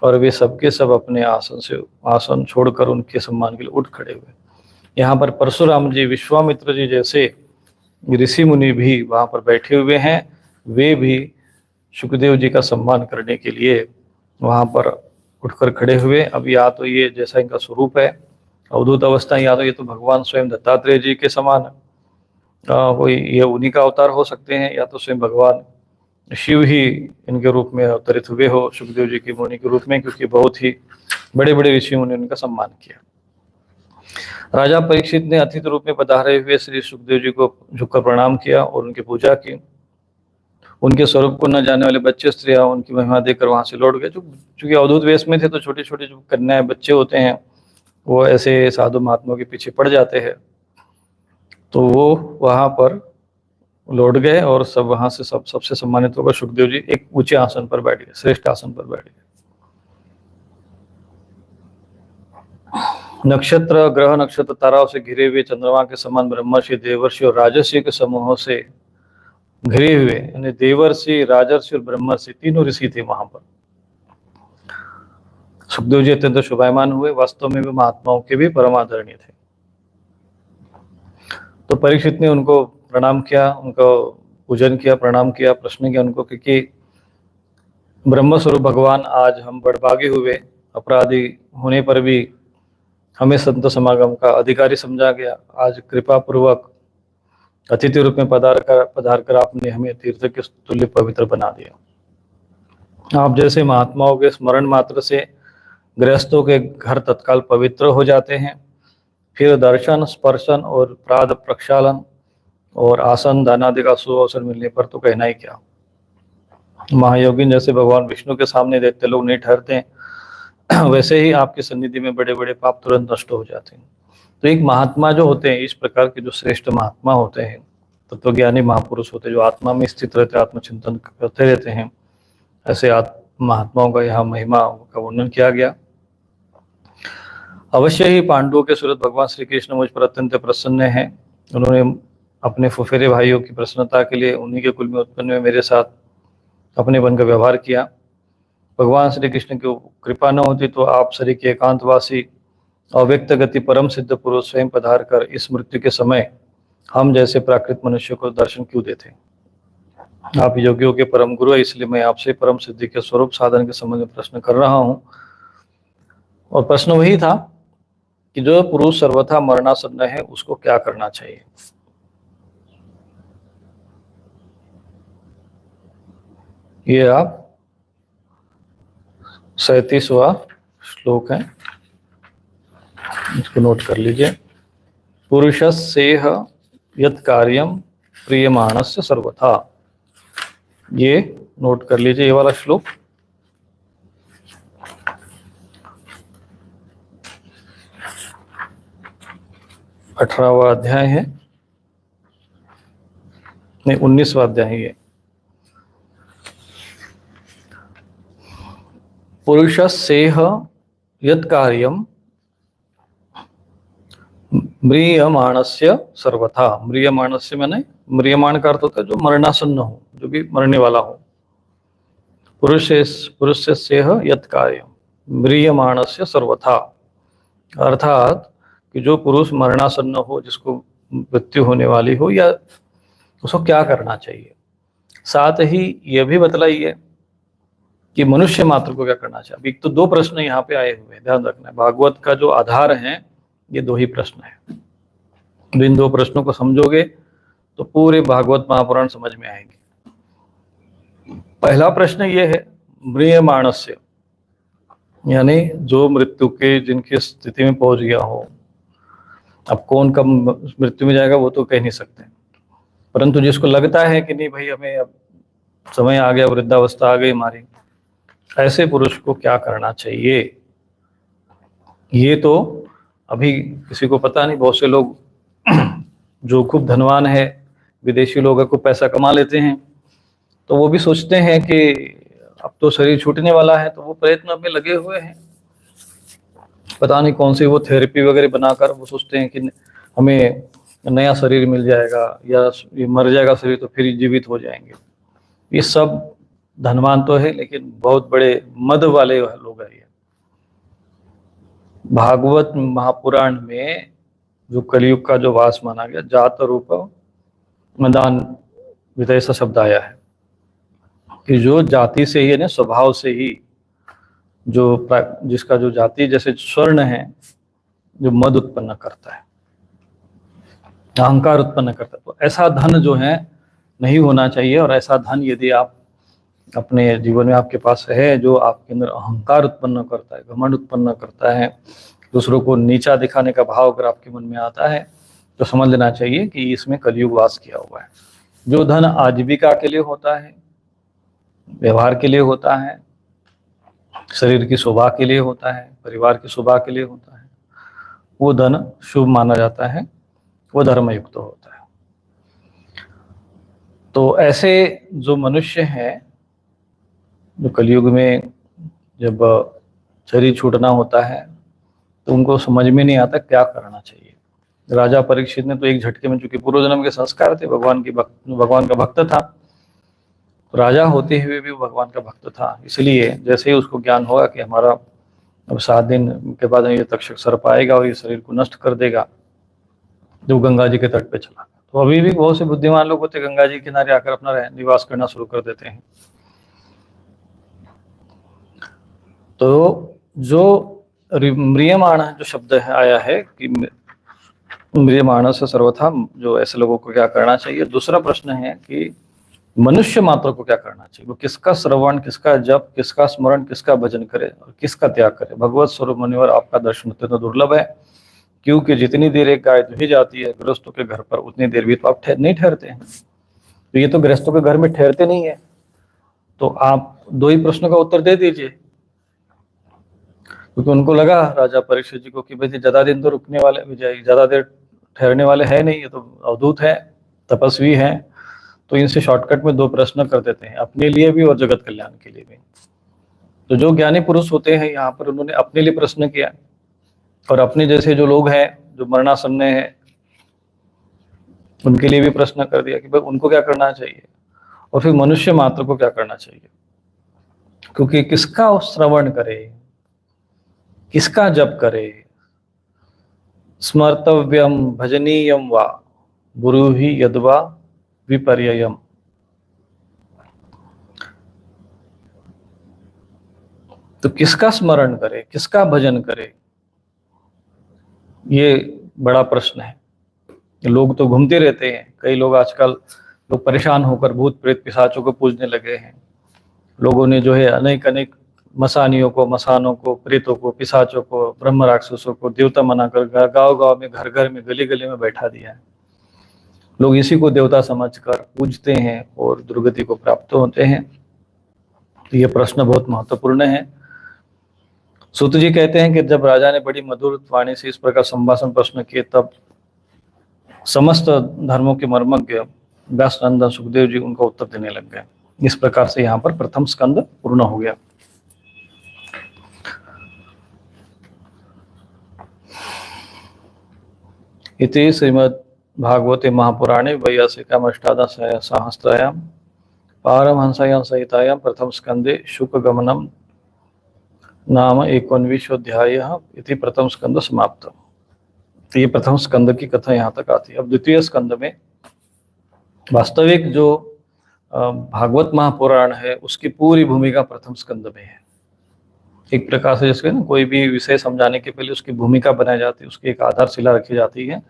और वे सबके सब अपने आसन छोड़कर उनके सम्मान के लिए उठ खड़े हुए। यहाँ पर परशुराम जी, विश्वामित्र जी जैसे ऋषि मुनि भी वहां पर बैठे हुए हैं। वे भी सुखदेव जी का सम्मान करने के लिए वहां पर उठकर खड़े हुए। अब या तो ये जैसा इनका स्वरूप है अवधूत अवस्था, या तो ये तो भगवान स्वयं दत्तात्रेय जी के समान कोई ये उन्हीं का अवतार हो सकते हैं, या तो स्वयं भगवान शिव ही इनके रूप में अवतरित हुए हो सुखदेव जी की मुनि के रूप में, क्योंकि बहुत ही बड़े बड़े ऋषियों ने उनका सम्मान किया। राजा परीक्षित ने अतिथि रूप में पधारे हुए श्री सुखदेव जी को झुककर प्रणाम किया और उनकी पूजा की। उनके स्वरूप को न जानने वाले बच्चे स्त्रियां उनकी महिमा देखकर वहां से लौट गए। चूंकि अवधूत वेश में थे तो छोटे छोटे जो कन्याएं बच्चे होते हैं वो ऐसे साधु महात्माओं के पीछे पड़ जाते हैं, तो वो वहां पर लौट गए और सब वहां से सबसे सम्मानित होकर सुखदेव जी एक ऊंचे आसन पर बैठ गए, श्रेष्ठ आसन पर बैठ गए। नक्षत्र, ग्रह, नक्षत्र, ताराओं से घिरे हुए चंद्रमा के समान ब्रह्मर्षि, देवर्षि और राजर्षि के समूहों से घिरे हुए, यानी देवर्षि, राजर्षि और ब्रह्मर्षि तीनों ऋषि थे वहां पर। सुखदेव जी अत्यंत शोभायमान हुए। वास्तव में वे महात्माओं के भी परम आदरणीय थे। तो परीक्षित ने उनको प्रणाम किया, उनको पूजन किया, प्रणाम किया, प्रश्न किया उनको कि ब्रह्म स्वरूप भगवान, आज हम बड़भागे हुए, अपराधी होने पर भी हमें संत समागम का अधिकारी समझा गया। आज कृपा पूर्वक अतिथि रूप में पधार कर आपने हमें तीर्थ के तुल्य पवित्र बना दिया। आप जैसे महात्माओं के स्मरण मात्र से गृहस्थों के घर तत्काल पवित्र हो जाते हैं। फिर दर्शन, स्पर्शन और प्राद प्रक्षालन और आसन दान आदि का शुभ अवसर मिलने पर तो कहना ही क्या। महायोगिन जैसे भगवान विष्णु के सामने दैत्य लोग नहीं ठहरते, वैसे ही आपकी सन्निधि में बड़े बड़े पाप तुरंत नष्ट हो जाते हैं। तो एक महात्मा जो होते हैं, इस प्रकार के जो श्रेष्ठ महात्मा होते हैं, तत्वज्ञानी महापुरुष होते हैं, जो आत्मा में स्थित रहते, आत्मचिंतन करते रहते हैं, ऐसे महात्माओं का यहाँ महिमा का वर्णन किया गया। अवश्य ही पांडवों के सूरत भगवान श्री कृष्ण मुझ पर अत्यंत प्रसन्न हैं। उन्होंने अपने फुफेरे भाइयों की प्रसन्नता के लिए उन्हीं के कुल में उत्पन्न हुए मेरे साथ अपने बन का व्यवहार किया। भगवान श्री कृष्ण की कृपा न होती तो आप शरीर के एकांतवासी अव्यक्त गति परम सिद्ध पुरुष स्वयं पधार कर इस मृत्यु के समय हम जैसे प्राकृत मनुष्य को दर्शन क्यों देते। आप योगियों के परम गुरु है, इसलिए मैं आपसे परम सिद्धि के स्वरूप साधन के संबंध में प्रश्न कर रहा हूँ। और प्रश्न वही था कि जो पुरुष सर्वथा मरणासन्न है उसको क्या करना चाहिए। ये आप 37वां श्लोक है, इसको नोट कर लीजिए। पुरुषस्येह यत् कार्यम प्रियमाणस्य सर्वथा, ये नोट कर लीजिए ये वाला श्लोक। अठारहवां अध्याय है, नहीं 19वां अध्याय है ये। पुरुषस्येह यत् कार्यम म्रियमाणस्य सर्वथा। म्रियमाणस्य माने म्रियमाण का अर्थ होता है जो मरणासन्न हो, जो भी मरने वाला हो। पुरुषस्येह यत् कार्यम म्रियमाणस्य सर्वथा, अर्थात कि जो पुरुष मरणासन्न हो, जिसको मृत्यु होने वाली हो, या उसको क्या करना चाहिए। साथ ही यह भी बतलाइए कि मनुष्य मात्र को क्या करना चाहिए। अभी तो 2 प्रश्न यहाँ पे आए हुए हैं, ध्यान रखना है। भागवत का जो आधार है ये 2 ही प्रश्न है। इन 2 प्रश्नों को समझोगे तो पूरे भागवत महापुराण समझ में आएंगे। पहला प्रश्न ये है, म्रियमाणस्य, यानी जो मृत्यु के जिनकी स्थिति में पहुंच गया हो। अब कौन कब मृत्यु में जाएगा वो तो कह नहीं सकते, परंतु जिसको लगता है कि नहीं भाई हमें अब समय आ गया, वृद्धावस्था आ गई हमारी, ऐसे पुरुष को क्या करना चाहिए। ये तो अभी किसी को पता नहीं। बहुत से लोग जो खूब धनवान है, विदेशी लोग खूब पैसा कमा लेते हैं, तो वो भी सोचते हैं कि अब तो शरीर छूटने वाला है, तो वो प्रयत्न में लगे हुए हैं। पता नहीं कौन सी वो थेरेपी वगैरह बनाकर वो सोचते हैं कि हमें नया शरीर मिल जाएगा, या ये मर जाएगा शरीर तो फिर जीवित हो जाएंगे। ये सब धनवान तो है, लेकिन बहुत बड़े मद वाले लोग हैं ये। भागवत महापुराण में जो कलयुग का जो वास माना गया, जात रूप मदान विधेय सा शब्द आया है कि जो जाति से ही है ना, स्वभाव से ही जो जिसका जो जाति जैसे स्वर्ण है, जो मद उत्पन्न करता है, अहंकार उत्पन्न करता है, तो ऐसा धन जो है नहीं होना चाहिए। और ऐसा धन यदि आप अपने जीवन में आपके पास है, जो आपके अंदर अहंकार उत्पन्न करता है, घमंड उत्पन्न करता है, दूसरों को नीचा दिखाने का भाव अगर आपके मन में आता है, तो समझ लेना चाहिए कि इसमें कलयुग वास किया हुआ है। जो धन आजीविका के लिए होता है, व्यवहार के लिए होता है, शरीर की शोभा के लिए होता है, परिवार की शोभा के लिए होता है, वो धन शुभ माना जाता है, वो धर्मयुक्त होता है। तो ऐसे जो मनुष्य हैं, जो कलयुग में जब शरीर छूटना होता है, तो उनको समझ में नहीं आता क्या करना चाहिए। राजा परीक्षित ने तो एक झटके में, चूंकि पूर्व जन्म के संस्कार थे, भगवान का भक्त था, तो राजा होते हुए भी भगवान का भक्त था। इसलिए जैसे ही उसको ज्ञान होगा कि हमारा अब 7 दिन के बाद ये तक्षक सर्प आएगा और ये शरीर को नष्ट कर देगा, जो गंगा जी के तट पे चला। तो अभी भी बहुत से बुद्धिमान लोग होते, गंगा जी के किनारे आकर अपना निवास करना शुरू कर देते हैं। तो जो म्रियमाण जो शब्द है आया है कि म्रियमाण से सर्वथा, जो ऐसे लोगों को क्या करना चाहिए। दूसरा प्रश्न है कि मनुष्य मात्र को क्या करना चाहिए। वो किसका श्रवण, किसका जप, किसका स्मरण, किसका भजन करे और किसका त्याग करे। भगवत स्वरूप मुनिवर आपका दर्शन अत्यंत दुर्लभ है, क्योंकि जितनी देर एक गाय दुही जाती है गृहस्थों के घर पर, उतनी देर भी तो आप नहीं ठहरते हैं। तो ये तो गृहस्थों के घर में ठहरते नहीं है, तो आप 2 ही प्रश्नों का उत्तर दे दीजिए। क्योंकि उनको लगा राजा परीक्षित जी को कि भाई ज्यादा दिन तो रुकने वाले, ज्यादा देर ठहरने वाले है नहीं, ये तो अवधूत है, तपस्वी है, तो इनसे शॉर्टकट में 2 प्रश्न कर देते हैं, अपने लिए भी और जगत कल्याण के लिए भी। तो जो ज्ञानी पुरुष होते हैं, यहाँ पर उन्होंने अपने लिए प्रश्न किया, और अपने जैसे जो लोग हैं जो मरणासन्न है, उनके लिए भी प्रश्न कर दिया कि भाई उनको क्या करना चाहिए, और फिर मनुष्य मात्र को क्या करना चाहिए। क्योंकि किसका श्रवण करे, किसका जप करे, स्मर्तव्यम भजनीयम वा गुरुहि यद्वा विपर्ययम। तो किसका स्मरण करे, किसका भजन करे, ये बड़ा प्रश्न है। लोग तो घूमते रहते हैं, कई लोग आजकल लोग परेशान होकर भूत प्रेत पिशाचों को पूजने लगे हैं। लोगों ने जो है अनेक अनेक मसानियों को, मसानों को, प्रेतों को, पिशाचों को, ब्रह्म राक्षसों को देवता मनाकर गांव गांव में, घर घर में, गली गली में बैठा दिया है। लोग इसी को देवता समझकर पूजते हैं और दुर्गति को प्राप्त होते हैं। तो ये प्रश्न बहुत महत्वपूर्ण है। सूत जी कहते हैं कि जब राजा ने बड़ी मधुर वाणी से इस प्रकार संभाषण प्रश्न किए, तब समस्त धर्मों के मर्मज्ञ व्यासनंदन सुखदेव जी उनका उत्तर देने लग गए। इस प्रकार से यहाँ पर प्रथम स्कंद पूर्ण हो गया। इति श्रीमद् भागवते महापुराणे वैयासिकायाम् अष्टादशसहस्रायां पारमहंस्यां संहितायां प्रथम स्कंदे शुकगमनम नाम 19वाध्यायः इति प्रथम स्कंद समाप्त। तो ये प्रथम स्कंद की कथा यहाँ तक आती है। अब द्वितीय स्कंद में वास्तविक जो भागवत महापुराण है उसकी पूरी भूमिका प्रथम स्कंद में है। एक प्रकार से जैसे ना कोई भी विषय समझाने के पहले उसकी भूमिका बनाई जाती है, उसकी एक आधारशिला रखी जाती है।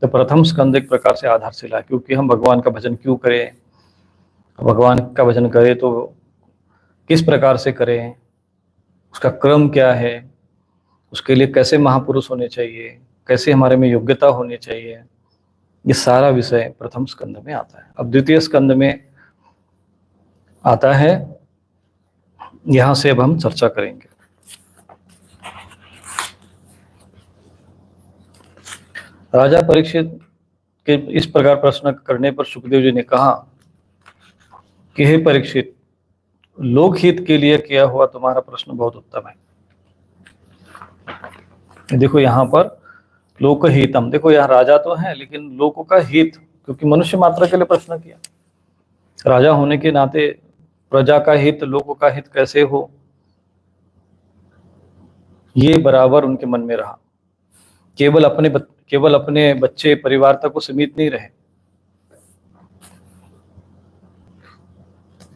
तो प्रथम स्कंद एक प्रकार से आधारशिला है, क्योंकि हम भगवान का भजन क्यों करें, भगवान का भजन करें तो किस प्रकार से करें, उसका क्रम क्या है, उसके लिए कैसे महापुरुष होने चाहिए, कैसे हमारे में योग्यता होनी चाहिए, ये सारा विषय प्रथम स्कंद में आता है। अब द्वितीय स्कंद में आता है, यहां से अब हम चर्चा करेंगे। राजा परीक्षित के इस प्रकार प्रश्न करने पर सुखदेव जी ने कहा कि हे परीक्षित, लोकहित के लिए किया हुआ तुम्हारा प्रश्न बहुत उत्तम है। देखो यहाँ पर लोकहितम, देखो यहाँ राजा तो है लेकिन लोगों का हित, क्योंकि मनुष्य मात्र के लिए प्रश्न किया। राजा होने के नाते प्रजा का हित, लोगों का हित कैसे हो, ये बराबर उनके मन में रहा। केवल अपने बच्चे परिवार तक को सीमित नहीं रहे।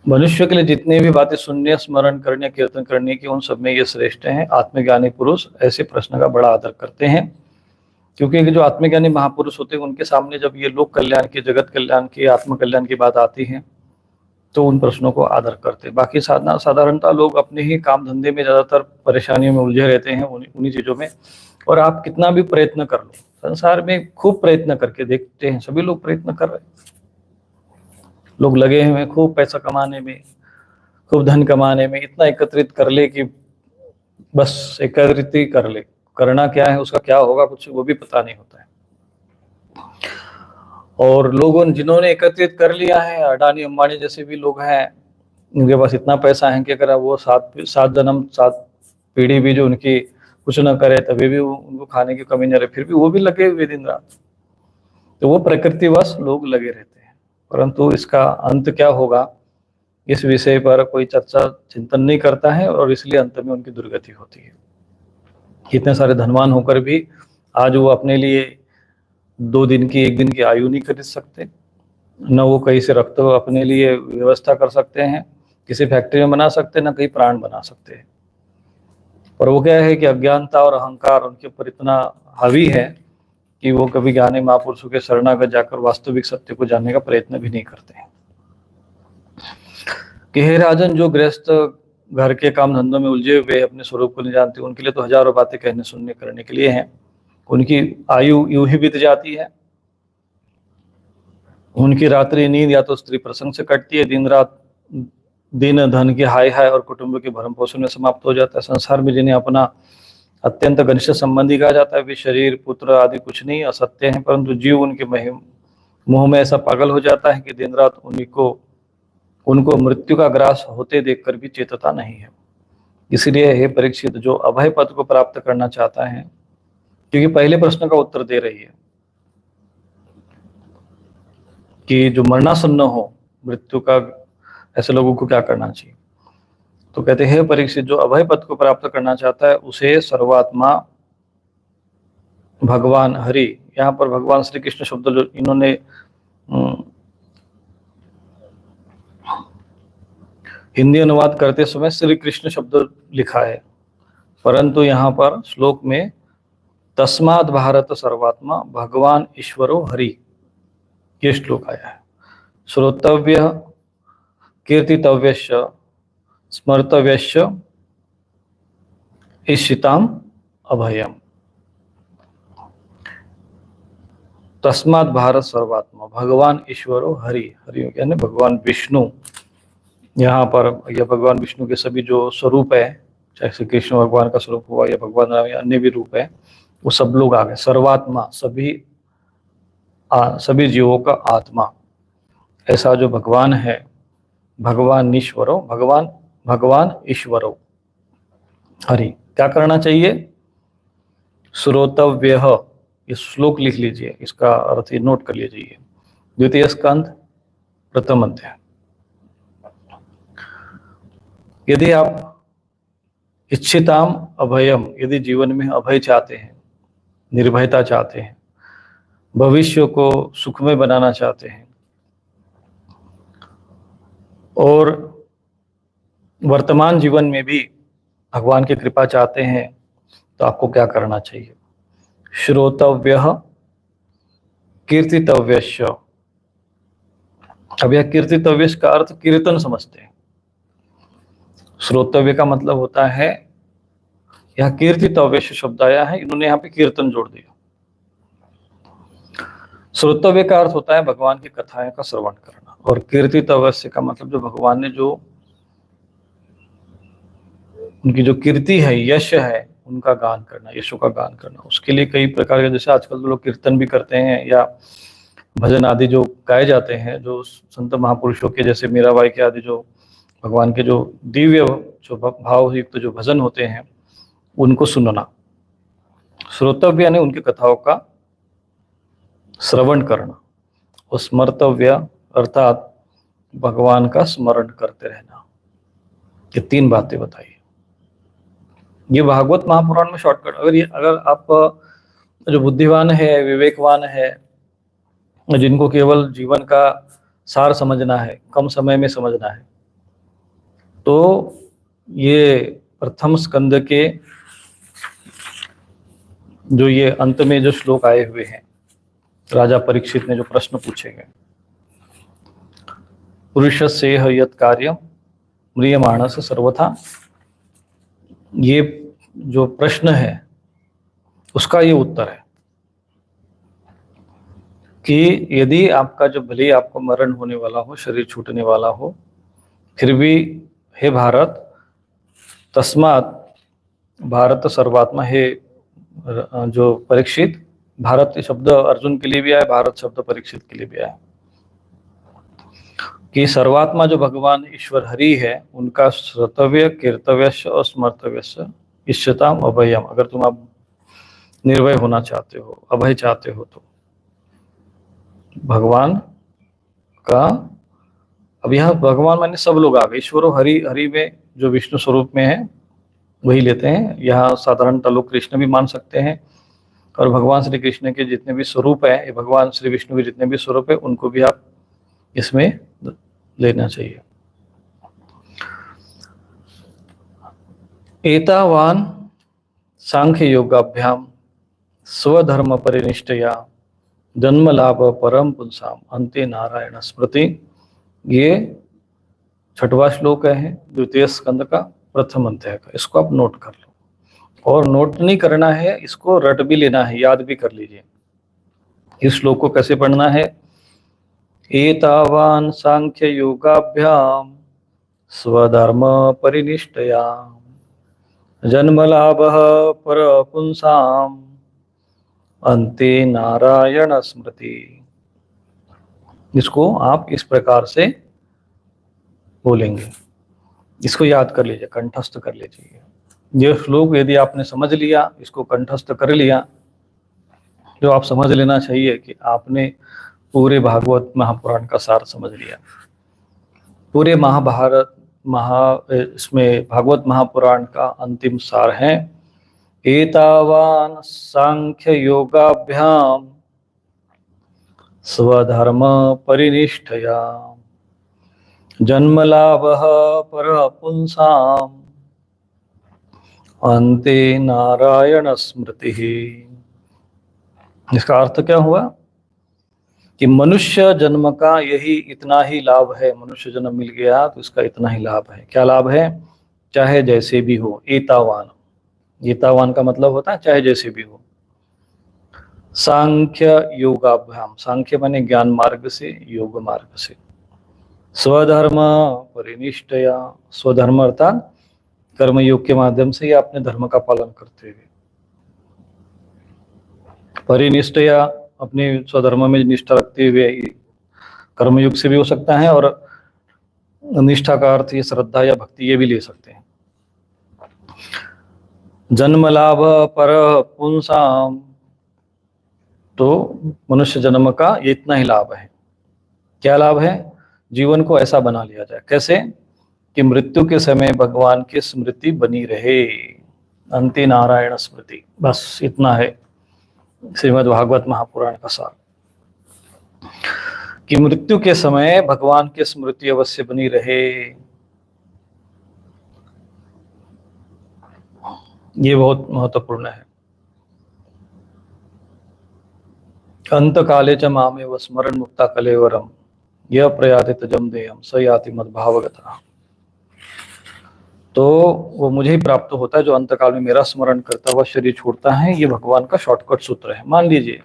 मनुष्य के लिए जितने भी बातें सुनने, स्मरण करने, कीर्तन करने की, उन सब में ये श्रेष्ठ हैं। आत्मज्ञानी पुरुष ऐसे प्रश्न का बड़ा आदर करते हैं, क्योंकि जो आत्मज्ञानी महापुरुष होते हैं उनके सामने जब ये लोक कल्याण की, जगत कल्याण की, आत्म कल्याण की बात आती है तो उन प्रश्नों को आदर करते हैं। बाकी साधारणतः लोग अपने ही काम धंधे में ज्यादातर परेशानियों में उलझे रहते हैं, उन्हीं चीजों में। और आप कितना भी प्रयत्न कर लो, संसार में खूब प्रयत्न करके देखते हैं, सभी लोग प्रयत्न कर रहे हैं, लोग लगे हुए खूब पैसा कमाने में, खूब धन कमाने में, इतना एकत्रित कर ले कि बस एकत्रित ही कर ले, करना क्या है, उसका क्या होगा कुछ वो भी पता नहीं होता है। और लोगों जिन्होंने एकत्रित कर लिया है, अडानी अंबानी जैसे भी लोग हैं, उनके पास इतना पैसा है कि अगर वो सात जन्म 7 पीढ़ी भी जो उनकी कुछ न करे तभी भी उनको खाने की कमी न रहे, फिर भी वो भी लगे हुए दिन रात। तो वो प्रकृतिवश लोग लगे रहते हैं, परंतु इसका अंत क्या होगा इस विषय पर कोई चर्चा चिंतन नहीं करता है, और इसलिए अंत में उनकी दुर्गति होती है। इतने सारे धनवान होकर भी आज वो अपने लिए 2 दिन की, 1 दिन की आयु नहीं खरीद सकते, न वो कहीं से रक्त अपने लिए व्यवस्था कर सकते हैं, किसी फैक्ट्री में बना सकते, न कहीं प्राण बना सकते हैं। पर वो क्या है कि अज्ञानता और अहंकार उनके ऊपर इतना हावी है कि वो कभी ज्ञानी महापुरुषों के शरणागत जाकर वास्तविक सत्य को जानने का प्रयत्न भी नहीं करते हैं। कि हे राजन, जो गृहस्थ घर के काम धंधों में उलझे हुए अपने स्वरूप को नहीं जानते, उनके लिए तो हजारों बातें कहने सुनने करने के लिए हैं। उनकी आयु यूं ही बीत जाती है। उनकी रात्रि नींद या तो स्त्री प्रसंग से कटती है, दिन धन के हाय हाय और कुटुंब के भरण पोषण में समाप्त हो जाता है। संसार में जिन्हें अपना अत्यंत घनिष्ठ संबंधी कहा जाता है, वे शरीर, पुत्र आदि कुछ नहीं, असत्य हैं, परंतु जीव उनके मोह में ऐसा पागल हो जाता है कि दिन रात उनको मृत्यु का ग्रास होते देखकर भी चेतता नहीं है। इसलिए हे परीक्षित, जो अभय पद को प्राप्त करना चाहता है, क्योंकि पहले प्रश्न का उत्तर दे रही है कि जो मरणासन्न हो मृत्यु का, ऐसे लोगों को क्या करना चाहिए। तो कहते हैं परीक्षित, जो अभय पद को प्राप्त करना चाहता है उसे सर्वात्मा भगवान हरि, यहाँ पर भगवान श्री कृष्ण शब्द जो इन्होंने हिंदी अनुवाद करते समय श्री कृष्ण शब्द लिखा है, परंतु यहाँ पर श्लोक में तस्मात् भारत सर्वात्मा भगवान ईश्वरो हरि, ये श्लोक आया है। श्रोतव्य कीर्तितव्यश्च स्मर्तव्यश्च ईशिताम अभयम। तस्मात् भारत सर्वात्मा भगवान ईश्वरो हरि, हरि यानी भगवान विष्णु। यहाँ पर यह भगवान विष्णु के सभी जो स्वरूप है, चाहे श्री कृष्ण भगवान का स्वरूप हुआ या भगवान राम या अन्य भी रूप है, वो सब लोग आ गए। सर्वात्मा, सभी जीवों का आत्मा, ऐसा जो भगवान है, भगवान ईश्वरो, भगवान ईश्वरो हरि। क्या करना चाहिए? श्रोतव्य, ये श्लोक लिख लीजिए, इसका अर्थ नोट कर लीजिए। द्वितीय स्कंद प्रथम अध्याय। यदि आप इच्छिताम अभयम, यदि जीवन में अभय चाहते हैं, निर्भयता चाहते हैं, भविष्य को सुखमय बनाना चाहते हैं और वर्तमान जीवन में भी भगवान की कृपा चाहते हैं, तो आपको क्या करना चाहिए? श्रोतव्यः कीर्तितव्यश्च। अब यह कीर्तितव्य का अर्थ कीर्तन समझते हैं। श्रोतव्य का मतलब होता है, यह कीर्तितव्य शब्द आया है, इन्होंने यहाँ पे कीर्तन जोड़ दिया। श्रोतव्य का अर्थ होता है भगवान की कथाएं का श्रवण करना, और कीर्तितव्य का मतलब जो भगवान ने जो उनकी जो कीर्ति है, यश है, उनका गान करना, यशों का गान करना। उसके लिए कई प्रकार के, जैसे आजकल तो लोग कीर्तन भी करते हैं या भजन आदि जो गाए जाते हैं, जो संत महापुरुषों के जैसे मीराबाई के आदि जो भगवान के जो दिव्य जो भावयुक्त जो भजन होते हैं, उनको सुनना। श्रोतव्य यानी उनकी कथाओं का श्रवण करना, और स्मर्तव्य अर्थात भगवान का स्मरण करते रहना। ये तीन बातें बताइए। ये भागवत महापुराण में शॉर्टकट। अगर आप जो बुद्धिवान है, विवेकवान है, जिनको केवल जीवन का सार समझना है, कम समय में समझना है, तो ये प्रथम स्कंद के जो ये अंत में जो श्लोक आए हुए हैं, राजा परीक्षित ने जो प्रश्न पूछे गए, पुरुषस्येह यत् कार्यं म्रियमाणस सर्वथा, ये जो प्रश्न है उसका ये उत्तर है कि यदि आपका जो भले ही आपको मरण होने वाला हो, शरीर छूटने वाला हो, फिर भी हे भारत, तस्मात् भारत सर्वात्मा, हे जो परीक्षित, भारत शब्द अर्जुन के लिए भी आया, भारत शब्द परीक्षित के लिए भी आया, कि सर्वात्मा जो भगवान ईश्वर हरि है, उनका श्रोतव्य कीर्तव्य और स्मर्तव्य इष्यताम अभयम। अगर तुम आप निर्भय होना चाहते हो, अभय चाहते हो, तो भगवान का, अब यहाँ भगवान माने सब लोग आ गए, ईश्वरो हरि, हरि में जो विष्णु स्वरूप में है वही लेते हैं। यहाँ साधारणतः लोग कृष्ण भी मान सकते हैं, और भगवान श्री कृष्ण के जितने भी स्वरूप है, भगवान श्री विष्णु के जितने भी स्वरूप है, उनको भी आप इसमें लेना चाहिए। एतावान सांख्य योगाभ्याम स्वधर्म परिनिष्ठया जन्म लाभ परम पुंसाम अंते नारायण स्मृति। ये 6वां श्लोक है द्वितीय स्कंद का प्रथम अध्याय का। इसको आप नोट कर लो, और नोट नहीं करना है, इसको रट भी लेना है, याद भी कर लीजिए। इस श्लोक को कैसे पढ़ना है? एतावान सांख्य योगाभ्याम स्वधर्म परिनिष्ठया जन्म लाभ पर पुंसाम अंते नारायण स्मृति। इसको आप इस प्रकार से बोलेंगे, इसको याद कर लीजिए, कंठस्थ कर लीजिए। ये श्लोक यदि आपने समझ लिया, इसको कंठस्थ कर लिया, जो आप समझ लेना चाहिए कि आपने पूरे भागवत महापुराण का सार समझ लिया। पूरे महाभारत इसमें भागवत महापुराण का अंतिम सार है, एतावान सांख्य योगाभ्याम स्वधर्म परिनिष्ठया जन्म लाभ पर पुंसाम अंते नारायण स्मृति। इसका अर्थ क्या हुआ कि मनुष्य जन्म का यही इतना ही लाभ है। मनुष्य जन्म मिल गया तो इसका इतना ही लाभ है। क्या लाभ है? चाहे जैसे भी हो। एतावान, एतावान का मतलब होता है चाहे जैसे भी हो। सांख्य योगाभ्याम, सांख्य माने ज्ञान मार्ग से, योग मार्ग से। स्वधर्म परिनिष्ठया, स्वधर्म अर्थात कर्मयोग के माध्यम से या अपने धर्म का पालन करते हुए। परिनिष्ठया, अपने स्वधर्म में निष्ठा रखते हुए। कर्मयुग से भी हो सकता है, और निष्ठा का अर्थ ये श्रद्धा या भक्ति, ये भी ले सकते हैं। जन्म लाभ पर पुंसाम, तो मनुष्य जन्म का ये इतना ही लाभ है। क्या लाभ है? जीवन को ऐसा बना लिया जाए। कैसे? कि मृत्यु के समय भगवान की स्मृति बनी रहे। अंते नारायण स्मृति, बस इतना है। श्रीमद् भागवत महापुराण का सार कि मृत्यु के समय भगवान की स्मृति अवश्य बनी रहे। ये बहुत महत्वपूर्ण है। अंत काले च मामेव स्मरण मुक्ता कलेवरम यह प्रयाति तजम देयम स याति मद्भावगतः। तो वो मुझे ही प्राप्त होता है जो अंत काल में मेरा स्मरण करता हुआ शरीर छोड़ता है। ये भगवान का शॉर्टकट सूत्र है। मान लीजिए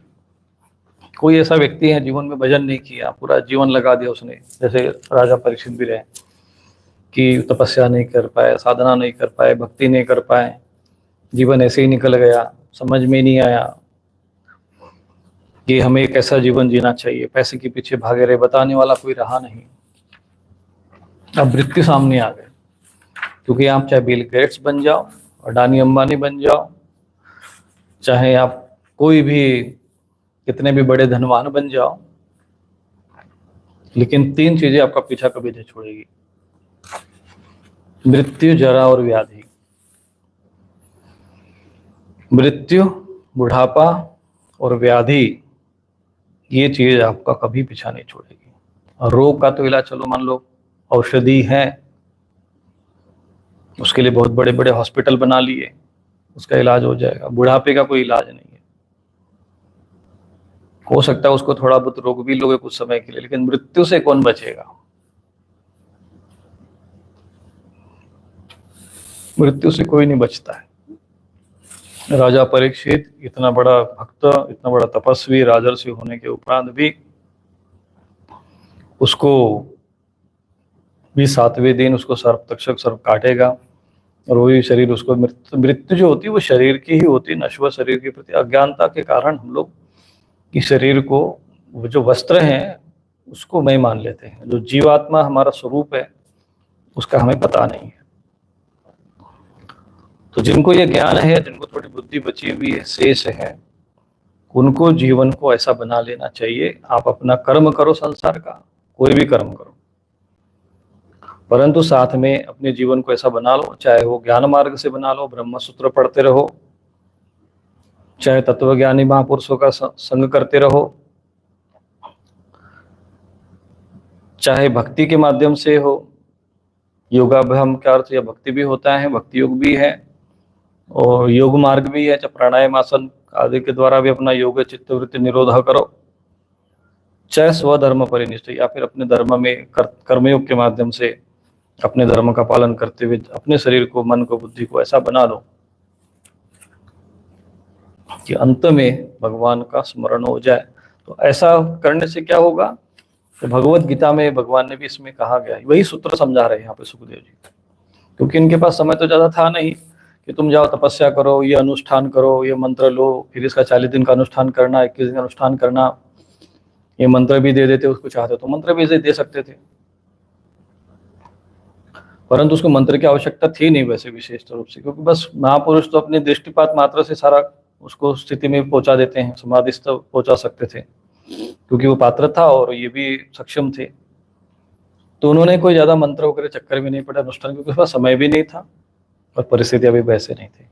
कोई ऐसा व्यक्ति है जीवन में भजन नहीं किया, पूरा जीवन लगा दिया उसने, जैसे राजा परीक्षित भी रहे कि तपस्या नहीं कर पाए, साधना नहीं कर पाए, भक्ति नहीं कर पाए, जीवन ऐसे ही निकल गया, समझ में नहीं आया कि हमें एक ऐसा जीवन जीना चाहिए, पैसे के पीछे भागे रहे, बताने वाला कोई रहा नहीं। अब मृत्यु सामने आ गए, क्योंकि आप चाहे बिल गेट्स बन जाओ, अडानी अंबानी बन जाओ, चाहे आप कोई भी कितने भी बड़े धनवान बन जाओ, लेकिन तीन चीजें आपका पीछा कभी नहीं छोड़ेगी: मृत्यु, जरा और व्याधि। मृत्यु, बुढ़ापा और व्याधि, ये चीज आपका कभी पीछा नहीं छोड़ेगी। और रोग का तो इलाज चलो मान लो औषधि है, उसके लिए बहुत बड़े बड़े हॉस्पिटल बना लिए, उसका इलाज हो जाएगा। बुढ़ापे का कोई इलाज नहीं है। हो सकता है उसको थोड़ा बहुत रोग भी लोगे कुछ समय के लिए, लेकिन मृत्यु से कौन बचेगा? मृत्यु से कोई नहीं बचता है। राजा परीक्षित इतना बड़ा भक्त, इतना बड़ा तपस्वी, राजर्षि होने के उपरांत भी उसको भी 7वें दिन उसको सर्प तक्षक सर्प काटेगा, और वही शरीर उसको मृत्यु जो होती है वो शरीर की ही होती है। नश्वर शरीर के प्रति अज्ञानता के कारण हम लोग इस शरीर को, वो जो वस्त्र हैं उसको मैं मान लेते हैं। जो जीवात्मा हमारा स्वरूप है उसका हमें पता नहीं है। तो जिनको ये ज्ञान है, जिनको थोड़ी बुद्धि बची हुई है, शेष है, उनको जीवन को ऐसा बना लेना चाहिए। आप अपना कर्म करो, संसार का कोई भी कर्म करो, परंतु साथ में अपने जीवन को ऐसा बना लो, चाहे वो ज्ञान मार्ग से बना लो, ब्रह्म सूत्र पढ़ते रहो, चाहे तत्वज्ञानी महापुरुषों का संग करते रहो, चाहे भक्ति के माध्यम से हो। योगाभ्याम का अर्थ या भक्ति भी होता है, भक्ति योग भी है और योग मार्ग भी है। चाहे प्राणायाम आसन आदि के द्वारा भी अपना योग चित्तवृत्ति निरोध करो, चाहे स्वधर्म परिनिष्ठ या फिर अपने धर्म में कर्मयोग के माध्यम से अपने धर्म का पालन करते हुए अपने शरीर को, मन को, बुद्धि को ऐसा बना लो कि अंत में भगवान का स्मरण हो जाए। तो ऐसा करने से क्या होगा? तो भगवत गीता में भगवान ने भी इसमें कहा गया, वही सूत्र समझा रहे हैं यहाँ पे सुखदेव जी, क्योंकि इनके पास समय तो ज्यादा था नहीं कि तुम जाओ तपस्या करो, ये अनुष्ठान करो, ये मंत्र लो, फिर इसका 40 दिन का अनुष्ठान करना, 21 दिन का अनुष्ठान करना। ये मंत्र भी दे देते, उसको चाहते तो मंत्र भी दे सकते थे, परंतु उसको मंत्र की आवश्यकता थी नहीं वैसे विशेष रूप से, क्योंकि बस महापुरुष तो अपने दृष्टिपात मात्र से सारा उसको स्थिति में पहुंचा देते हैं, समाधिस्थ पहुंचा सकते थे, क्योंकि वो पात्र था और ये भी सक्षम थे। तो उन्होंने कोई ज्यादा मंत्र वगैरह चक्कर भी नहीं पड़ा अनुष्ठान, क्योंकि उसका समय भी नहीं था और परिस्थितियां भी वैसे नहीं थी।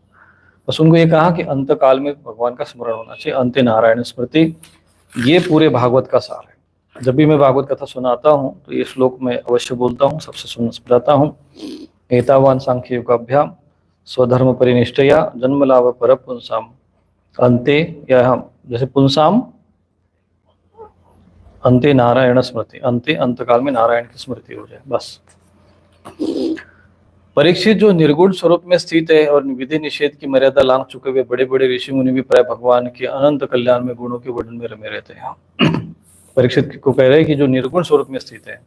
बस उनको ये कहा कि अंत काल में भगवान का स्मरण होना चाहिए, अंत्य नारायण स्मृति। ये पूरे भागवत का सार है। जब भी मैं भागवत कथा सुनाता हूँ तो ये श्लोक मैं अवश्य बोलता हूँ, सबसे समझाता हूँ। एतावान सांख्य योगाभ्याम स्वधर्म परिनिष्ठया जन्म लाभ पर पुंसाम अंते, या हम जैसे पुंसाम अंते नारायण स्मृति, अंते अंतकाल में नारायण की स्मृति हो जाए बस। परीक्षित जो निर्गुण स्वरूप में स्थित है और विधि निषेध की मर्यादा लांघ चुके हुए बड़े बड़े ऋषि मुनि भी प्राय भगवान के अनंत कल्याण में गुणों के वर्णन में रमे रहते हैं। परीक्षित को कह रहे हैं कि जो निर्गुण स्वरूप में स्थित है,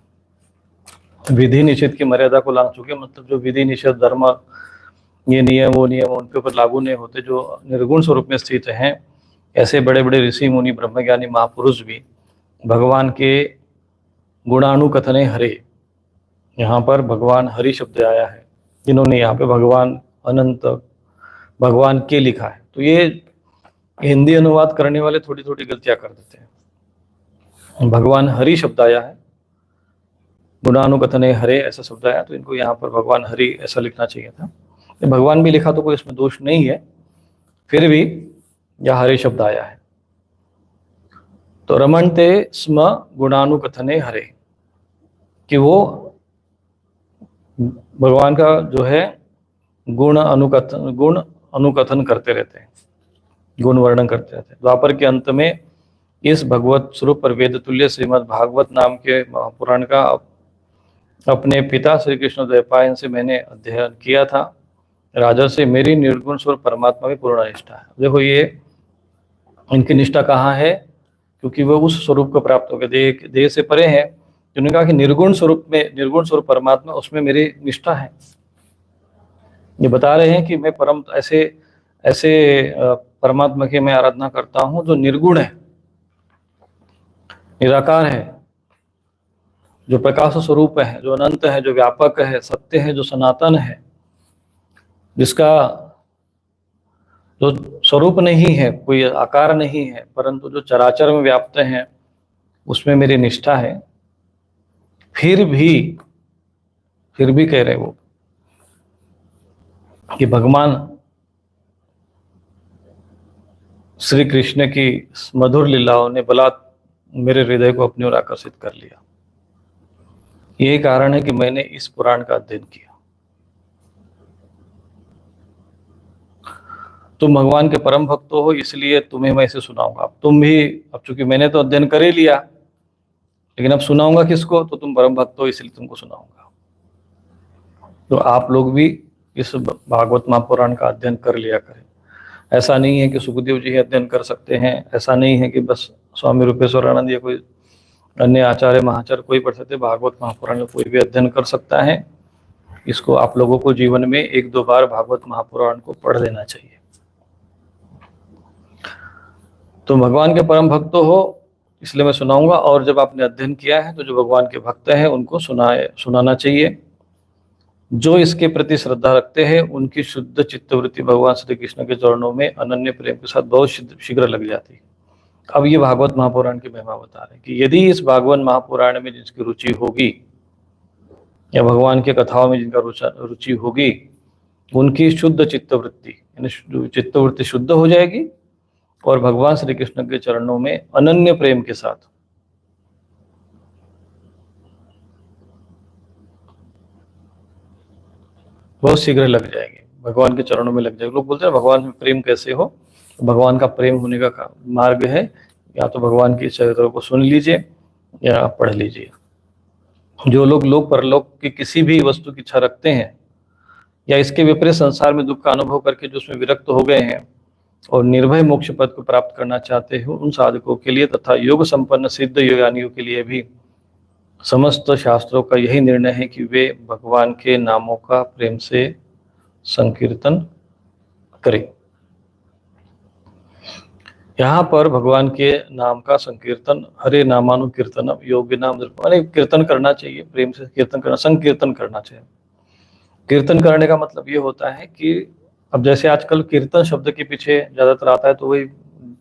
विधि निषेध की मर्यादा को लांघ चुके, मतलब जो विधि निषेध धर्म, ये नियम वो नियम उनके ऊपर लागू नहीं होते, जो निर्गुण स्वरूप में स्थित हैं, ऐसे बड़े बड़े ऋषि मुनि ब्रह्मज्ञानी महापुरुष भी भगवान के गुणानुकथने हरे, यहाँ पर भगवान हरि शब्द आया है, जिन्होंने यहाँ पे भगवान अनंत, भगवान के लिखा है। तो ये हिंदी अनुवाद करने वाले थोड़ी थोड़ी गलतियां कर देते हैं। भगवान हरि शब्द आया है, गुणानुकथने हरे ऐसा शब्द आया, तो इनको यहाँ पर भगवान हरि ऐसा लिखना चाहिए था। भगवान भी लिखा तो कोई इसमें दोष नहीं है, फिर भी यह हरि शब्द आया है। तो रमणते स्म गुणानुकथने हरे, कि वो भगवान का जो है गुण अनुकथन करते रहते हैं, गुण वर्णन करते रहते हैं। द्वापर के अंत में इस भगवत स्वरूप पर वेद तुल्य श्रीमद् भागवत नाम के महापुराण का अपने पिता श्री कृष्ण द्वैपायन से मैंने अध्ययन किया था। राजा से मेरी निर्गुण स्वरूप परमात्मा में पूर्ण निष्ठा है। देखो ये इनकी निष्ठा कहाँ है, क्योंकि वो उस स्वरूप को प्राप्त हो गए, देह से परे है। उन्होंने कहा कि निर्गुण स्वरूप परमात्मा, उसमें मेरी निष्ठा है। ये बता रहे हैं कि मैं परम ऐसे ऐसे परमात्मा की मैं आराधना करता हूं जो निर्गुण है, निराकार है, जो प्रकाश स्वरूप है, जो अनंत है, जो व्यापक है, सत्य है, जो सनातन है, जिसका जो स्वरूप नहीं है, कोई आकार नहीं है, परंतु जो चराचर में व्याप्त है, उसमें मेरी निष्ठा है। फिर भी कह रहे वो कि भगवान श्री कृष्ण की मधुर लीलाओं ने भला मेरे हृदय को अपनी ओर आकर्षित कर लिया। यही कारण है कि मैंने इस पुराण का अध्ययन किया। तुम भगवान के परम भक्त हो, इसलिए तुम्हें मैं इसे सुनाऊंगा। अब चूंकि मैंने तो अध्ययन कर ही लिया, लेकिन अब सुनाऊंगा किसको? तो तुम परम भक्त हो, इसलिए तुमको सुनाऊंगा। तो आप लोग भी इस भागवत महापुराण का अध्ययन कर लिया करें। ऐसा नहीं है कि सुखदेव जी अध्ययन कर सकते हैं, ऐसा नहीं है कि बस स्वामी रूपेश्वरानंद या कोई अन्य आचार्य महाचार्य कोई पढ़ सकते। भागवत महापुराण में कोई भी अध्ययन कर सकता है। इसको आप लोगों को जीवन में 1-2 बार भागवत महापुराण को पढ़ लेना चाहिए। तो भगवान के परम भक्त हो, इसलिए मैं सुनाऊंगा। और जब आपने अध्ययन किया है तो जो भगवान के भक्त हैं उनको सुनाना चाहिए। जो इसके प्रति श्रद्धा रखते हैं उनकी शुद्ध चित्तवृत्ति भगवान श्री कृष्ण के चरणों में अनन्य प्रेम के साथ बहुत शीघ्र लग जाती है। अब ये भागवत महापुराण की महिमा बता रहे हैं कि यदि इस भागवत महापुराण में जिसकी रुचि होगी या भगवान के कथाओं में जिनका रुचि होगी, उनकी शुद्ध चित्तवृत्ति यानी चित्तवृत्ति शुद्ध हो जाएगी और भगवान श्री कृष्ण के चरणों में अनन्य प्रेम के साथ बहुत शीघ्र लग जाएगी, भगवान के चरणों में लग जाएगी। लोग बोलते हैं भगवान में प्रेम कैसे हो? भगवान का प्रेम होने का मार्ग है या तो भगवान की चरित्रों को सुन लीजिए या पढ़ लीजिए। जो लोग परलोक की किसी भी वस्तु की इच्छा रखते हैं या इसके विपरीत संसार में दुख का अनुभव करके जो उसमें विरक्त हो गए हैं और निर्भय मोक्ष पद को प्राप्त करना चाहते हो, उन साधकों के लिए तथा योग संपन्न सिद्ध योगानियों के लिए भी समस्त शास्त्रों का यही निर्णय है कि वे भगवान के नामों का प्रेम से संकीर्तन करें। यहाँ पर भगवान के नाम का संकीर्तन, हरे नामानुकीर्तन, योग्य नाम कीर्तन करना चाहिए, प्रेम से कीर्तन करना, संकीर्तन करना चाहिए। कीर्तन करने का मतलब ये होता है कि अब जैसे आजकल कीर्तन शब्द के पीछे ज्यादातर आता है तो वही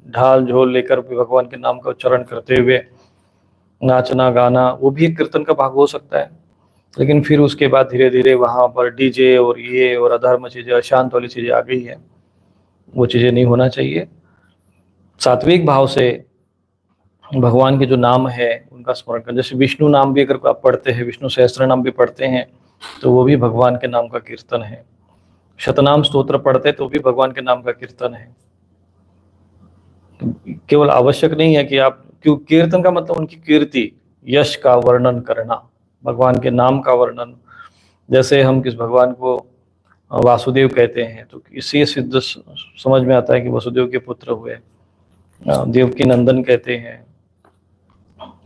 ढाल झोल लेकर भगवान के नाम का उच्चारण करते हुए नाचना गाना, वो भी एक कीर्तन का भाग हो सकता है। लेकिन फिर उसके बाद धीरे धीरे वहां पर डीजे और ये और अधर्म चीजें, अशांत वाली चीजें आ गई है। वो चीजें नहीं होना चाहिए। सात्विक भाव से भगवान के जो नाम है उनका स्मरण करें। जैसे विष्णु नाम भी अगर आप पढ़ते हैं, विष्णु सहस्त्र नाम भी पढ़ते हैं, तो वो भी भगवान के नाम का कीर्तन है। शतनाम स्तोत्र पढ़ते तो भी भगवान के नाम का कीर्तन है। केवल आवश्यक नहीं है कि आप, क्यों कीर्तन का मतलब उनकी कीर्ति, यश का वर्णन करना, भगवान के नाम का वर्णन। जैसे हम किस भगवान को वासुदेव कहते हैं तो इसी सिद्ध समझ में आता है कि वसुदेव के पुत्र हुए। देवकी नंदन कहते हैं,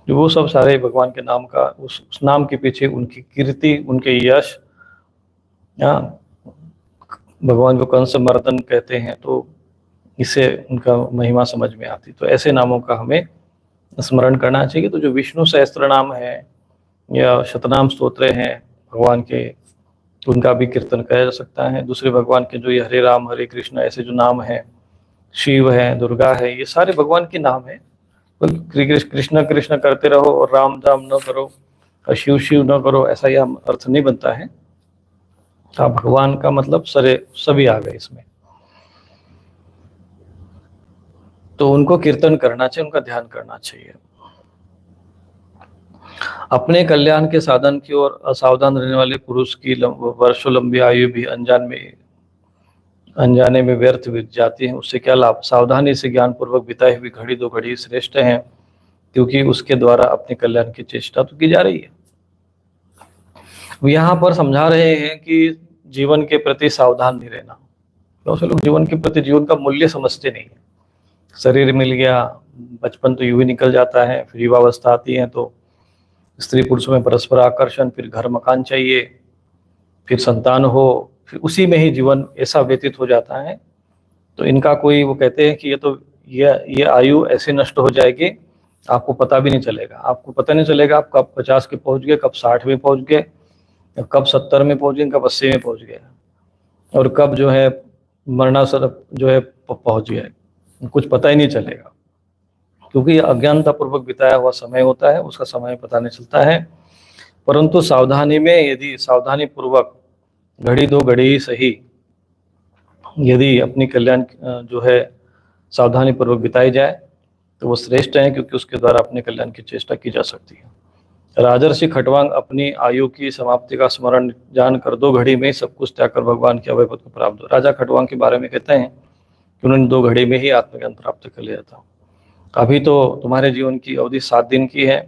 जो वो सब सारे भगवान के नाम का, उस नाम के पीछे उनकी कीर्ति, उनके यश। भगवान को कंस मर्दन कहते हैं तो इससे उनका महिमा समझ में आती। तो ऐसे नामों का हमें स्मरण करना चाहिए। तो जो विष्णु सहस्त्र नाम है या शतनाम स्तोत्र हैं भगवान के, उनका भी कीर्तन किया जा सकता है। दूसरे भगवान के जो ये हरे राम हरे कृष्ण ऐसे जो नाम हैं, शिव है, दुर्गा है, ये सारे भगवान के नाम है। कृष्ण कृष्ण करते रहो और राम राम न करो और शिव शिव न करो, ऐसा यह अर्थ नहीं बनता है। भगवान का मतलब सभी आ गए इसमें। तो उनको कीर्तन करना चाहिए, उनका ध्यान करना चाहिए। अपने कल्याण के साधन की ओर असावधान रहने वाले पुरुष की वर्षों लंबी आयु भी अनजाने में व्यर्थ बीत जाती है। उससे क्या लाभ? सावधानी से ज्ञान पूर्वक बिताई हुई घड़ी दो घड़ी श्रेष्ठ है, क्योंकि उसके द्वारा अपने कल्याण की चेष्टा तो की जा रही है। यहाँ पर समझा रहे हैं कि जीवन के प्रति सावधान नहीं रहना। बहुत से लोग जीवन के प्रति, जीवन का मूल्य समझते नहीं है। शरीर मिल गया, बचपन तो यूं ही निकल जाता है, फिर युवावस्था आती है तो स्त्री पुरुषों में परस्पर आकर्षण, फिर घर मकान चाहिए, फिर संतान हो, फिर उसी में ही जीवन ऐसा व्यतीत हो जाता है। तो इनका कोई, वो कहते हैं कि ये आयु ऐसे नष्ट हो जाएगी, आपको पता भी नहीं चलेगा। आपको पता नहीं चलेगा आप कब 50 के पहुंच गए, कब 60 में पहुंच गए, कब 70 में पहुंच गए, कब 80 में पहुंच गए, और कब जो है मरणासर जो है पहुंच गए, कुछ पता ही नहीं चलेगा। क्योंकि ये अज्ञानता पूर्वक बिताया हुआ समय होता है, उसका समय पता नहीं चलता है। परंतु सावधानी में, यदि सावधानी पूर्वक घड़ी दो घड़ी ही सही, यदि अपनी कल्याण जो है सावधानी पूर्वक बिताई जाए तो वो श्रेष्ठ है, क्योंकि उसके द्वारा अपने कल्याण की चेष्टा की जा सकती है। राजर्षि खटवांग अपनी आयु की समाप्ति का स्मरण जानकर 2 घड़ी में सब कुछ त्याग कर भगवान के अभय पद को प्राप्त हो। राजा खटवांग के बारे में कहते हैं कि उन्होंने 2 घड़ी में ही आत्मज्ञान प्राप्त कर लिया था। अभी तो तुम्हारे जीवन की अवधि 7 दिन की है,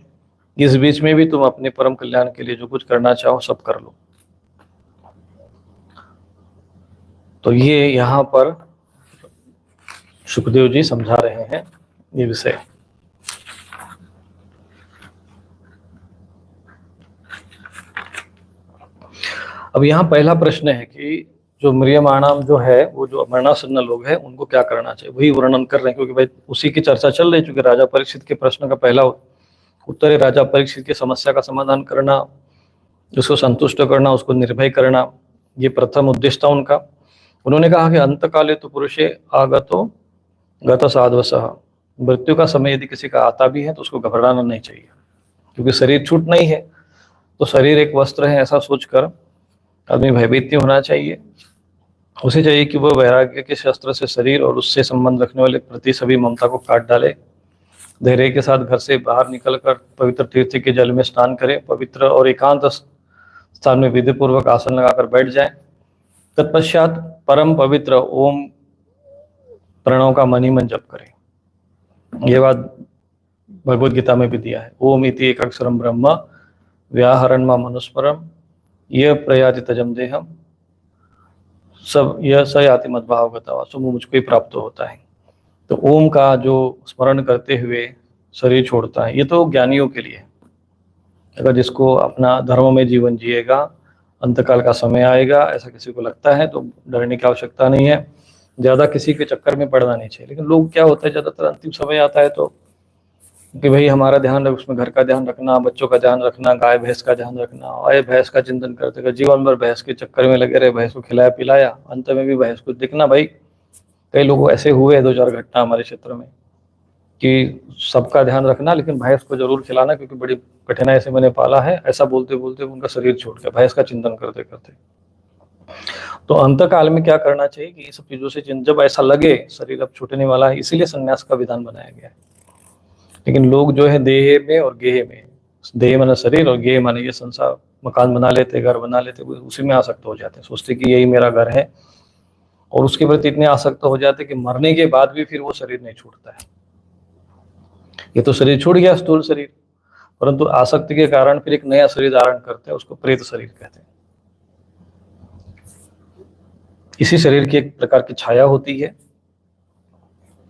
इस बीच में भी तुम अपने परम कल्याण के लिए जो कुछ करना चाहो सब कर लो। तो ये यहाँ पर सुखदेव जी समझा रहे हैं ये विषय। अब यहाँ पहला प्रश्न है कि जो म्रियमाणाम जो है, वो जो मरणासन्न लोग हैं, उनको क्या करना चाहिए, वही वर्णन कर रहे हैं, क्योंकि भाई उसी की चर्चा चल रही है। चूंकि राजा परीक्षित के प्रश्न का पहला उत्तर है राजा परीक्षित की समस्या का समाधान करना, उसको संतुष्ट करना, उसको निर्भय करना, ये प्रथम उद्देश्य था उनका। उन्होंने कहा कि अंतकाले तो पुरुषे आगतो गत साध्वसः, मृत्यु का समय यदि किसी का आता भी है तो उसको घबराना नहीं चाहिए, क्योंकि शरीर छूट नहीं है। तो शरीर एक वस्त्र है ऐसा सोचकर आदमी भयभीत नहीं होना चाहिए। उसे चाहिए कि वह वैराग्य के शस्त्र से शरीर और उससे संबंध रखने वाले प्रति सभी ममता को काट डाले। धैर्य के साथ घर से बाहर निकलकर पवित्र तीर्थ के जल में स्नान करे, पवित्र और एकांत स्थान में विधि पूर्वक आसन लगाकर बैठ जाए। तत्पश्चात परम पवित्र ओम प्रणव का मन ही मन जप करे। ये बात भगवद गीता में भी दिया है। ओम इति एक अक्षरम ब्रह्म व्याहरण मा मनुस्मरम यह प्रयाति तजम देहम सब यह सयाति मद्भावगता, सब मुझको ही प्राप्त होता है। तो ओम का जो स्मरण करते हुए शरीर छोड़ता है, ये तो ज्ञानियों के लिए। अगर जिसको अपना धर्म में जीवन जिएगा, अंतकाल का समय आएगा ऐसा किसी को लगता है तो डरने की आवश्यकता नहीं है, ज़्यादा किसी के चक्कर में पड़ना नहीं चाहिए। लेकिन लोग क्या होता है, ज़्यादातर अंतिम समय आता है तो कि भाई हमारा ध्यान रख, उसमें घर का ध्यान रखना, बच्चों का ध्यान रखना, गाय भैंस का ध्यान रखना, और भैंस का चिंतन करते कर जीवन भर भैंस के चक्कर में लगे रहे, भैंस को खिलाया पिलाया, अंत में भी भैंस को दिखना। भाई कई लोग ऐसे हुए 2-4 घटना हमारे क्षेत्र में कि सबका ध्यान रखना लेकिन भैंस को जरूर खिलाना, क्योंकि बड़ी कठिनाई से मैंने पाला है, ऐसा बोलते बोलते उनका शरीर छूट गया भैंस का चिंतन करते करते। तो अंतकाल में क्या करना चाहिए कि ये सब चीजों से जब ऐसा लगे शरीर अब छूटने वाला है, इसीलिए संन्यास का विधान बनाया गया है। लेकिन लोग जो है देह में और गेह में, देह माने शरीर और गेह माने ये संसार, मकान बना लेते, घर बना लेते, उसी में आसक्त हो जाते हैं, सोचते कि यही मेरा घर है, और उसके प्रति इतने आसक्त हो जाते कि मरने के बाद भी फिर वो शरीर नहीं छूटता है। ये तो शरीर छूट गया, स्थूल शरीर, परंतु आसक्ति के कारण फिर एक नया शरीर धारण करते हैं, उसको प्रेत शरीर कहते हैं। इसी शरीर की एक प्रकार की छाया होती है,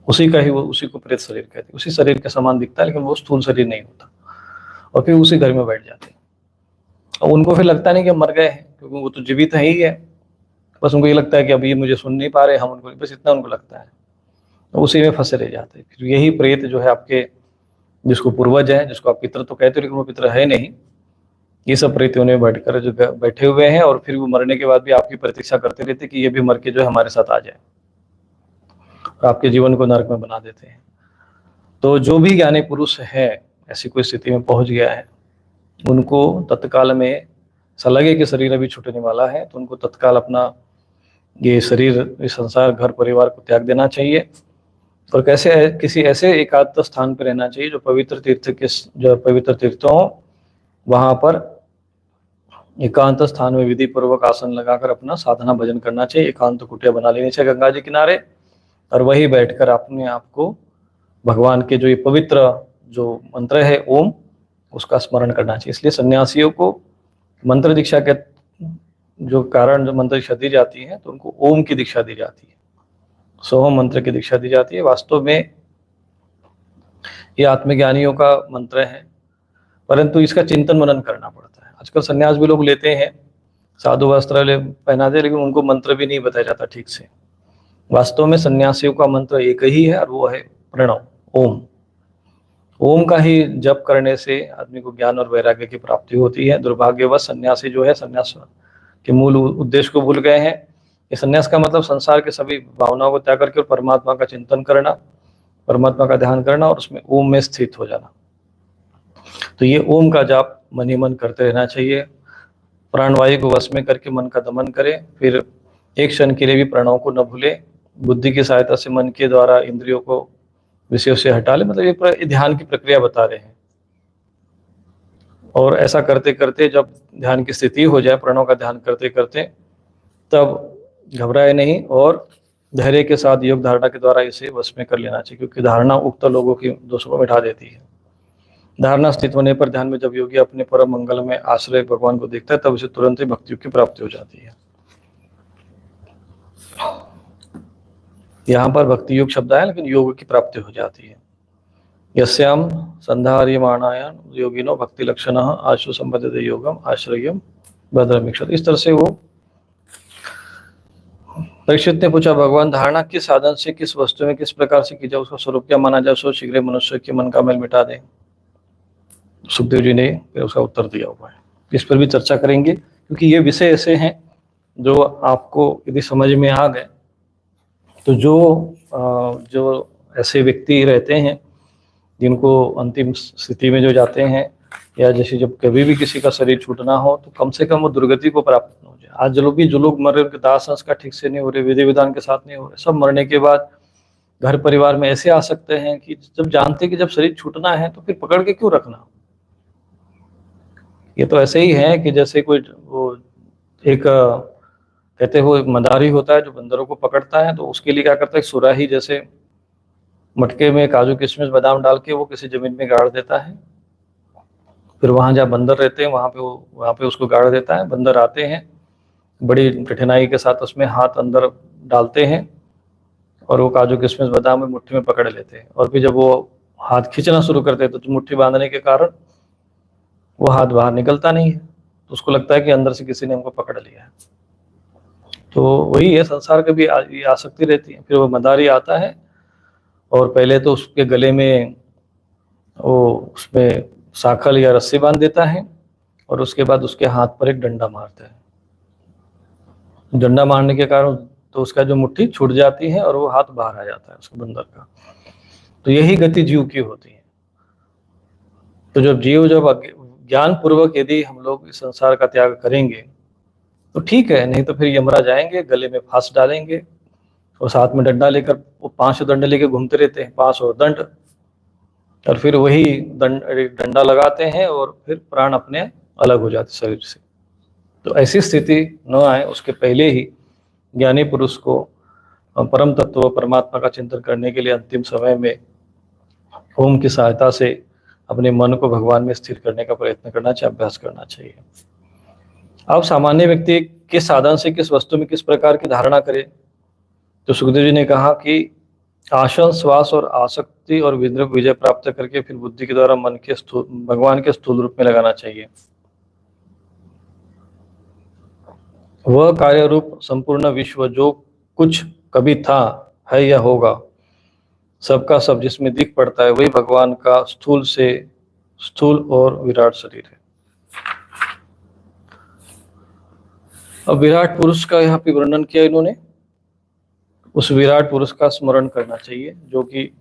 उसी को प्रेत शरीर कहते हैं। उसी शरीर के समान दिखता है लेकिन वो स्थूल शरीर नहीं होता, और फिर उसी घर में बैठ जाते हैं। और उनको फिर लगता नहीं कि मर गए हैं, क्योंकि वो तो जीवित है ही है। बस उनको ये लगता है कि अभी ये मुझे सुन नहीं पा रहे, हम उनको, बस इतना उनको लगता है, तो उसी में फंसे रह जाते हैं। फिर यही प्रेत जो है आपके, जिसको पूर्वज है, जिसको आप पितर तो कहते हो लेकिन वो पितर है नहीं, ये सब प्रेतियों में बैठकर जो बैठे हुए हैं, और फिर वो मरने के बाद भी आपकी प्रतीक्षा करते रहते कि ये भी मर के जो है हमारे साथ आ जाए, और आपके जीवन को नरक में बना देते हैं। तो जो भी ज्ञानी पुरुष है ऐसी कोई स्थिति में पहुंच गया है, उनको तत्काल में ऐसा लगे कि शरीर अभी छूटने वाला है, तो उनको तत्काल अपना ये शरीर, इस संसार, घर परिवार को त्याग देना चाहिए, और कैसे किसी ऐसे एकांत स्थान पर रहना चाहिए जो पवित्र तीर्थ हो, वहां पर एकांत स्थान में विधि पूर्वक आसन लगाकर अपना साधना भजन करना चाहिए। एकांत कुटिया बना लेनी चाहिए गंगा जी किनारे, और वही बैठकर अपने आप को भगवान के जो ये पवित्र जो मंत्र है ओम, उसका स्मरण करना चाहिए। इसलिए सन्यासियों को मंत्र दीक्षा के जो कारण जो मंत्र दीक्षा दी जाती है, तो उनको ओम की दीक्षा दी जाती है, सोहम मंत्र की दीक्षा दी जाती है। वास्तव में ये आत्मज्ञानियों का मंत्र है, परंतु इसका चिंतन मनन करना पड़ता है। आजकल सन्यास भी लोग लेते हैं, साधु वस्त्र पहनाते, लेकिन उनको मंत्र भी नहीं बताया जाता ठीक से। वास्तव में सन्यासियों का मंत्र एक ही है, और वो है प्रणव, ओम। ओम का ही जप करने से आदमी को ज्ञान और वैराग्य की प्राप्ति होती है। दुर्भाग्यवश सन्यासी जो है सन्यास के मूल उद्देश्य को भूल गए हैं। ये सन्यास का मतलब संसार के सभी भावनाओं को त्याग करके परमात्मा का चिंतन करना, परमात्मा का ध्यान करना, और उसमें ओम में स्थित हो जाना। तो ये ओम का जाप मन ही मन करते रहना चाहिए। प्राणवायु को वश में करके मन का दमन करें, फिर एक क्षण के लिए भी प्रणव को न भूले। बुद्धि की सहायता से मन के द्वारा इंद्रियों को विषयों से हटा ले, मतलब ये ध्यान की प्रक्रिया बता रहे हैं। और ऐसा करते करते जब ध्यान की स्थिति हो जाए, प्रणव का ध्यान करते करते, तब घबराए नहीं और धैर्य के साथ योग धारणा के द्वारा इसे वश में कर लेना चाहिए, क्योंकि धारणा उक्त लोगों की दोषों को मिटा देती है। धारणा स्थित होने पर ध्यान में जब योगी अपने परम मंगल में आश्रय भगवान को देखता है, तब उसे तुरंत ही भक्ति की प्राप्ति हो जाती है। यहाँ पर भक्ति योग शब्द है, लेकिन योग की प्राप्ति हो जाती है। यस्याम संधार्यमाणायान योगिनो भक्ति लक्षण आशु संबद्ध योगम आश्रयम भद्रमीक्षत। इस तरह से वो परीक्षित ने पूछा, भगवान धारणा किस साधन से, किस वस्तु में, किस प्रकार से की जाए, उसका स्वरूप क्या माना जाए, सो शीघ्र मनुष्य के मन का मैल मिटा दे। सुखदेव जी ने फिर उसका उत्तर दिया हुआ है। इस पर भी चर्चा करेंगे, क्योंकि ये विषय ऐसे हैं जो आपको यदि समझ में आ गए, तो जो ऐसे व्यक्ति रहते हैं जिनको अंतिम स्थिति में जो जाते हैं, या जैसे जब कभी भी किसी का शरीर छूटना हो, तो कम से कम वो दुर्गति को प्राप्त न हो जाए। आज जो लोग मर रहे, उनके दाह संस्कार ठीक से नहीं हो रहे, विधि विधान के साथ नहीं हो रहे, सब मरने के बाद घर परिवार में ऐसे आ सकते हैं कि जब जानते कि जब शरीर छूटना है तो फिर पकड़ के क्यों रखना। ये तो ऐसे ही है कि जैसे कोई वो एक कहते हुए मदारी होता है जो बंदरों को पकड़ता है, तो उसके लिए क्या करता है, सुराही जैसे मटके में काजू किशमिश बादाम डाल के वो किसी जमीन में गाड़ देता है। फिर वहां जहाँ बंदर रहते हैं वहां पे उसको गाड़ देता है। बंदर आते हैं, बड़ी कठिनाई के साथ उसमें हाथ अंदर डालते हैं और वो काजू किशमिश बादाम में मुट्ठी में पकड़ लेते हैं। और फिर जब वो हाथ खींचना शुरू करते हैं, तो मुट्ठी बांधने के कारण वो हाथ बाहर निकलता नहीं है, तो उसको लगता है कि अंदर से किसी ने हमको पकड़ लिया है। तो वही है, संसार की भी ये आसक्ति रहती है। फिर वो मदारी आता है और पहले तो उसके गले में वो उसमें साखल या रस्सी बांध देता है, और उसके बाद उसके हाथ पर एक डंडा मारता है। डंडा मारने के कारण तो उसका जो मुट्ठी छूट जाती है और वो हाथ बाहर आ जाता है उसके बंदर का। तो यही गति जीव की होती है। तो जब ज्ञान पूर्वक यदि हम लोग इस संसार का त्याग करेंगे तो ठीक है, नहीं तो फिर यमराज आएंगे, गले में फांस डालेंगे और साथ में डंडा लेकर, वो 5 दंड लेकर घूमते रहते हैं, 5 और दंड, और फिर वही डंडा लगाते हैं और फिर प्राण अपने अलग हो जाते शरीर से। तो ऐसी स्थिति न आए, उसके पहले ही ज्ञानी पुरुष को परम तत्व परमात्मा का चिंतन करने के लिए अंतिम समय में ओम की सहायता से अपने मन को भगवान में स्थिर करने का प्रयत्न करना चाहिए, अभ्यास करना चाहिए। अब सामान्य व्यक्ति किस साधन से, किस वस्तु में किस प्रकार की धारणा करे, तो सुखदेव जी ने कहा कि आसन, श्वास और आसक्ति और विजय प्राप्त करके फिर बुद्धि के द्वारा मन के भगवान के स्थूल रूप में लगाना चाहिए। वह कार्य रूप संपूर्ण विश्व जो कुछ कभी था, है या होगा, सबका सब जिसमें दिख पड़ता है, वही भगवान का स्थूल और विराट शरीर है। अब विराट पुरुष का यहाँ पे वर्णन किया इन्होंने। उस विराट पुरुष का स्मरण करना चाहिए जो कि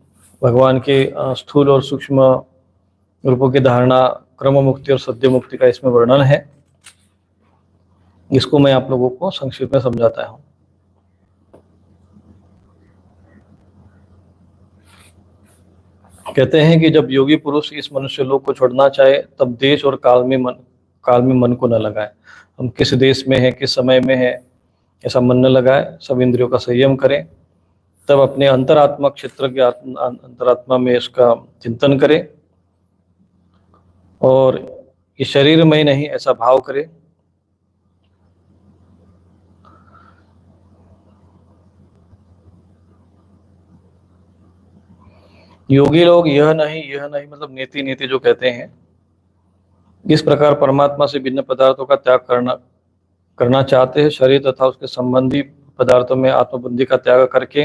भगवान के स्थूल और सूक्ष्म रूपों की धारणा, क्रम मुक्ति और सद्य मुक्ति का इसमें वर्णन है। इसको मैं आप लोगों को संक्षिप्त में समझाता हूँ। कहते हैं कि जब योगी पुरुष इस मनुष्य लोक को छोड़ना चाहे तब देश और काल में मन को न लगाए। हम किस देश में हैं, किस समय में है, ऐसा मन न लगाए, सब इंद्रियों का संयम करें, तब अपने अंतरात्मा क्षेत्र के अंतरात्मा में इसका चिंतन करें और ये शरीर में ही नहीं ऐसा भाव करें। योगी लोग यह नहीं मतलब नीति नीति जो कहते हैं, इस प्रकार परमात्मा से भिन्न पदार्थों का त्याग करना चाहते हैं। शरीर तथा उसके संबंधी पदार्थों में आत्मबुद्धि का त्याग करके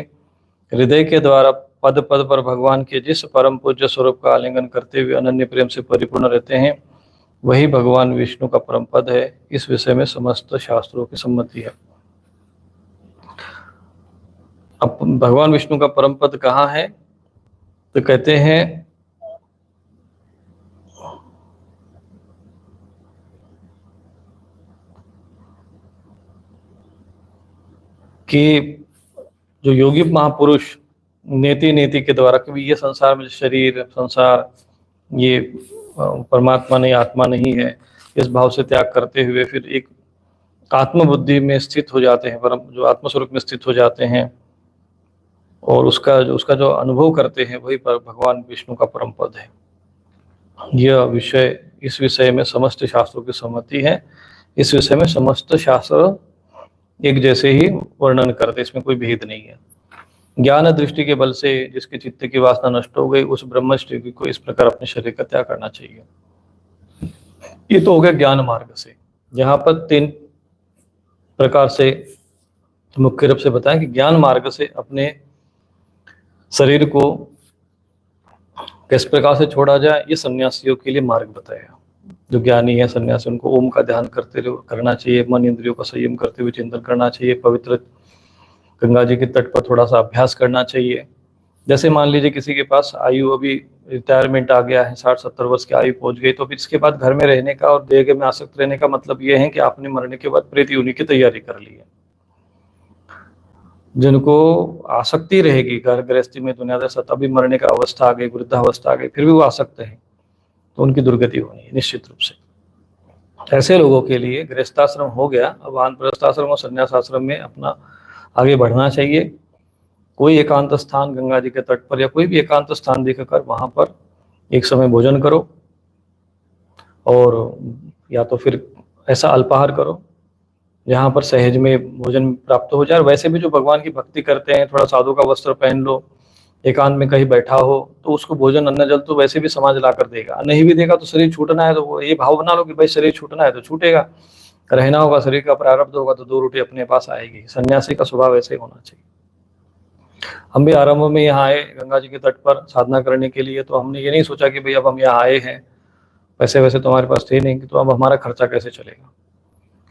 हृदय के द्वारा पद पद पर भगवान के जिस परम पूज्य स्वरूप का आलिंगन करते हुए अनन्य प्रेम से परिपूर्ण रहते हैं, वही भगवान विष्णु का परम पद है। इस विषय में समस्त शास्त्रों की सम्मति है। अब भगवान विष्णु का परम पद कहाँ है? तो कहते हैं कि जो योगी महापुरुष नेति नेति के द्वारा, कभी ये संसार में शरीर संसार ये परमात्मा नहीं आत्मा नहीं है, इस भाव से त्याग करते हुए फिर एक आत्मबुद्धि में स्थित हो जाते हैं, परम जो आत्मस्वरूप में स्थित हो जाते हैं और उसका जो अनुभव करते हैं, वही पर भगवान विष्णु का परम पद है। इस विषय में समस्त शास्त्रों की सम्मति है। इस विषय में समस्त शास्त्र एक जैसे ही वर्णन करते, इसमें कोई भेद नहीं है। ज्ञान दृष्टि के बल से जिसके चित्त की वासना नष्ट हो गई, उस ब्रह्मचारी को इस प्रकार अपने शरीर का त्याग करना चाहिए। ये तो हो गया ज्ञान मार्ग से। यहाँ पर 3 प्रकार से मुख्य रूप से बताएं कि ज्ञान मार्ग से अपने शरीर को किस प्रकार से छोड़ा जाए, ये सन्यासियों के लिए मार्ग बताया। जो ज्ञानी है सन्यासी, उनको ओम का ध्यान करना चाहिए, मन इंद्रियों का संयम करते हुए चिंतन करना चाहिए, पवित्र गंगा जी के तट पर थोड़ा सा अभ्यास करना चाहिए। जैसे मान लीजिए किसी के पास आयु अभी रिटायरमेंट आ गया है, 60-70 वर्ष की आयु पहुंच गई, तो फिर इसके बाद घर में रहने का और देह में आसक्त रहने का मतलब ये है कि आपने मरने के बाद प्रेत योनि की तैयारी कर ली है। जिनको आसक्ति रहेगी घर गृहस्थी में दुनियादारी से, तभी मरने का अवस्था आ गई, वृद्धावस्था आ गई, फिर भी वो आसक्त है, तो उनकी दुर्गति होनी है निश्चित रूप से। ऐसे लोगों के लिए गृहस्थाश्रम हो गया, अब वानप्रस्थाश्रम और संन्यासाश्रम में अपना आगे बढ़ना चाहिए। कोई एकांत स्थान गंगा जी के तट पर या कोई भी एकांत स्थान देखकर वहां पर एक समय भोजन करो, और या तो फिर ऐसा अल्पाहार करो जहाँ पर सहज में भोजन प्राप्त हो जाए। वैसे भी जो भगवान की भक्ति करते हैं, थोड़ा साधु का वस्त्र पहन लो, एकांत में कहीं बैठा हो, तो उसको भोजन अन्न जल तो वैसे भी समाज ला कर देगा। नहीं भी देगा तो शरीर छूटना है, तो वो ये भाव बना लो कि भाई शरीर छूटना है तो छूटेगा, रहना होगा, शरीर का प्रारब्ध होगा तो 2 रोटी अपने पास आएगी। सन्यासी का स्वभाव ऐसे होना चाहिए। हम भी आरंभ में यहाँ आए गंगा जी के तट पर साधना करने के लिए, तो हमने ये नहीं सोचा कि भाई अब हम यहाँ आए हैं, पैसे वैसे तो हमारे पास थे नहीं, तो अब हमारा खर्चा कैसे चलेगा,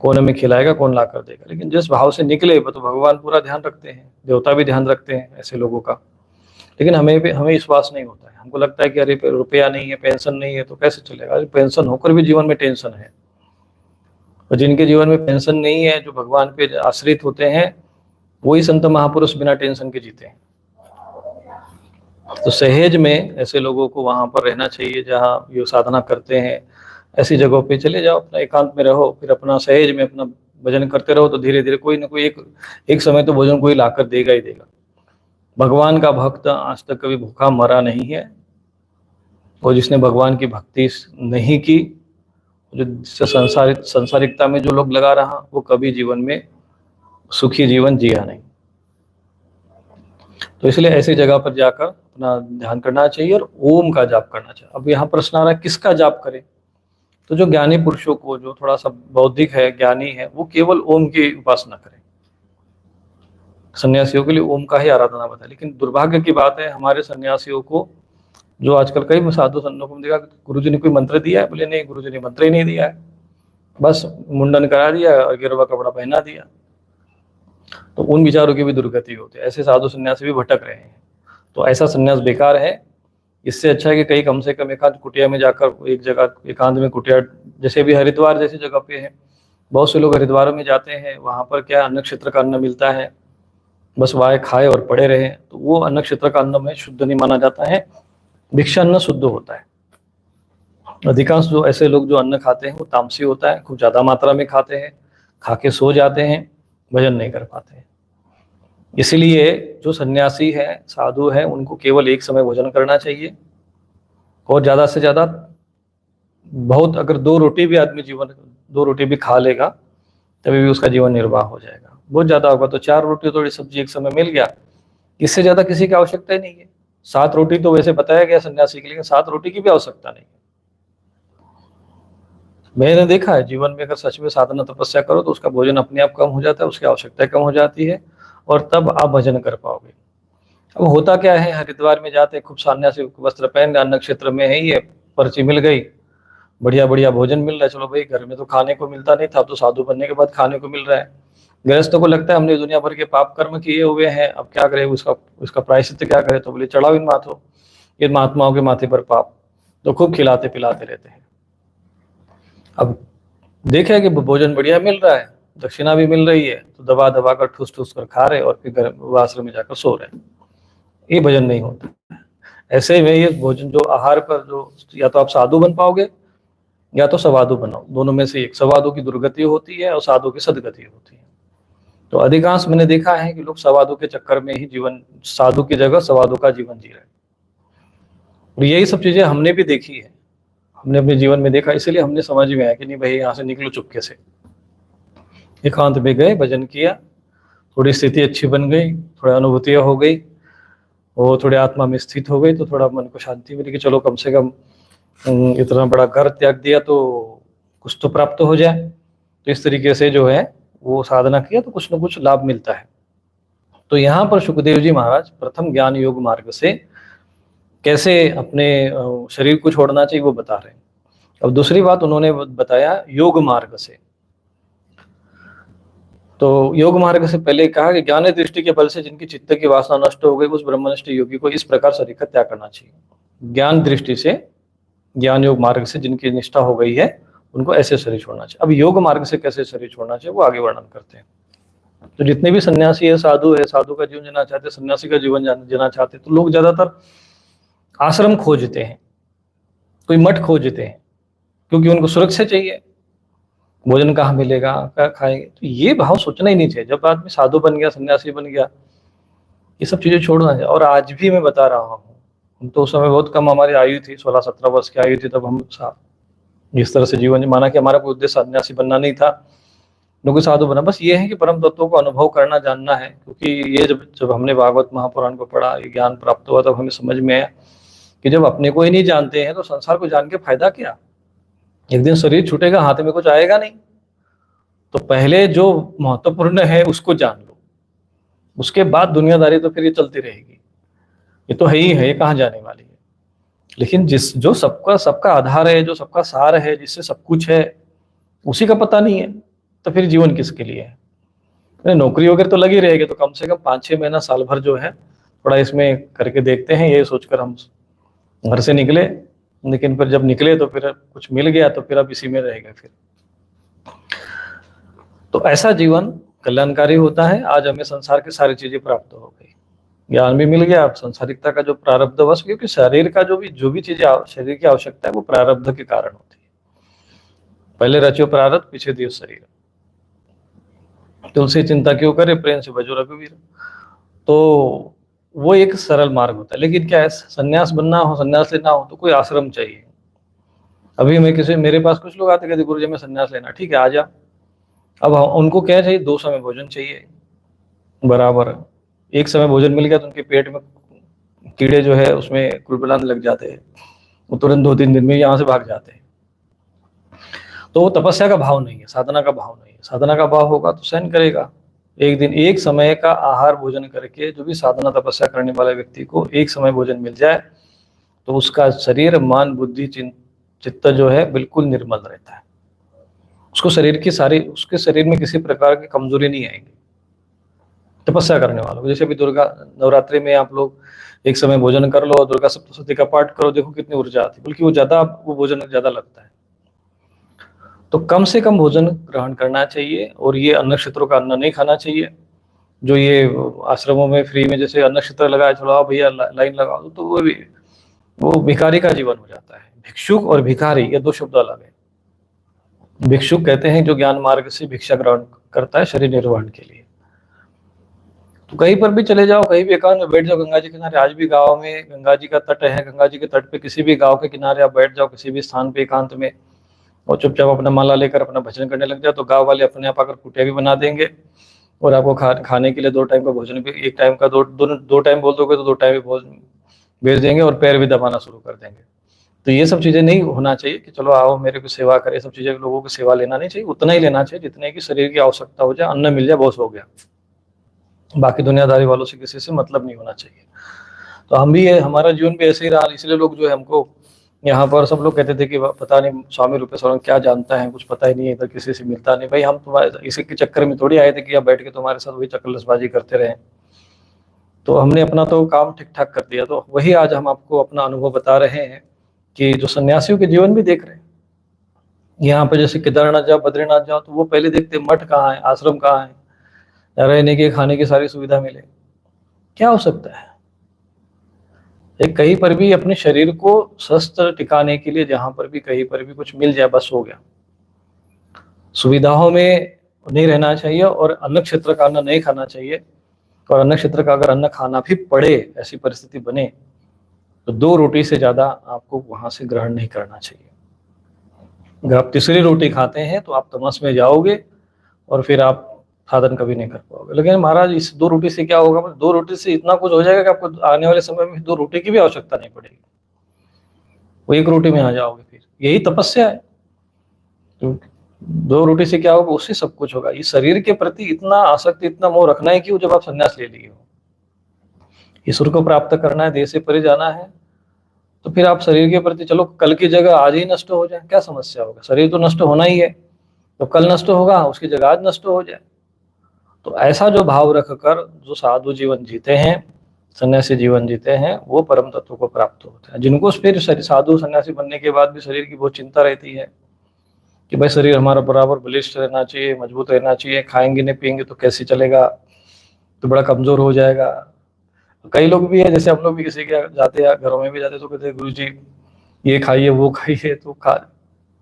कौन हमें खिलाएगा, कौन ला कर देगा। लेकिन जिस भाव से निकले तो भगवान पूरा ध्यान रखते हैं, देवता भी ध्यान रखते हैं ऐसे लोगों का। लेकिन हमें विश्वास नहीं होता है, हमको लगता है कि अरे रुपया नहीं है, पेंशन नहीं है तो कैसे चलेगा। अरे पेंशन होकर भी जीवन में टेंशन है, और जिनके जीवन में पेंशन नहीं है, जो भगवान पे आश्रित होते हैं, वही संत महापुरुष बिना टेंशन के जीते हैं। तो सहज में ऐसे लोगों को वहां पर रहना चाहिए जहाँ ये साधना करते हैं। ऐसी जगहों पे चले जाओ, अपना एकांत में रहो, फिर अपना सहज में अपना भजन करते रहो, तो धीरे धीरे कोई ना कोई एक समय तो भोजन कोई लाकर देगा ही देगा। भगवान का भक्त आज तक कभी भूखा मरा नहीं है, और जिसने भगवान की भक्ति नहीं की, जो संसारिकता में जो लोग लगा रहा, वो कभी जीवन में सुखी जीवन जिया नहीं। तो इसलिए ऐसी जगह पर जाकर अपना ध्यान करना चाहिए और ओम का जाप करना चाहिए। अब यहाँ प्रश्न आ रहा है किसका जाप करें? तो जो ज्ञानी पुरुषों को, जो थोड़ा सा बौद्धिक है, ज्ञानी है, वो केवल ओम की उपासना करें। सन्यासियों के लिए ओम का ही आराधना बताए। लेकिन दुर्भाग्य की बात है हमारे सन्यासियों को, जो आजकल कई साधु संतों को देखा, गुरुजी ने कोई मंत्र दिया है? बोले नहीं, गुरुजी ने मंत्र ही नहीं दिया है, बस मुंडन करा दिया और गिरवा कपड़ा पहना दिया। तो उन विचारों की भी दुर्गति होती है, ऐसे साधु सन्यासी भी भटक रहे हैं। तो ऐसा सन्यास बेकार है। इससे अच्छा है कि कहीं कम से कम एकांत कुटिया में जाकर, एक जगह एकांत में कुटिया, जैसे भी हरिद्वार जैसी जगह पे है, बहुत से लोग हरिद्वार में जाते हैं, वहाँ पर क्या अन्न क्षेत्र का अन्न मिलता है, बस वह खाए और पड़े रहे। तो वो अन्न क्षेत्र का अन्न में शुद्ध नहीं माना जाता है, भिक्षा अन्न शुद्ध होता है। अधिकांश जो ऐसे लोग जो अन्न खाते हैं वो तामसी होता है, खूब ज्यादा मात्रा में खाते हैं, खा के सो जाते हैं, भजन नहीं कर पाते हैं। इसलिए जो सन्यासी है, साधु है, उनको केवल एक समय भोजन करना चाहिए, और ज्यादा से ज्यादा बहुत, अगर 2 रोटी भी आदमी जीवन 2 रोटी भी खा लेगा तभी भी उसका जीवन निर्वाह हो जाएगा। बहुत ज्यादा होगा तो 4 रोटी थोड़ी सब्जी एक समय मिल गया, इससे ज्यादा किसी की आवश्यकता ही नहीं है। 7 रोटी तो वैसे बताया गया सन्यासी के लिए, 7 रोटी की भी आवश्यकता नहीं है। मैंने देखा है जीवन में, अगर सच में साधना तपस्या करो तो उसका भोजन अपने आप कम हो जाता है, उसकी आवश्यकता कम हो जाती है, और तब आप भजन कर पाओगे। अब होता क्या है, हरिद्वार में जाते खूब सन्यासी वस्त्र पहन, अन्न क्षेत्र में है, ये पर्ची मिल गई, बढ़िया बढ़िया भोजन मिल रहा है, चलो भाई, घर में तो खाने को मिलता नहीं था, अब तो साधु बनने के बाद खाने को मिल रहा है। गृहस्थों को लगता है हमने दुनिया भर के पाप कर्म किए हुए हैं, अब क्या करें, उसका प्रायश्चित क्या करें, तो बोले चढ़ाओ इन महात्माओं के माथे पर पाप, तो खूब खिलाते पिलाते रहते हैं। अब देखा कि भोजन बढ़िया मिल रहा है, दक्षिणा भी मिल रही है, तो दबा दबा कर ठूस ठूस कर खा रहे, और फिर घर आश्रम में जाकर सो रहे। ये भजन नहीं होता। ऐसे में ये भोजन जो आहार पर जो, या तो आप साधु बन पाओगे या तो सवादु बनाओ, दोनों में से एक। सवादु की दुर्गति होती है और साधु की सदगति होती है। तो अधिकांश मैंने देखा है कि लोग सवादु के चक्कर में ही जीवन, साधु की जगह सवादु का जीवन जी रहे हैं। और यही सब चीजें हमने भी देखी है, हमने अपने जीवन में देखा, इसलिए हमने समझ में आया कि नहीं भाई, यहाँ से निकलो चुपके से। एकांत में गए, भजन किया, थोड़ी स्थिति अच्छी बन गई, थोड़ा अनुभूतियां हो गई, और थोड़े आत्मा में स्थित हो गई, तो थोड़ा मन को शांति मिली कि चलो कम से कम इतना बड़ा घर त्याग दिया तो कुछ तो प्राप्त हो जाए। तो इस तरीके से जो है वो साधना किया तो कुछ न कुछ लाभ मिलता है। तो यहाँ पर सुखदेव जी महाराज प्रथम ज्ञान योग मार्ग से कैसे अपने शरीर को छोड़ना चाहिए वो बता रहे हैं। अब दूसरी बात उन्होंने बताया योग मार्ग से। तो योग मार्ग से पहले कहा कि ज्ञान दृष्टि के बल से जिनकी चित्त की वासना नष्ट हो गई, उस ब्रह्मनिष्ठ योगी को इस प्रकार शरीर का त्याग करना चाहिए। ज्ञान दृष्टि से, ज्ञान योग मार्ग से जिनकी निष्ठा हो गई है, उनको ऐसे शरीर छोड़ना चाहिए। अब योग मार्ग से कैसे शरीर छोड़ना चाहिए वो आगे वर्णन करते हैं। तो जितने भी सन्यासी है, साधु है, साधु का जीवन जीना चाहते, सन्यासी का जीवन जीना चाहते, तो लोग ज्यादातर आश्रम खोजते हैं, कोई मठ खोजते हैं, क्योंकि उनको सुरक्षा चाहिए। भोजन कहाँ मिलेगा, क्या खाएंगे, तो ये भाव सोचना ही नहीं चाहिए। जब आदमी साधु बन गया, सन्यासी बन गया, ये सब चीजें छोड़ना चाहिए। और आज भी मैं बता रहा हूँ, तो उस समय बहुत कम हमारी आयु थी, 16-17 वर्ष की आयु थी, तब हम इस तरह से जीवन माना कि हमारा कोई उद्देश्य सन्यासी बनना नहीं था, लोगों साधु बना। बस ये है कि परम तत्वों को अनुभव करना, जानना है। क्योंकि ये जब हमने भागवत महापुराण को पढ़ा, ये ज्ञान प्राप्त हुआ, तब हमें समझ में आया कि जब अपने को ही नहीं जानते हैं तो संसार को जान के फायदा क्या। एक दिन शरीर छूटेगा, हाथ में कुछ आएगा नहीं, तो पहले जो महत्वपूर्ण है उसको जान लो, उसके बाद दुनियादारी तो फिर ये चलती रहेगी। ये तो है ही है, ये कहाँ जाने वाली है। लेकिन जो सबका आधार है, जो सबका सार है, जिससे सब कुछ है, उसी का पता नहीं है, तो फिर जीवन किसके लिए है। नौकरी वगैरह तो लगी रहेगी, तो कम से कम 5-6 महीना, साल भर जो है थोड़ा इसमें करके देखते हैं, ये सोचकर हम घर से निकले। लेकिन फिर जब निकले तो फिर कुछ मिल गया, तो फिर अब इसी में रहेगा फिर। तो ऐसा जीवन कल्याणकारी होता है। आज हमें संसार की सारी चीजें प्राप्त हो गई, ज्ञान भी मिल गया, संसारिकता का जो प्रारब्ध वश, क्योंकि शरीर का जो भी चीजें शरीर की आवश्यकता है वो प्रारब्ध के कारण होती है। पहले रचो प्रारब्ध, पीछे दियो शरीर। तुलसी चिंता क्यों करे, प्रेम से भजो रघुवीर। तो वो एक सरल मार्ग होता है। लेकिन क्या है, सन्यास बनना हो, सन्यास लेना हो, तो कोई आश्रम चाहिए। अभी मेरे पास कुछ लोग आते, कहते गुरुजी मैं सन्यास लेना, ठीक है आ जा। अब उनको क्या चाहिए, 2 समय भोजन चाहिए बराबर। एक समय भोजन मिल गया तो उनके पेट में कीड़े जो है उसमें कुलबुलाने लग जाते हैं, वो तुरंत 2-3 दिन में यहाँ से भाग जाते हैं। तो वो तपस्या का भाव नहीं है, साधना का भाव नहीं है। साधना का भाव होगा तो सहन करेगा। एक दिन एक समय का आहार भोजन करके, जो भी साधना तपस्या करने वाले व्यक्ति को एक समय भोजन मिल जाए, तो उसका शरीर, मन, बुद्धि, चित्त जो है बिल्कुल निर्मल रहता है। उसके शरीर में किसी प्रकार की कमजोरी नहीं आएगी तपस्या करने वालों को। जैसे अभी दुर्गा नवरात्रि में आप लोग एक समय भोजन कर लो और दुर्गा सप्तशती का पाठ करो, देखो कितनी ऊर्जा आती है, बल्कि वो भोजन ज्यादा लगता है। तो कम से कम भोजन ग्रहण करना चाहिए, और ये अन्न क्षेत्रों का अन्न नहीं खाना चाहिए। जो ये आश्रमों में फ्री में जैसे अन्न क्षेत्र लगाया, चलो आओ भैया लाइन लगाओ, तो वो भी वो भिखारी का जीवन हो जाता है। भिक्षुक और भिखारी ये दो शब्द अलग है। भिक्षुक कहते हैं जो ज्ञान मार्ग से भिक्षा ग्रहण करता है शरीर निर्वहन के लिए। तो कहीं पर भी चले जाओ, कहीं भी एकांत में बैठ जाओ गंगा जी के किनारे। आज भी गाँव में गंगा जी का तट है, गंगा जी के तट पे किसी भी गाँव के किनारे आप बैठ जाओ किसी भी स्थान पे एकांत में, और चुपचाप अपना माला लेकर अपना भजन करने लग जाओ, तो गाँव वाले अपने आप आकर कुटिया भी बना देंगे और आपको खाने के लिए 2 टाइम का भोजन भी, एक टाइम का दो टाइम बोल दोगे तो 2 टाइम भी भोजन भेज देंगे और पैर भी दबाना शुरू कर देंगे। तो ये सब चीजें नहीं होना चाहिए कि चलो आओ मेरे को सेवा करे, सब चीजें लोगों की सेवा लेना नहीं चाहिए। उतना ही लेना चाहिए जितने की शरीर की आवश्यकता हो जाए, अन्न मिल जाए बहुत हो गया। बाकी दुनियादारी वालों से किसी से मतलब नहीं होना चाहिए। तो हम भी हमारा जीवन भी ऐसे ही रहा, इसलिए लोग जो है हमको यहाँ पर सब लोग कहते थे कि पता नहीं स्वामी रूपेश्वर क्या जानता है, कुछ पता ही नहीं है, इधर किसी से मिलता नहीं। भाई हम तुम्हारे इसी के चक्कर में थोड़ी आए थे कि आप बैठ के तुम्हारे साथ वही चक्करलसबाजी करते रहे। तो हमने अपना तो काम ठीक ठाक कर दिया। तो वही आज हम आपको अपना अनुभव बता रहे हैं कि जो सन्यासियों के जीवन भी देख रहे हैं। यहाँ पे जैसे केदारनाथ जाओ, बद्रीनाथ जाओ, तो वो पहले देखते मठ कहाँ है, आश्रम कहाँ है, रहने की खाने की सारी सुविधा मिले। क्या हो सकता है एक कहीं पर भी अपने शरीर को स्वस्थ टिकाने के लिए जहां पर भी कहीं पर भी कुछ मिल जाए बस हो गया। सुविधाओं में नहीं रहना चाहिए और अन्न क्षेत्र का अन्न नहीं खाना चाहिए। और अन्न क्षेत्र का अगर अन्न खाना भी पड़े, ऐसी परिस्थिति बने, तो 2 रोटी से ज्यादा आपको वहां से ग्रहण नहीं करना चाहिए। अगर आप तीसरी रोटी खाते हैं तो आप तमस में जाओगे और फिर आप साधन कभी नहीं कर पाओगे। लेकिन महाराज इस 2 रोटी से क्या होगा? 2 रोटी से इतना कुछ हो जाएगा कि आपको आने वाले समय में 2 रोटी की भी आवश्यकता नहीं पड़ेगी, वो 1 रोटी में आ जाओगे। फिर यही तपस्या है। तो 2 रोटी से क्या होगा? उससे सब कुछ होगा। इस शरीर के प्रति इतना आसक्ति, इतना मोह रखना है क्यों? जब आप संन्यास ले लिए हो, ईश्वर को प्राप्त करना है, देह से परे जाना है, तो फिर आप शरीर के प्रति, चलो कल की जगह आज ही नष्ट हो जाए, क्या समस्या होगा? शरीर तो नष्ट होना ही है, तो कल नष्ट होगा उसकी जगह आज नष्ट हो जाए। तो ऐसा जो भाव रखकर जो साधु जीवन जीते हैं, सन्यासी जीवन जीते हैं, वो परम तत्व को प्राप्त होते हैं। जिनको फिर साधु सन्यासी बनने के बाद भी शरीर की बहुत चिंता रहती है कि भाई शरीर हमारा बराबर बलिष्ठ रहना चाहिए, मजबूत रहना चाहिए, खाएंगे नहीं पिएंगे तो कैसे चलेगा, तो बड़ा कमजोर हो जाएगा। कई लोग भी है, जैसे हम लोग भी किसी के जाते हैं, घरों में भी जाते तो कहते हैं गुरु जी ये खाइए वो खाइए, तो खा,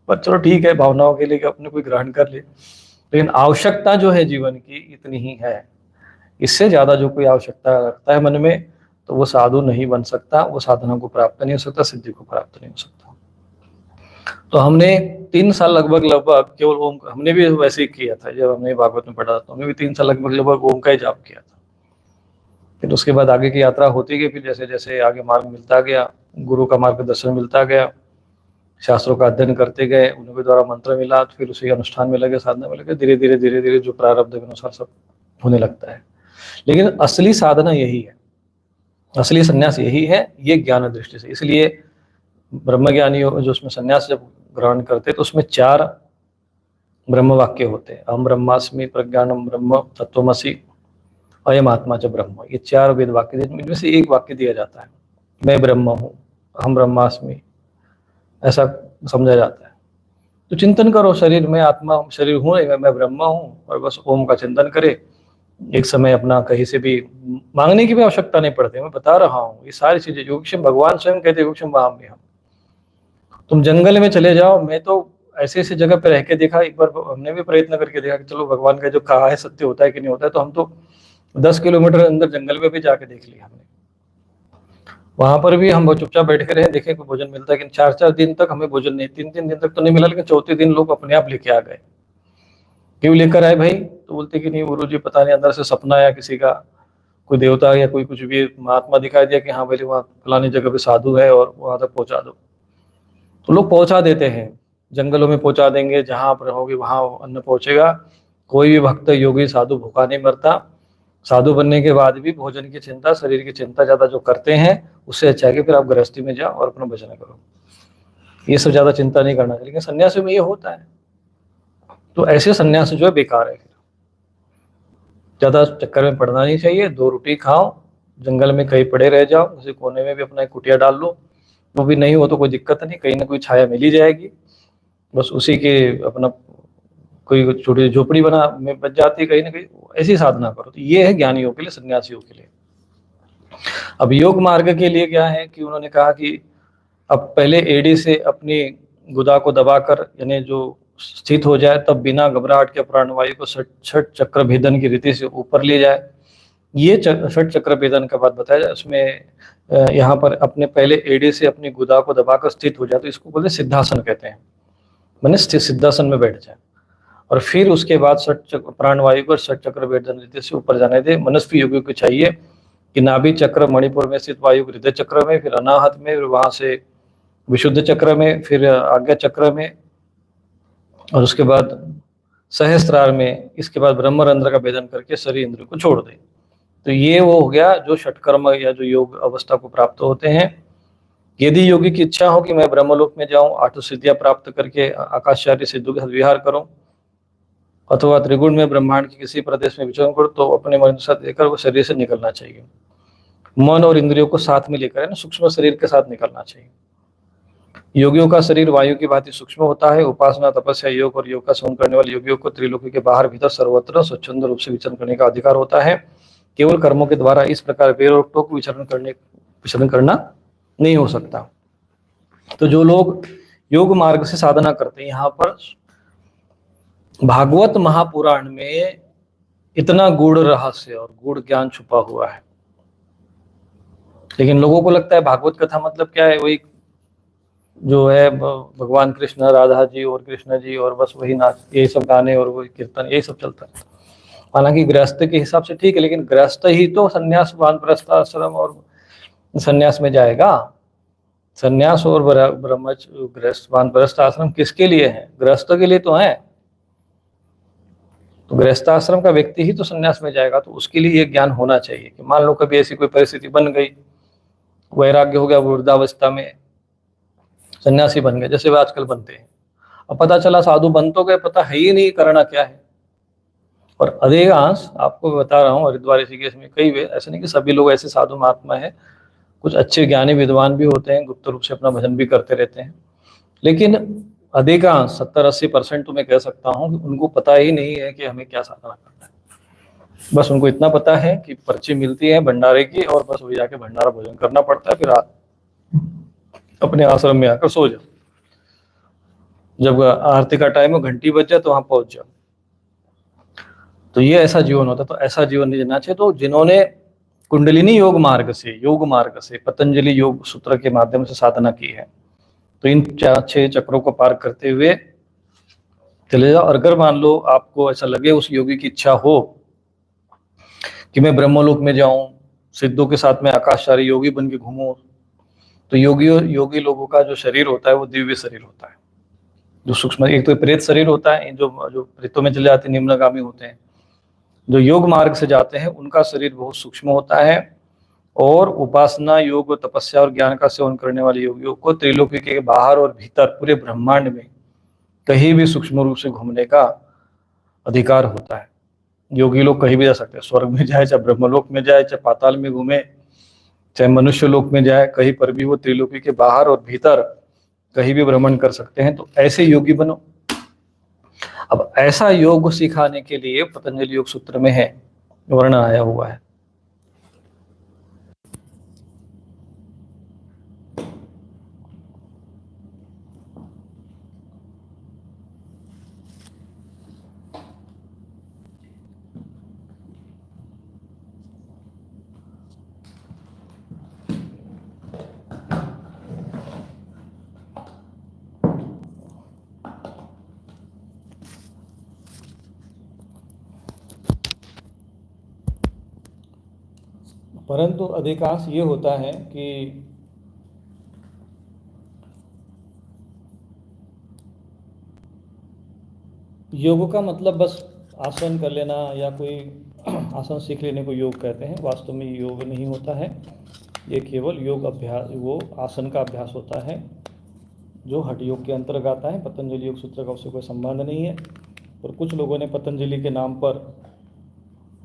पर चलो ठीक है भावनाओं के लिए कि अपने कोई ग्रहण कर ले। लेकिन आवश्यकता जो है जीवन की इतनी ही है, इससे ज्यादा जो कोई आवश्यकता रखता है मन में, तो वो साधु नहीं बन सकता, वो साधना को प्राप्त नहीं हो सकता, सिद्धि को प्राप्त नहीं हो सकता। तो हमने 3 साल लगभग केवल ओम, हमने भी वैसे ही किया था। जब हमने भागवत में पढ़ा था, हमने भी 3 साल लगभग ओम का ही जाप किया था। फिर उसके बाद आगे की यात्रा होती गई। फिर जैसे जैसे आगे मार्ग मिलता गया, गुरु का मार्गदर्शन मिलता गया, शास्त्रों का अध्ययन करते गए, उनके द्वारा मंत्र मिला, तो फिर उसी अनुष्ठान में लगे, साधना में लगे, धीरे धीरे जो प्रारब्ध के अनुसार सब होने लगता है। लेकिन असली साधना यही है, असली संन्यास यही है, ये ज्ञान दृष्टि से। इसलिए ब्रह्मज्ञानी जो उसमें संन्यास जब ग्रहण करते तो उसमें 4 ब्रह्म वाक्य होते हैं। अहम ब्रह्मास्मि, प्रज्ञानम ब्रह्म, तत्वमसि, अयम आत्मा च ब्रह्म। ये 4 वेद वाक्य, इनमें से एक वाक्य दिया जाता है, मैं ब्रह्म हूँ, अहम ब्रह्मास्मि, ऐसा समझा जाता है। तो चिंतन करो, शरीर में आत्मा, शरीर हूँ मैं ब्रह्म हूँ, और बस ओम का चिंतन करे। एक समय अपना कहीं से भी मांगने की भी आवश्यकता नहीं पड़ती। मैं बता रहा हूँ ये सारी चीजें योगक्षेम भगवान स्वयं कहते हैं, योगक्षेम वहां में हम। तुम जंगल में चले जाओ, मैं तो ऐसे ऐसे जगह पे रह के देखा, एक बार हमने भी प्रयत्न करके देखा कि चलो भगवान का जो कहा है सत्य होता है कि नहीं होता है। तो हम तो 10 किलोमीटर अंदर जंगल में भी जाके देख लिया हमने। वहां पर भी हम चुपचाप बैठ के रहे, देखे कोई भोजन मिलता है कि 4-4 दिन तक हमें भोजन नहीं, 3-3 दिन तक तो नहीं मिला, लेकिन चौथे दिन लोग अपने आप लेके आ गए। क्यों लेकर आए भाई? तो बोलते कि नहीं गुरु जी पता नहीं अंदर से सपना आया किसी का, कोई देवता या कोई कुछ भी महात्मा दिखाई दिया कि हाँ भाई वहाँ फलानी जगह पे साधु है और वहां तक पहुंचा दो। तो लोग पहुंचा देते हैं, जंगलों में पहुंचा देंगे, जहां आप रहोगे वहां अन्न पहुंचेगा। कोई भी भक्त योगी साधु भूखा नहीं मरता। साधु बनने के बाद भी भोजन की चिंता, शरीर की चिंता ज्यादा जो करते हैं, उससे अच्छा है कि फिर आप गृहस्थी में जाओ और अपना भजन करो। ये सब ज्यादा चिंता नहीं करना चाहिए, लेकिन सन्यासी में ये होता है। तो ऐसे सन्यास जो है बेकार है। ज्यादा चक्कर में पड़ना नहीं चाहिए। 2 रोटी खाओ, जंगल में कहीं पड़े रह जाओ, किसी कोने में भी अपना एक कुटिया डाल लो, वो भी नहीं हो तो कोई दिक्कत नहीं, कहीं ना कोई छाया मिल ही जाएगी। बस उसी के अपना कोई छोटी झोपड़ी बना में बच जाती है कहीं ना कहीं, ऐसी साधना करो। तो ये है ज्ञानियों के लिए, सन्यासियों के लिए। अब योग मार्ग के लिए क्या है कि उन्होंने कहा कि अब पहले एड़ी से अपनी गुदा को दबाकर यानी जो स्थित हो जाए, तब बिना घबराहट के प्राणवायु को छठ चक्र भेदन की रीति से ऊपर ले जाए। ये छठ चक्र भेदन का बात बताया जाए उसमें यहाँ पर अपने पहले एड़ी से अपनी गुदा को दबाकर स्थित हो जाए, तो इसको बोलते सिद्धासन कहते हैं। मैंने सिद्धासन में बैठ जाए और फिर उसके बाद प्राणवायु को छठ चक्र भेदन रीति से ऊपर जाने दे। मनस्वी योगियों को चाहिए कि नाभि चक्र मणिपुर में स्थित वायु हृदय चक्र में, फिर अनाहत में, फिर वहां से विशुद्ध चक्र में, फिर आज्ञा चक्र में, और उसके बाद सहस्त्रार में, इसके बाद ब्रह्मरंध्र का भेदन करके शरीर इंद्र को छोड़ दे। तो ये वो हो गया जो षटकर्म या जो योग अवस्था को प्राप्त होते हैं। यदि योगी की इच्छा हो कि मैं ब्रह्मलोक में जाऊं, 8 सिद्धियां प्राप्त करके आकाशचार्य सिद्धों के साथ विहार करूं, अथवा त्रिगुण में ब्रह्मांड के किसी प्रदेश में विचरण करूं, तो अपने मन के साथ लेकर वो शरीर से निकलना चाहिए। मन और इंद्रियों को साथ में लेकर, है ना, सूक्ष्म शरीर के साथ निकलना चाहिए। योगियों का शरीर वायु की भांति सूक्ष्म होता है। उपासना, तपस्या, योग और योग का सेवन करने वाले योगियों को त्रिलोकी के बाहर भीतर सर्वत्र स्वच्छंद रूप से विचरण करने का अधिकार होता है। केवल कर्मों के द्वारा इस प्रकार बेरोक टोक विचरण करना नहीं हो सकता। तो जो लोग योग मार्ग से साधना करते हैं, यहाँ पर भागवत महापुराण में इतना गूढ़ रहस्य और गूढ़ ज्ञान छुपा हुआ है, लेकिन लोगों को लगता है भागवत कथा मतलब क्या है, वही जो है भगवान कृष्ण, राधा जी और कृष्ण जी, और बस वही नाच, यही सब गाने और वही कीर्तन, यही सब चलता है। हालांकि गृहस्थ के हिसाब से ठीक है, लेकिन गृहस्थ ही तो संन्यास, वानप्रस्थ आश्रम और संन्यास में जाएगा। संन्यास और ब्रह्मचर्य, गृहस्थ, वानप्रस्थ आश्रम किसके लिए है? गृहस्थ के लिए तो है। तो गृहस्थ आश्रम का व्यक्ति ही तो संन्यास में जाएगा, तो उसके लिए ये ज्ञान होना चाहिए कि मान लो कभी ऐसी कोई परिस्थिति बन गई, वैराग्य हो गया, वृद्धावस्था में सन्यासी बन गए, जैसे वे आजकल बनते हैं। अब पता चला साधु बन तो गए, पता है ही नहीं करना क्या है। और अधिकांश, आपको बता रहा हूँ, हरिद्वार ऋषिकेश में कई, ऐसे नहीं कि सभी लोग ऐसे साधु महात्मा है, कुछ अच्छे ज्ञानी विद्वान भी होते हैं, गुप्त रूप से अपना भजन भी करते रहते हैं, लेकिन अधिकांश 70-80% तो मैं कह सकता हूँ कि उनको पता ही नहीं है कि हमें क्या साधना करना है। बस उनको इतना पता है कि पर्ची मिलती है भंडारे की, और बस वही जाके भंडारा भोजन करना पड़ता है, फिर अपने आश्रम में आकर सो जाओ, जब आरती का टाइम हो, घंटी बज जाए तो वहां पहुंच जाओ। तो ये ऐसा जीवन होता है, तो ऐसा जीवन नहीं जीना चाहिए। तो जिन्होंने कुंडलिनी योग मार्ग से पतंजलि योग सूत्र के माध्यम से साधना की है, तो इन 6 चक्रों को पार करते हुए चले जाओ। और अगर मान लो आपको ऐसा लगे, उस योगी की इच्छा हो कि मैं ब्रह्मलोक में जाऊं, सिद्धों के साथ में आकाशचारी योगी बन के घूमूं, तो योगी लोगों का जो शरीर होता है वो दिव्य शरीर होता है, जो सूक्ष्म, एक तो प्रेत शरीर होता है, जो प्रेतों में चले जाते हैं, निम्नगामी होते हैं। जो योग मार्ग से जाते हैं उनका शरीर बहुत सूक्ष्म होता है, और उपासना, योग, तपस्या और ज्ञान का सेवन करने वाले योगियों को त्रिलोकी के बाहर और भीतर पूरे ब्रह्मांड में कहीं भी सूक्ष्म रूप से घूमने का अधिकार होता है। योगी लोग कहीं भी जा सकते हैं, स्वर्ग में जाए, चाहे ब्रह्मलोक में जाए, चाहे पाताल में घूमे, चाहे मनुष्य लोक में जाए, कहीं पर भी वो त्रिलोकी के बाहर और भीतर कहीं भी भ्रमण कर सकते हैं। तो ऐसे योगी बनो। अब ऐसा योग सिखाने के लिए पतंजलि योग सूत्र में है, वर्णन आया हुआ है। परंतु अधिकांश ये होता है कि योग का मतलब बस आसन कर लेना या कोई आसन सीख लेने को योग कहते हैं। वास्तव में योग नहीं होता है, ये केवल योग अभ्यास, वो आसन का अभ्यास होता है जो हठ योग के अंतर्गत आता है। पतंजलि योग सूत्र का उससे कोई संबंध नहीं है। और कुछ लोगों ने पतंजलि के नाम पर,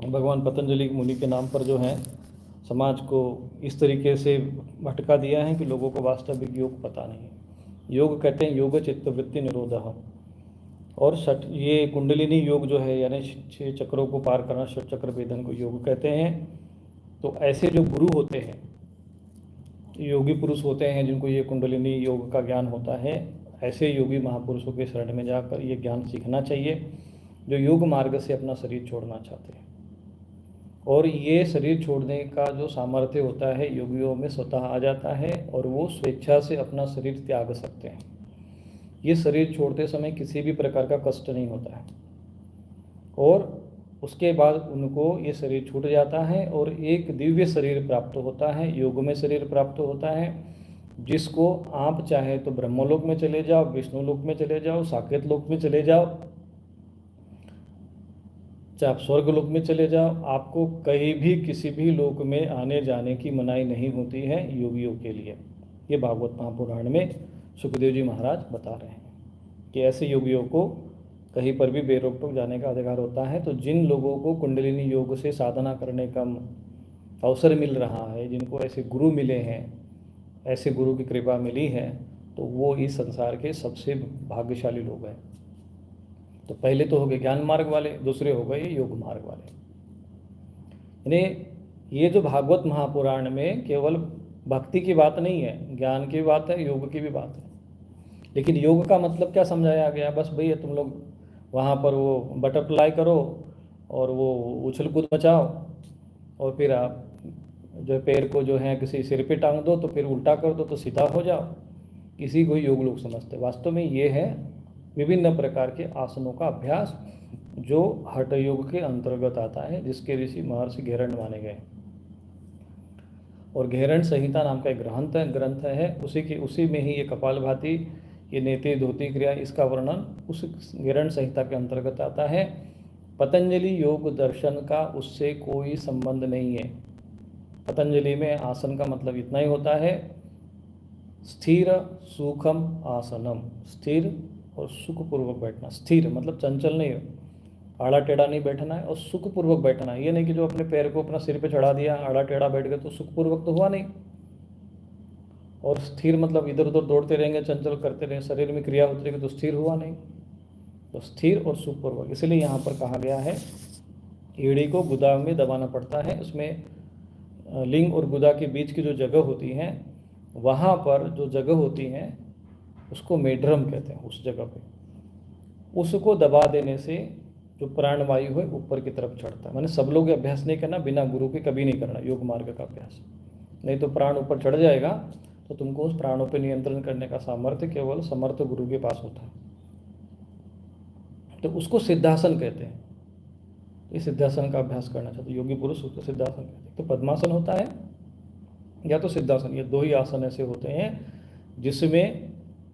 भगवान पतंजलि मुनि के नाम पर जो है समाज को इस तरीके से भटका दिया है कि लोगों को वास्तविक योग पता नहीं। योग कहते हैं योग चित्तवृत्ति निरोधः, और ये कुंडलिनी योग जो है, यानी 6 चक्रों को पार करना, षट चक्र भेदन को योग कहते हैं। तो ऐसे जो गुरु होते हैं योगी पुरुष होते हैं जिनको ये कुंडलिनी योग का ज्ञान होता है, ऐसे योगी महापुरुषों के शरण में जाकर ये ज्ञान सीखना चाहिए जो योग मार्ग से अपना शरीर छोड़ना चाहते हैं। और ये शरीर छोड़ने का जो सामर्थ्य होता है योगियों में स्वतः आ जाता है और वो स्वेच्छा से अपना शरीर त्याग सकते हैं। ये शरीर छोड़ते समय किसी भी प्रकार का कष्ट नहीं होता है और उसके बाद उनको ये शरीर छूट जाता है और एक दिव्य शरीर प्राप्त होता है, योग में शरीर प्राप्त होता है, जिसको आप चाहे तो ब्रह्मलोक में चले जाओ, विष्णु लोक में चले जाओ, साकेत लोक में चले जाओ, चाहे आप स्वर्ग लोक में चले जाओ, आपको कहीं भी किसी भी लोक में आने जाने की मनाही नहीं होती है योगियों के लिए। ये भागवत महापुराण में सुखदेव जी महाराज बता रहे हैं कि ऐसे योगियों को कहीं पर भी बेरोक टोक जाने का अधिकार होता है। तो जिन लोगों को कुंडलिनी योग से साधना करने का अवसर मिल रहा है, जिनको ऐसे गुरु मिले हैं, ऐसे गुरु की कृपा मिली है, तो वो इस संसार के सबसे भाग्यशाली लोग हैं। तो पहले तो हो गए ज्ञान मार्ग वाले, दूसरे हो गए योग मार्ग वाले। यानी ये जो भागवत महापुराण में केवल भक्ति की बात नहीं है, ज्ञान की बात है, योग की भी बात है। लेकिन योग का मतलब क्या समझाया गया? बस भैया तुम लोग वहाँ पर वो बटरफ्लाई करो और वो उछल कूद मचाओ और फिर आप जो पैर को जो है किसी सिर पे टांग दो तो फिर उल्टा कर दो तो सीधा हो जाओ, इसी को योग लोग समझते। वास्तव में ये है विभिन्न प्रकार के आसनों का अभ्यास जो हठ योग के अंतर्गत आता है, जिसके ऋषि महर्षि घेरण माने गए। और घेरण संहिता नाम का एक ग्रंथ है, उसी में ही ये कपालभाति, ये नेति धोती क्रिया, इसका वर्णन उस घेरण संहिता के अंतर्गत आता है। पतंजलि योग दर्शन का उससे कोई संबंध नहीं है। पतंजलि में आसन का मतलब इतना ही होता है, स्थिर सुखम आसनम, स्थिर और सुखपूर्वक बैठना। स्थिर मतलब चंचल नहीं, आड़ा टेढ़ा नहीं बैठना है, और सुखपूर्वक बैठना है। ये नहीं कि जो अपने पैर को अपना सिर पे चढ़ा दिया, आड़ा टेढ़ा बैठ गए तो सुखपूर्वक तो हुआ नहीं। और स्थिर मतलब इधर उधर दौड़ते रहेंगे, चंचल करते रहेंगे, शरीर में क्रिया होती रहेगी तो स्थिर हुआ नहीं। तो स्थिर और सुखपूर्वक, इसलिए यहाँ पर कहा गया है एड़ी को गुदा में दबाना पड़ता है। उसमें लिंग और गुदा के बीच की जो जगह होती है, वहाँ पर जो जगह होती है उसको मेढ्रम कहते हैं। उस जगह पे उसको दबा देने से जो प्राणवायु है ऊपर की तरफ चढ़ता है। मैंने सब लोग अभ्यास नहीं करना, बिना गुरु के कभी नहीं करना योग मार्ग का अभ्यास, नहीं तो प्राण ऊपर चढ़ जाएगा। तो तुमको उस प्राणों पर नियंत्रण करने का सामर्थ्य केवल समर्थ गुरु के पास होता है। तो उसको सिद्धासन कहते हैं। इस सिद्धासन का अभ्यास करना चाहते योगी पुरुष उसको सिद्धासन कहते हैं। तो पद्मासन होता है या तो सिद्धासन, ये दो ही आसन ऐसे होते हैं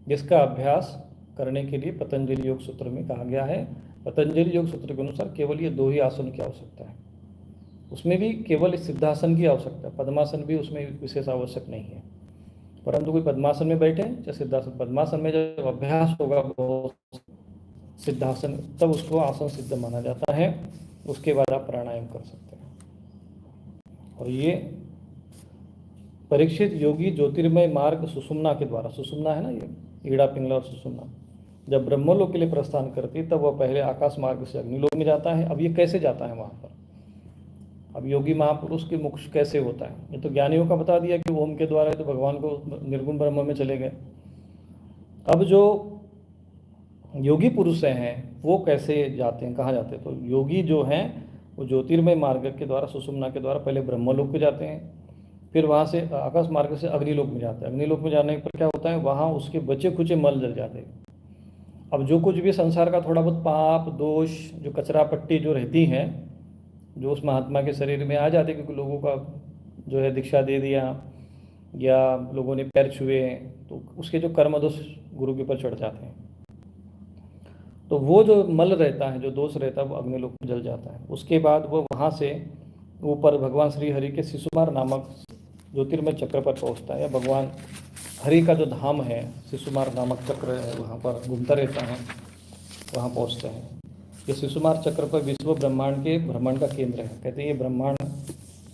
जिसका अभ्यास करने के लिए पतंजलि योग सूत्र में कहा गया है। पतंजलि योग सूत्र के अनुसार केवल ये दो ही आसन की आवश्यकता है। उसमें भी केवल सिद्धासन की आवश्यकता है, पद्मासन भी उसमें विशेष आवश्यक नहीं है। परंतु कोई पद्मासन में बैठे या सिद्धासन, पद्मासन में जब अभ्यास होगा सिद्धासन, तब उसको आसन सिद्ध माना जाता है। उसके बाद आप प्राणायाम कर सकते हैं। और ये परीक्षित योगी ज्योतिर्मय मार्ग सुषुम्ना के द्वारा, सुषुम्ना है ना ये ईड़ा पिंगला और सुषुम्ना, जब ब्रह्मलोक के लिए प्रस्थान करती है तब वह पहले आकाश मार्ग से अग्निलोक में जाता है। अब ये कैसे जाता है वहाँ पर? अब योगी महापुरुष की मोक्ष कैसे होता है? ये तो ज्ञानियों का बता दिया कि ओम के द्वारा है, तो भगवान को निर्गुण ब्रह्म में चले गए। अब जो योगी पुरुष हैं वो कैसे जाते हैं, कहाँ जाते हैं? तो योगी जो हैं वो ज्योतिर्मय मार्ग के द्वारा, सुषुम्ना के द्वारा पहले ब्रह्मलोक को जाते हैं, फिर वहाँ से आकाश मार्ग से अग्निलोक में जाते हैं। अग्निलोक में जाने पर क्या होता है, वहाँ उसके बचे खुचे मल जल जाते हैं। अब जो कुछ भी संसार का थोड़ा बहुत पाप दोष, जो कचरा पट्टी जो रहती हैं, जो उस महात्मा के शरीर में आ जाते, क्योंकि लोगों का जो है दीक्षा दे दिया या लोगों ने पैर छुए, तो उसके जो कर्म दोष गुरु के ऊपर चढ़ जाते हैं। तो वो जो मल रहता है, जो दोष रहता है, वो अग्निलोक में जल जाता है। उसके बाद वो वहाँ से ऊपर भगवान श्री हरि के शिशुमार नामक ज्योतिर्मय चक्र पर पहुँचता है, या भगवान हरि का जो धाम है शिशुमार नामक चक्र है, वहाँ पर घूमता रहता है, वहाँ पहुँचते हैं। ये शिशुमार चक्र पर विश्व ब्रह्मांड के भ्रमण का केंद्र है। कहते हैं ये ब्रह्मांड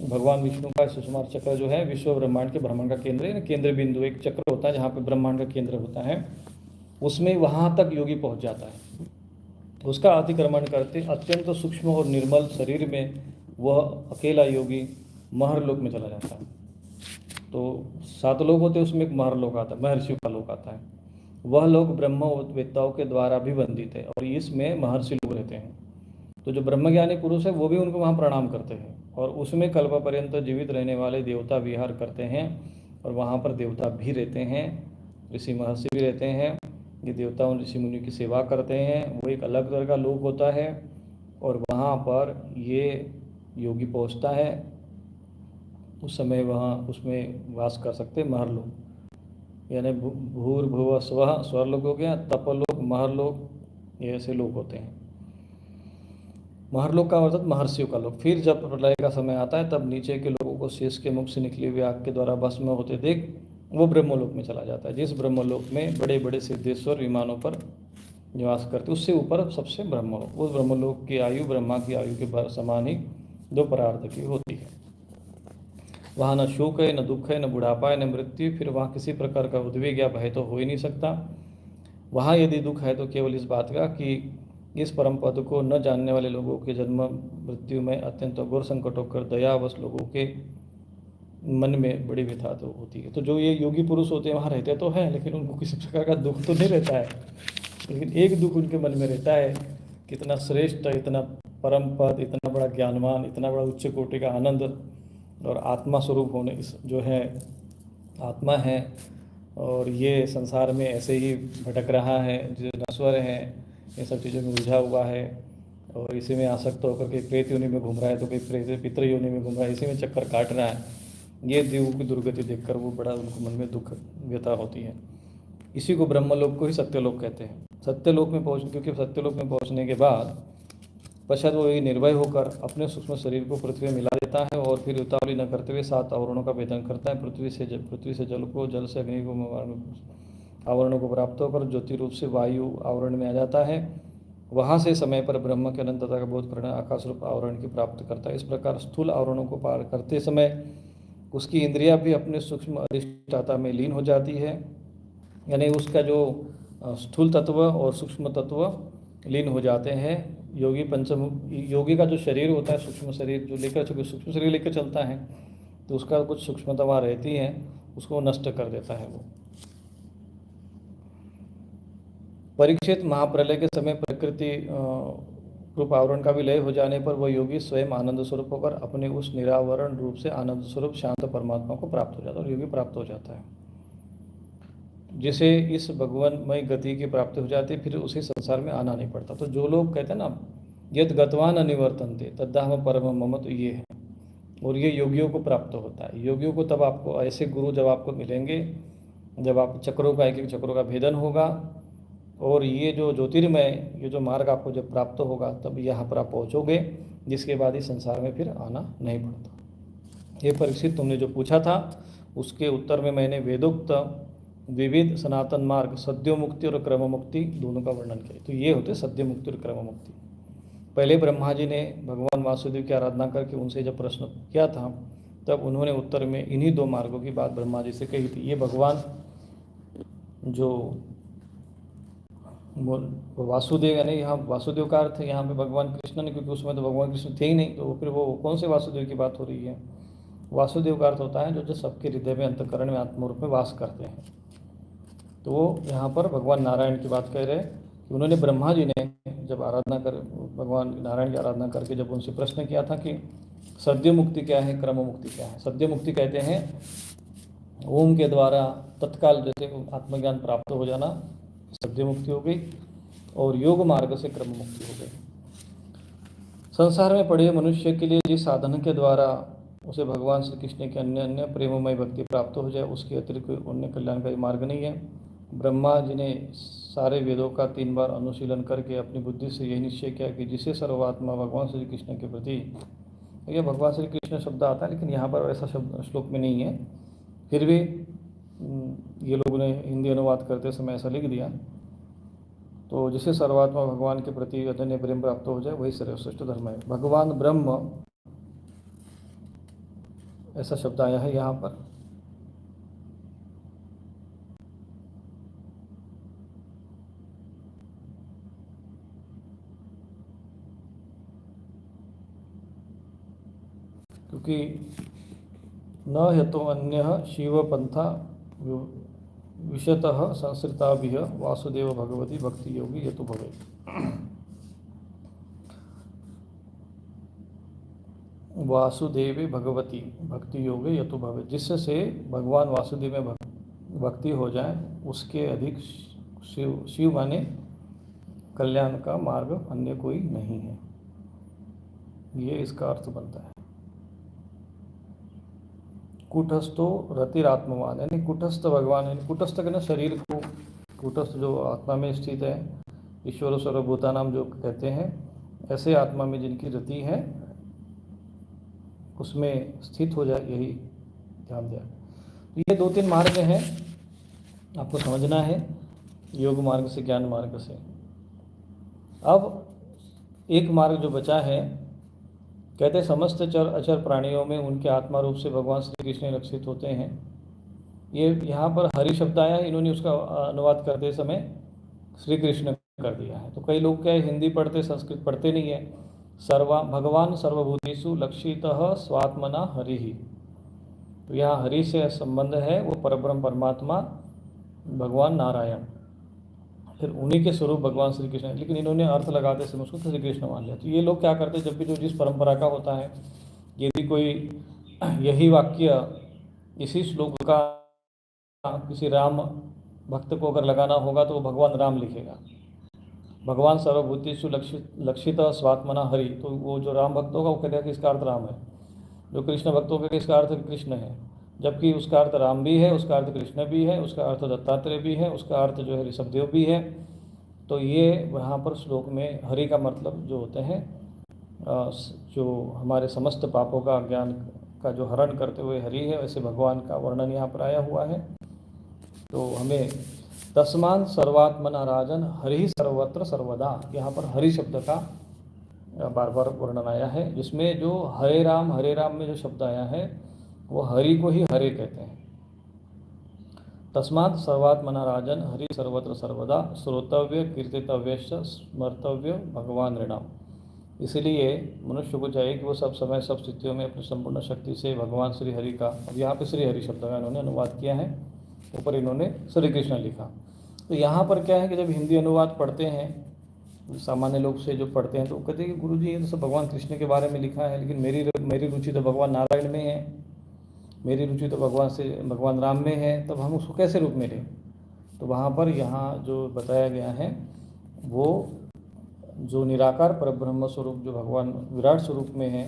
भगवान विष्णु का शिशुमार चक्र जो है विश्व ब्रह्मांड के भ्रमण का केंद्र है। केंद्र बिंदु एक चक्र होता है जहाँ पे ब्रह्मांड का केंद्र होता है, उसमें वहाँ तक योगी पहुँच जाता है। उसका अतिक्रमण करते अत्यंत सूक्ष्म और निर्मल शरीर में वह अकेला योगी महरलोक में चला जाता है। तो 7 लोक होते हैं, उसमें एक महर्लोक आता है, महर्षियों का लोक आता है। वह लोक ब्रह्मवेत्ताओं के द्वारा भी वंदित है और इसमें महर्षि लोग रहते हैं। तो जो ब्रह्मज्ञानी पुरुष है वो भी उनको वहाँ प्रणाम करते हैं, और उसमें कल्प पर्यंत जीवित रहने वाले देवता विहार करते हैं, और वहाँ पर देवता भी रहते हैं, ऋषि महर्षि भी रहते हैं। ये देवता उन ऋषि मुनि की सेवा करते हैं, वो एक अलग तरह का लोक होता है। और वहाँ पर ये योगी पहुँचता है, उस समय वहाँ उसमें वास कर सकते हैं महरलोक, यानी भूर्भुव स्वः स्वर्लोक हो गया, तपलोक, महरलोक, ये ऐसे लोग होते हैं। महरलोक का मतलब महर्षियों का लोक। फिर जब प्रलय का समय आता है तब नीचे के लोगों को शेष के मुख से निकली हुई आग के द्वारा भस्म होते देख वो ब्रह्मलोक में चला जाता है, जिस ब्रह्मलोक में बड़े बड़े सिद्धेश्वर विमानों पर निवास करते, उससे ऊपर सबसे ब्रह्मलोक। उस ब्रह्मलोक की आयु ब्रह्मा की आयु के समान ही 2 परार्ध की होती है। वहाँ न शोक है, न दुख है, न बुढ़ापा है, न मृत्यु। फिर वहाँ किसी प्रकार का उद्वेग या भय तो हो ही नहीं सकता। वहाँ यदि दुख है तो केवल इस बात का कि इस परम पद को न जानने वाले लोगों के जन्म मृत्यु में अत्यंत घोर संकट होकर दयावश लोगों के मन में बड़ी व्यथा तो होती है। तो जो ये योगी पुरुष होते हैं वहाँ रहते तो हैं, लेकिन उनको किसी प्रकार का दुख तो नहीं रहता है। लेकिन एक दुख उनके मन में रहता है, कितना श्रेष्ठ, इतना परम पद, इतना बड़ा ज्ञानवान, इतना बड़ा उच्च कोटि का आनंद और आत्मा स्वरूप होने इस जो है आत्मा है, और ये संसार में ऐसे ही भटक रहा है, जो नश्वर है, ये सब चीज़ों में उलझा हुआ है, और इसी में आसक्त होकर के प्रेत योनि में घूम रहा है, तो कोई प्रेत पितृ योनि में घूम रहा है, इसी में चक्कर काट रहा है। ये देवों की दुर्गति देखकर वो बड़ा उनको मन में दुख व्यथा होती है। इसी को ब्रह्मलोक को ही सत्यलोक कहते हैं। सत्यलोक में पहुँच क्योंकि सत्यलोक में पहुँचने के बाद पश्चात वो ये निर्भय होकर अपने सूक्ष्म शरीर को पृथ्वी में मिला देता है, और फिर उतावली न करते हुए 7 आवरणों का भेदन करता है। पृथ्वी से जल को, जल से अग्नि को, आवरणों को प्राप्त होकर ज्योति रूप से वायु आवरण में आ जाता है। वहाँ से समय पर ब्रह्म के अनंतता का बोध करना आकाश रूप आवरण की प्राप्त करता है। इस प्रकार स्थूल आवरणों को पार करते समय उसकी इंद्रियां भी अपने सूक्ष्म अधिष्ठाता में लीन हो जाती है, यानी उसका जो स्थूल तत्व और सूक्ष्म तत्व लीन हो जाते हैं। योगी पंचम योगी का जो शरीर होता है, सूक्ष्म शरीर जो लेकर सूक्ष्म शरीर लेकर चलता है, तो उसका कुछ सूक्ष्मता वहाँ रहती है, उसको नष्ट कर देता है वो। परीक्षित, महाप्रलय के समय प्रकृति रूप आवरण का भी लय हो जाने पर वह योगी स्वयं आनंद स्वरूप होकर अपने उस निरावरण रूप से आनंद स्वरूप शांत परमात्मा को प्राप्त हो जाता है, और योगी प्राप्त हो जाता है, जिसे इस भगवानमय गति की प्राप्ति हो जाती है, फिर उसे संसार में आना नहीं पड़ता। तो जो लोग कहते हैं ना यद गतवान अनिवर्तन्ते तद्धाम परम मम, तो ये है, और ये योगियों को प्राप्त होता है। योगियों को तब आपको ऐसे गुरु जब आपको मिलेंगे, जब आप चक्रों का, एक एक चक्रों का भेदन होगा, और ये जो ज्योतिर्मय ये जो मार्ग आपको जब प्राप्त होगा, तब यहाँ पर आप पहुँचोगे, जिसके बाद ही संसार में फिर आना नहीं पड़ता। ये परीक्षित, तुमने जो पूछा था उसके उत्तर में मैंने वेदोक्त विविध सनातन मार्ग सद्यो मुक्ति और क्रम मुक्ति दोनों का वर्णन किया। तो ये होते सद्य मुक्ति और क्रम मुक्ति। पहले ब्रह्मा जी ने भगवान वासुदेव की आराधना करके उनसे जब प्रश्न किया था, तब उन्होंने उत्तर में इन्हीं 2 मार्गों की बात ब्रह्मा जी से कही थी। ये भगवान जो वासुदेव, यानी यहाँ वासुदेव का अर्थ है यहाँ पे भगवान कृष्ण ने, क्योंकि उसमें तो भगवान कृष्ण थे ही नहीं, तो फिर वो कौन से वासुदेव की बात हो रही है। वासुदेव का अर्थ होता है जो सबके हृदय में, अंतकरण में, आत्मरूप में वास करते हैं। तो वो यहाँ पर भगवान नारायण की बात कह रहे हैं कि उन्होंने ब्रह्मा जी ने जब आराधना कर, भगवान नारायण की आराधना करके जब उनसे प्रश्न किया था कि सद्य मुक्ति क्या है, क्रम मुक्ति क्या है। सद्य मुक्ति कहते हैं ओम के द्वारा तत्काल जैसे आत्मज्ञान प्राप्त हो जाना, सद्य मुक्ति हो गई, और योग मार्ग से क्रम मुक्ति हो गई। संसार में पड़े मनुष्य के लिए जिस साधन के द्वारा उसे भगवान श्री कृष्ण की अन्य अन्य प्रेममय भक्ति प्राप्त हो जाए, उसके अतिरिक्त कोई अन्य कल्याणकारी मार्ग नहीं है। ब्रह्मा जी ने सारे वेदों का 3 बार अनुशीलन करके अपनी बुद्धि से यही निश्चय किया कि जिसे सर्वात्मा भगवान श्री कृष्ण के प्रति, ये भगवान श्री कृष्ण शब्द आता है लेकिन यहाँ पर ऐसा शब्द श्लोक में नहीं है, फिर भी ये लोगों ने हिंदी अनुवाद करते समय ऐसा लिख दिया। तो जिसे सर्वात्मा भगवान के प्रति अनन्य प्रेम प्राप्त हो जाए वही सर्वश्रेष्ठ धर्म है। भगवान ब्रह्म ऐसा शब्द आया है यहाँ पर। क्योंकि न यतो अन्यः शिवपन्था विशतः संसृताभिः वासुदेव भगवती भक्ति योगी यतो भवेत्। वासुदेवे भगवती भक्ति योगे यतो भवेत्, जिससे भगवान वासुदेव में भक्ति हो जाए उसके अधिक शिव माने कल्याण का मार्ग अन्य कोई नहीं है, ये इसका अर्थ बनता है। कूटस्थो रतिरात्मवान, यानी कूटस्थ भगवान, यानी कूटस्थ के ना शरीर को, कूटस्थ जो आत्मा में स्थित है, ईश्वर सर्वभूता नाम जो कहते हैं, ऐसे आत्मा में जिनकी रति है उसमें स्थित हो जाए, यही ध्यान दिया। तो ये 2-3 मार्ग हैं, आपको समझना है, योग मार्ग से ज्ञान मार्ग से। अब एक मार्ग जो बचा है, कहते समस्त चर अचर प्राणियों में उनके आत्मा रूप से भगवान श्री कृष्ण लक्षित होते हैं। ये यहाँ पर हरि शब्द आया है, इन्होंने उसका अनुवाद करते समय श्री कृष्ण कर दिया है। तो कई लोग क्या है, हिंदी पढ़ते संस्कृत पढ़ते नहीं है। भगवान सर्वभूतेषु लक्षितः स्वात्मना हरि ही, तो यहाँ हरि से संबंध है, वो परब्रह्म परमात्मा भगवान नारायण, फिर उन्हीं के स्वरूप भगवान श्री कृष्ण, लेकिन इन्होंने अर्थ लगाते समय उसको श्री कृष्ण मान लिया। तो ये लोग क्या करते हैं, जब भी जो जिस परंपरा का होता है, यदि कोई यही वाक्य इसी श्लोक का किसी राम भक्त को अगर लगाना होगा तो वो भगवान राम लिखेगा। भगवान सर्वभूतेषु लक्षित स्वात्मना हरि, तो वो जो राम भक्त होगा वो कहेगा कि इसका अर्थ राम है। जो कृष्ण भक्त होगा कि इसका अर्थ कृष्ण है, जबकि उसका अर्थ राम भी है, उसका अर्थ कृष्ण भी है, उसका अर्थ दत्तात्रेय भी है, उसका अर्थ जो है ऋषभदेव भी है। तो ये वहाँ पर श्लोक में हरि का मतलब जो होते हैं, जो हमारे समस्त पापों का ज्ञान का जो हरण करते हुए हरि है, वैसे भगवान का वर्णन यहाँ पर आया हुआ है। तो हमें तस्मान् सर्वात्मना राजन हरि सर्वत्र सर्वदा, यहाँ पर हरि शब्द का बार बार वर्णन आया है, जिसमें जो हरे राम में जो शब्द आया है वो हरि को ही हरे कहते हैं। तस्मात् सर्वात्मना राजन हरि सर्वत्र सर्वदा श्रोतव्य कीर्तितव्य स्मर्तव्य भगवान ऋणाम। इसलिए मनुष्य को चाहिए कि वो सब समय सब स्थितियों में अपनी संपूर्ण शक्ति से भगवान श्री हरि का, अब यहाँ पे श्री हरि शब्द का इन्होंने अनुवाद किया है, ऊपर इन्होंने श्री कृष्ण लिखा। तो यहाँ पर क्या है कि जब हिंदी अनुवाद पढ़ते हैं, सामान्य लोग से जो पढ़ते हैं, तो कहते हैं कि गुरुजी ये तो सब भगवान कृष्ण के बारे में लिखा है, लेकिन मेरी रुचि तो भगवान नारायण में है, मेरी रुचि तो भगवान राम में है, तब हम उसको कैसे रूप में लें। तो वहाँ पर यहाँ जो बताया गया है, वो जो निराकार परब्रह्म स्वरूप जो भगवान विराट स्वरूप में है,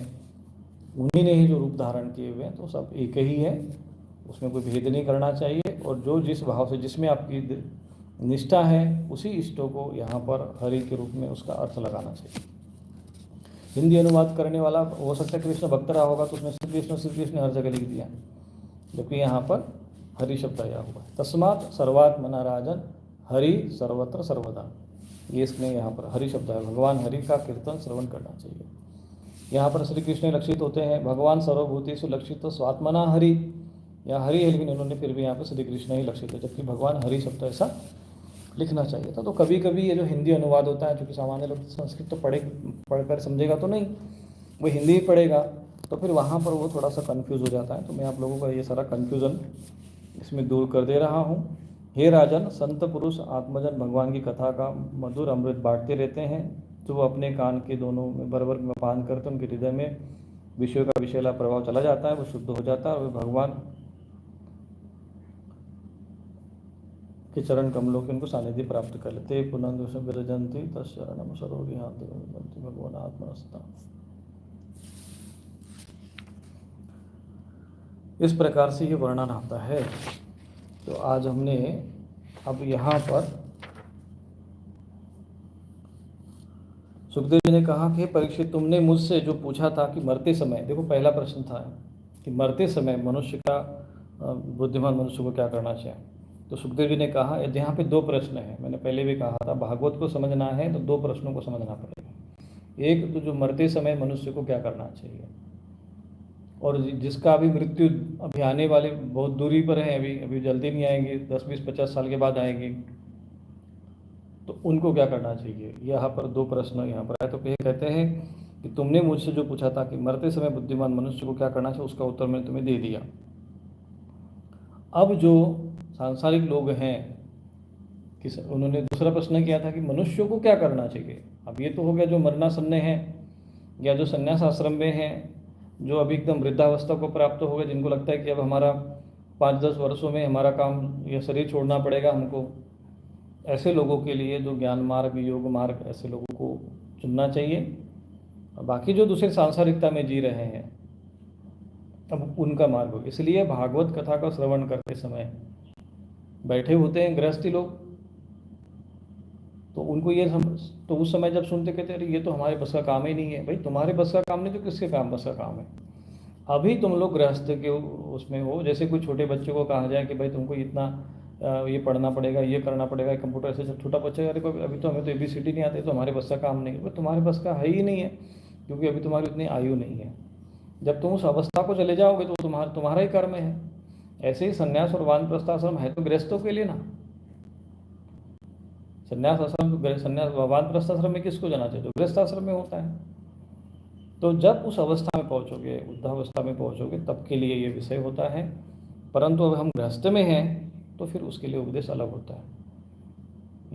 उन्हीं ने ही जो रूप धारण किए हुए हैं, तो सब एक ही है, उसमें कोई भेद नहीं करना चाहिए। और जो जिस भाव से जिसमें आपकी निष्ठा है, उसी इष्टों को यहाँ पर हरि के रूप में उसका अर्थ लगाना चाहिए। हिंदी अनुवाद करने वाला हो सकता है कृष्ण भक्त रहा होगा, तो उसमें श्री कृष्ण हर जगह लिख दिया, जबकि यहाँ पर हरि शब्द आया हुआ है। तस्मात् सर्वात्मना राजन हरि सर्वत्र सर्वदा, ये इसमें यहाँ पर हरि शब्द है, भगवान हरि का कीर्तन श्रवण करना चाहिए। यहाँ पर श्री कृष्ण लक्षित होते हैं, भगवान सर्वभूतेषु लक्षित स्वात्मना हरि, यहाँ हरि है, लेकिन इन्होंने फिर भी यहाँ पर श्री कृष्ण ही लक्षित है, जबकि भगवान हरि शब्द ऐसा लिखना चाहिए था। तो कभी कभी ये जो हिंदी अनुवाद होता है, क्योंकि सामान्य लोग संस्कृत तो पढ़कर समझेगा तो नहीं, वो हिंदी ही पढ़ेगा, तो फिर वहाँ पर वो थोड़ा सा कंफ्यूज हो जाता है। तो मैं आप लोगों का ये सारा कन्फ्यूज़न इसमें दूर कर दे रहा हूँ। हे राजन, संत पुरुष आत्मजन भगवान की कथा का मधुर अमृत बांटते रहते हैं, तो वो अपने कान के दोनों में बरबर में पान करते, उनके हृदय में विषयों का विषैला प्रभाव चला जाता है, वो शुद्ध हो जाता है, और वे भगवान के चरण कमलों के उनको सानिध्य प्राप्त कर लेते। पुनः विरजंती तत्शरणम सरोगिहांति भगवान आत्मनस्ता। इस प्रकार से ये वर्णन आता है। तो आज हमने अब यहाँ पर सुखदेव जी ने कहा कि परीक्षित, तुमने मुझसे जो पूछा था कि मरते समय, देखो पहला प्रश्न था कि मरते समय मनुष्य का, बुद्धिमान मनुष्य को क्या करना चाहिए। तो सुखदेव जी ने कहा, यहाँ पे 2 प्रश्न हैं। मैंने पहले भी कहा था, भागवत को समझना है तो 2 प्रश्नों को समझना पड़ेगा। एक तो जो मरते समय मनुष्य को क्या करना चाहिए, और जिसका अभी मृत्यु अभी आने वाले बहुत दूरी पर है, अभी जल्दी नहीं आएंगे, 10, 20, 50 साल के बाद आएंगे, तो उनको क्या करना चाहिए। यहाँ पर 2 प्रश्न यहाँ पर है। तो कहते हैं कि तुमने मुझसे जो पूछा था कि मरते समय बुद्धिमान मनुष्य को क्या करना चाहिए, उसका उत्तर मैंने तुम्हें दे दिया। अब जो सांसारिक लोग हैं, किस उन्होंने दूसरा प्रश्न किया था कि मनुष्य को क्या करना चाहिए। अब ये तो हो गया जो मरणासन्न हैं या जो संन्यास आश्रम में हैं, जो अभी एकदम वृद्धावस्था को प्राप्त हो गए, जिनको लगता है कि अब हमारा 5-10 वर्षों में हमारा काम या शरीर छोड़ना पड़ेगा हमको, ऐसे लोगों के लिए जो ज्ञान मार्ग, योग मार्ग, ऐसे लोगों को चुनना चाहिए। और बाकी जो दूसरे सांसारिकता में जी रहे हैं, अब उनका मार्ग हो। इसलिए भागवत कथा का श्रवण करते समय बैठे होते हैं गृहस्थी लोग, तो उनको ये तो उस समय जब सुनते कहते अरे ये तो हमारे बस का काम ही नहीं है। भाई तुम्हारे बस का काम नहीं तो किसके काम बस का काम है। अभी तुम लोग गृहस्थ के उसमें हो। जैसे कोई छोटे बच्चे को कहा जाए कि भाई तुमको इतना ये पढ़ना पड़ेगा, ये करना पड़ेगा, कंप्यूटर ऐसे। जब छोटा बच्चा अरे अभी तो हमें तो ABCD नहीं आते, तो हमारे बस का काम नहीं है। तुम्हारे बस का है ही नहीं है, क्योंकि अभी तुम्हारी उतनी आयु नहीं है। जब तुम उस अवस्था को चले जाओगे तो तुम्हारा ही कर्म है। ऐसे ही संन्यास और वानप्रस्थाश्रम है तो गृहस्थों के लिए ना। संन्यास आश्रम, संन्यास वानप्रस्थाश्रम में किसको जाना चाहिए? जो गृहस्थ आश्रम में होता है। तो जब उस अवस्था में पहुंचोगे, वृद्धावस्था में पहुंचोगे, तब के लिए ये विषय होता है। परंतु अब हम गृहस्थ में हैं तो फिर उसके लिए उपदेश अलग होता है।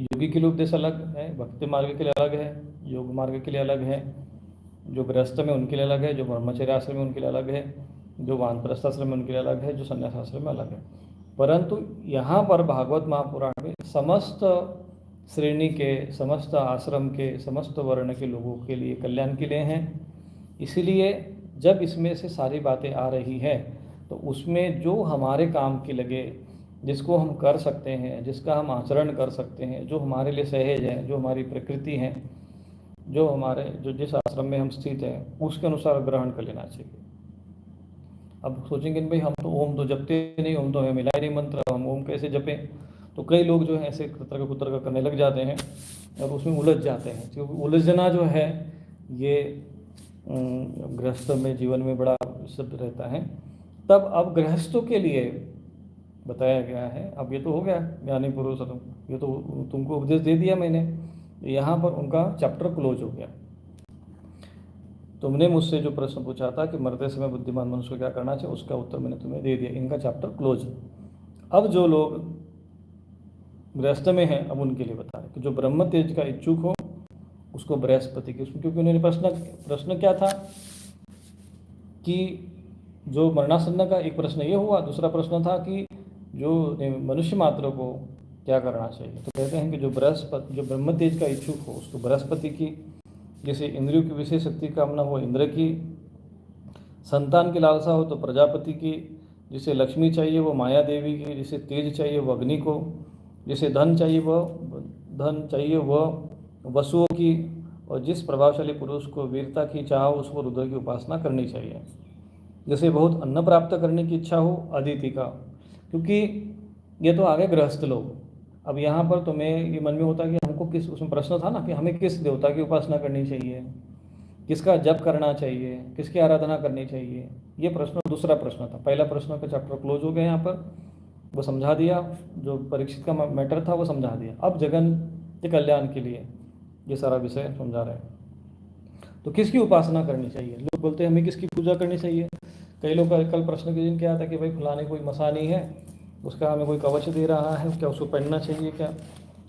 योगी के लिए उपदेश अलग है, भक्ति मार्ग के लिए अलग है, योग मार्ग के लिए अलग है, जो गृहस्थ में उनके लिए अलग है, जो ब्रह्मचर्य आश्रम में उनके लिए अलग है, जो वानप्रस्थ आश्रम में उनके लिए अलग है, जो संन्यास आश्रम में अलग है। परंतु यहाँ पर भागवत महापुराण में समस्त श्रेणी के, समस्त आश्रम के, समस्त वर्ण के लोगों के लिए कल्याण के लिए हैं। इसीलिए जब इसमें से सारी बातें आ रही है तो उसमें जो हमारे काम की लगे, जिसको हम कर सकते हैं, जिसका हम आचरण कर सकते हैं, जो हमारे लिए सहज है, जो हमारी प्रकृति है, जो हमारे जो जिस आश्रम में हम स्थित हैं, उसके अनुसार ग्रहण कर लेना चाहिए। अब सोचेंगे भाई हम तो ओम तो जपते नहीं, ओम तो हमें मिला ही नहीं मंत्र, हम ओम कैसे जपें। तो कई लोग जो है ऐसे कुतर करने लग जाते हैं और उसमें उलझ जाते हैं, क्योंकि उलझना जो है ये गृहस्थ में जीवन में बड़ा शब्द रहता है। तब अब गृहस्थों के लिए बताया गया है। अब ये तो हो गया ज्ञानी पुरुषोत्तम, ये तो तुमको उपदेश दे दिया मैंने, यहाँ पर उनका चैप्टर क्लोज हो गया। तुमने मुझसे जो प्रश्न पूछा था कि मरते समय बुद्धिमान मनुष्य को क्या करना चाहिए, उसका उत्तर मैंने तुम्हें दे दिया। इनका चैप्टर क्लोज। अब जो लोग गृहस्थ में हैं, अब उनके लिए बता रहे कि जो ब्रह्म तेज का इच्छुक हो उसको बृहस्पति की, क्योंकि उन्होंने प्रश्न क्या था कि जो मरणासन्न का एक प्रश्न ये हुआ, दूसरा प्रश्न था कि जो मनुष्य मात्र को क्या करना चाहिए। तो कहते हैं कि जो ब्रह्म तेज का इच्छुक हो उसको बृहस्पति की, जैसे इंद्रियों की विशेष शक्ति कामना हो इंद्र की, संतान की लालसा हो तो प्रजापति की, जिसे लक्ष्मी चाहिए वो माया देवी की, जिसे तेज चाहिए वो अग्नि को, जिसे धन चाहिए वह वसुओं की, और जिस प्रभावशाली पुरुष को वीरता की चाह हो उसको रुद्र की उपासना करनी चाहिए। जैसे बहुत अन्न प्राप्त करने की इच्छा हो अदिति का, क्योंकि ये तो आगे गृहस्थ लोग। अब यहाँ पर तुम्हें ये मन में होता कि हमको किस, उसमें प्रश्न था ना कि हमें किस देवता की उपासना करनी चाहिए, किसका जप करना चाहिए, किसकी आराधना करनी चाहिए। ये प्रश्न दूसरा प्रश्न था। पहला प्रश्न का चैप्टर क्लोज हो गया, यहाँ पर वो समझा दिया, जो परीक्षित का मैटर था वो समझा दिया। अब जगन के कल्याण के लिए ये सारा विषय समझा रहे हैं। तो किसकी उपासना करनी चाहिए? लोग बोलते हैं हमें किसकी पूजा करनी चाहिए। कई लोग का कल प्रश्न के दिन क्या था कि भाई फलाने कोई मसानी है, उसका हमें कोई कवच दे रहा है, क्या उसको पहनना चाहिए, क्या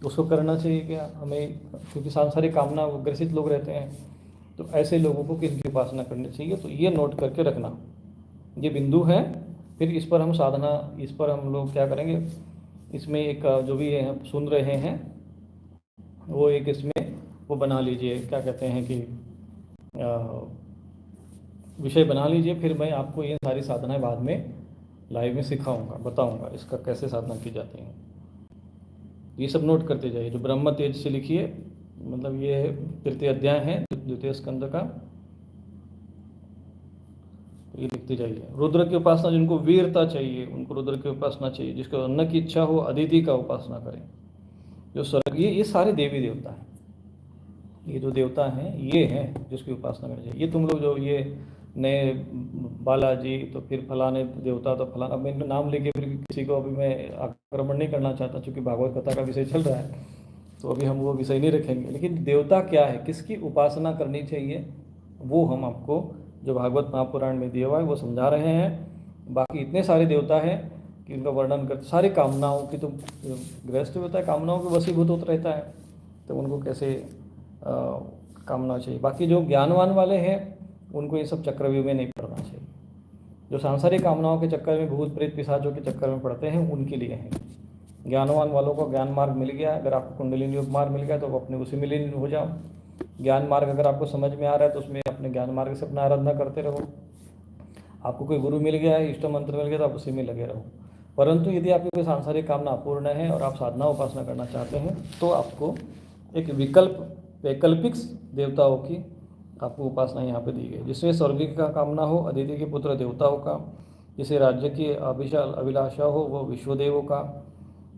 उसको करना चाहिए क्या हमें, क्योंकि सांसारिक कामना ग्रसित लोग रहते हैं। तो ऐसे लोगों को किसकी उपासना करनी चाहिए, तो ये नोट करके रखना, ये बिंदु है। फिर इस पर हम साधना, इस पर हम लोग क्या करेंगे, इसमें एक जो भी है सुन रहे हैं वो एक इसमें वो बना लीजिए, क्या कहते हैं कि विषय बना लीजिए। फिर मैं आपको ये सारी साधनाएं बाद में लाइव में सिखाऊंगा, बताऊंगा इसका कैसे साधना की जाती है। ये सब नोट करते जाइए। जो ब्रह्म तेज से लिखिए, मतलब ये तृतीय अध्याय है द्वितीय स्कंद का, ये लिखते जाइए। रुद्र की उपासना, जिनको वीरता चाहिए उनको रुद्र की उपासना चाहिए। जिसको अन्न की इच्छा हो अदिति का उपासना करें। जो स्वर्ग, ये सारे देवी देवता हैं, ये जो देवता हैं ये हैं जिसकी उपासना करनी चाहिए। ये तुम लोग जो ये नए बालाजी तो फिर फलाने देवता तो फलाना, मैं नाम लेके फिर किसी को अभी मैं आक्रमण नहीं करना चाहता, क्योंकि भागवत कथा का विषय चल रहा है तो अभी हम वो विषय नहीं रखेंगे। लेकिन देवता क्या है, किसकी उपासना करनी चाहिए, वो हम आपको जो भागवत महापुराण में दिया हुआ है वो समझा रहे हैं। बाकी इतने सारे देवता हैं कि उनका वर्णन करते सारी कामनाओं की, तो गृहस्थ होता है कामनाओं के वशीभूत होता रहता है, तो उनको कैसे कामना चाहिए। बाकी जो ज्ञानवान वाले हैं उनको ये सब चक्रव्यूह में नहीं पड़ना चाहिए। जो सांसारिक कामनाओं के चक्कर में, भूत प्रेत पिशाचों के चक्कर में पड़ते हैं, उनके लिए है। ज्ञानवान वालों को ज्ञान मार्ग मिल गया, अगर आपको कुंडलिनी योग मार्ग मिल गया तो अपने उसी में लीन हो जाओ। ज्ञान मार्ग अगर आपको समझ में आ रहा है तो उसमें अपने ज्ञान मार्ग से अपना आराधना करते रहो। आपको कोई गुरु मिल गया है, इष्ट मंत्र मिल गया तो आप उसी में लगे रहो। परंतु यदि आपकी कोई सांसारिक कामना अपूर्ण है और आप साधना उपासना करना चाहते हैं तो आपको एक वैकल्पिक देवताओं की आपको उपासना यहाँ पे दी गई, जिसमें स्वर्ग का कामना हो, अदिति के पुत्र देवताओं का, जिसे राज्य की अभिलाषा हो वो विश्वदेवों का,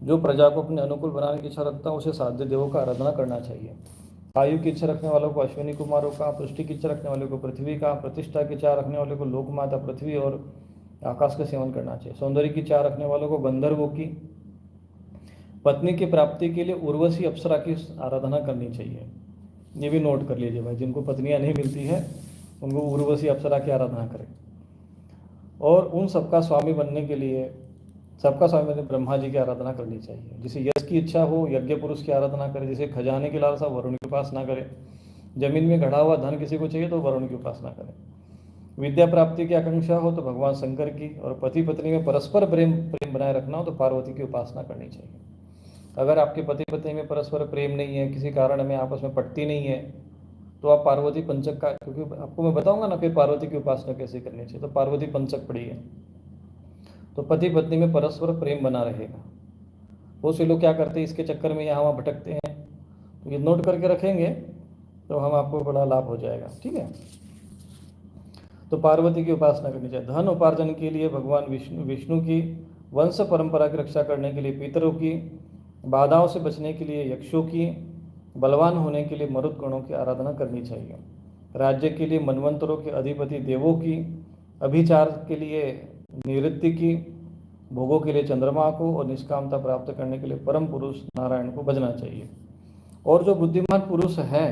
जो प्रजा को अपने अनुकूल बनाने की इच्छा रखता है उसे साध्य देवों का आराधना करना चाहिए। आयु की इच्छा रखने वालों को अश्विनी कुमारों का, पुष्टि की इच्छा रखने वालों को पृथ्वी का, प्रतिष्ठा की इच्छा रखने वालों को लोकमाता पृथ्वी और आकाश का सेवन करना चाहिए। सौंदर्य की इच्छा रखने वालों को गंधर्वों की, पत्नी की प्राप्ति के लिए उर्वशी अप्सरा की आराधना करनी चाहिए। ये भी नोट कर लीजिए भाई, जिनको पत्नियां नहीं मिलती है उनको उर्वशी अप्सरा की आराधना करें। और उन सबका स्वामी बनने के लिए, सबका स्वामी बनने ब्रह्मा जी की आराधना करनी चाहिए। जिसे यश की इच्छा हो यज्ञ पुरुष की आराधना करे, जिसे खजाने की लालसा वरुण की उपासना करे, जमीन में गढ़ा हुआ धन किसी को चाहिए तो वरुण की उपासना करे, विद्या प्राप्ति की आकांक्षा हो तो भगवान शंकर की, और पति पत्नी में परस्पर प्रेम बनाए रखना हो तो पार्वती की उपासना करनी चाहिए। अगर आपके पति पत्नी में परस्पर प्रेम नहीं है, किसी कारण में आपस में पटती नहीं है, तो आप पार्वती पंचक का, क्योंकि आपको मैं बताऊंगा ना फिर पार्वती की उपासना कैसे करनी चाहिए, तो पार्वती पंचक पढ़ी है तो पति पत्नी में परस्पर प्रेम बना रहेगा। बहुत से लोग क्या करते हैं इसके चक्कर में यहाँ वहाँ भटकते हैं, तो ये नोट करके रखेंगे तो हम आपको बड़ा लाभ हो जाएगा। ठीक है, तो पार्वती की उपासना करनी चाहिए। धन उपार्जन के लिए भगवान विष्णु की, वंश परंपरा की रक्षा करने के लिए पितरों की, बाधाओं से बचने के लिए यक्षों की, बलवान होने के लिए मरुत गणों की आराधना करनी चाहिए। राज्य के लिए मनवंतरों के अधिपति देवों की, अभिचार के लिए निवृत्ति की, भोगों के लिए चंद्रमा को, और निष्कामता प्राप्त करने के लिए परम पुरुष नारायण को भजना चाहिए। और जो बुद्धिमान पुरुष है,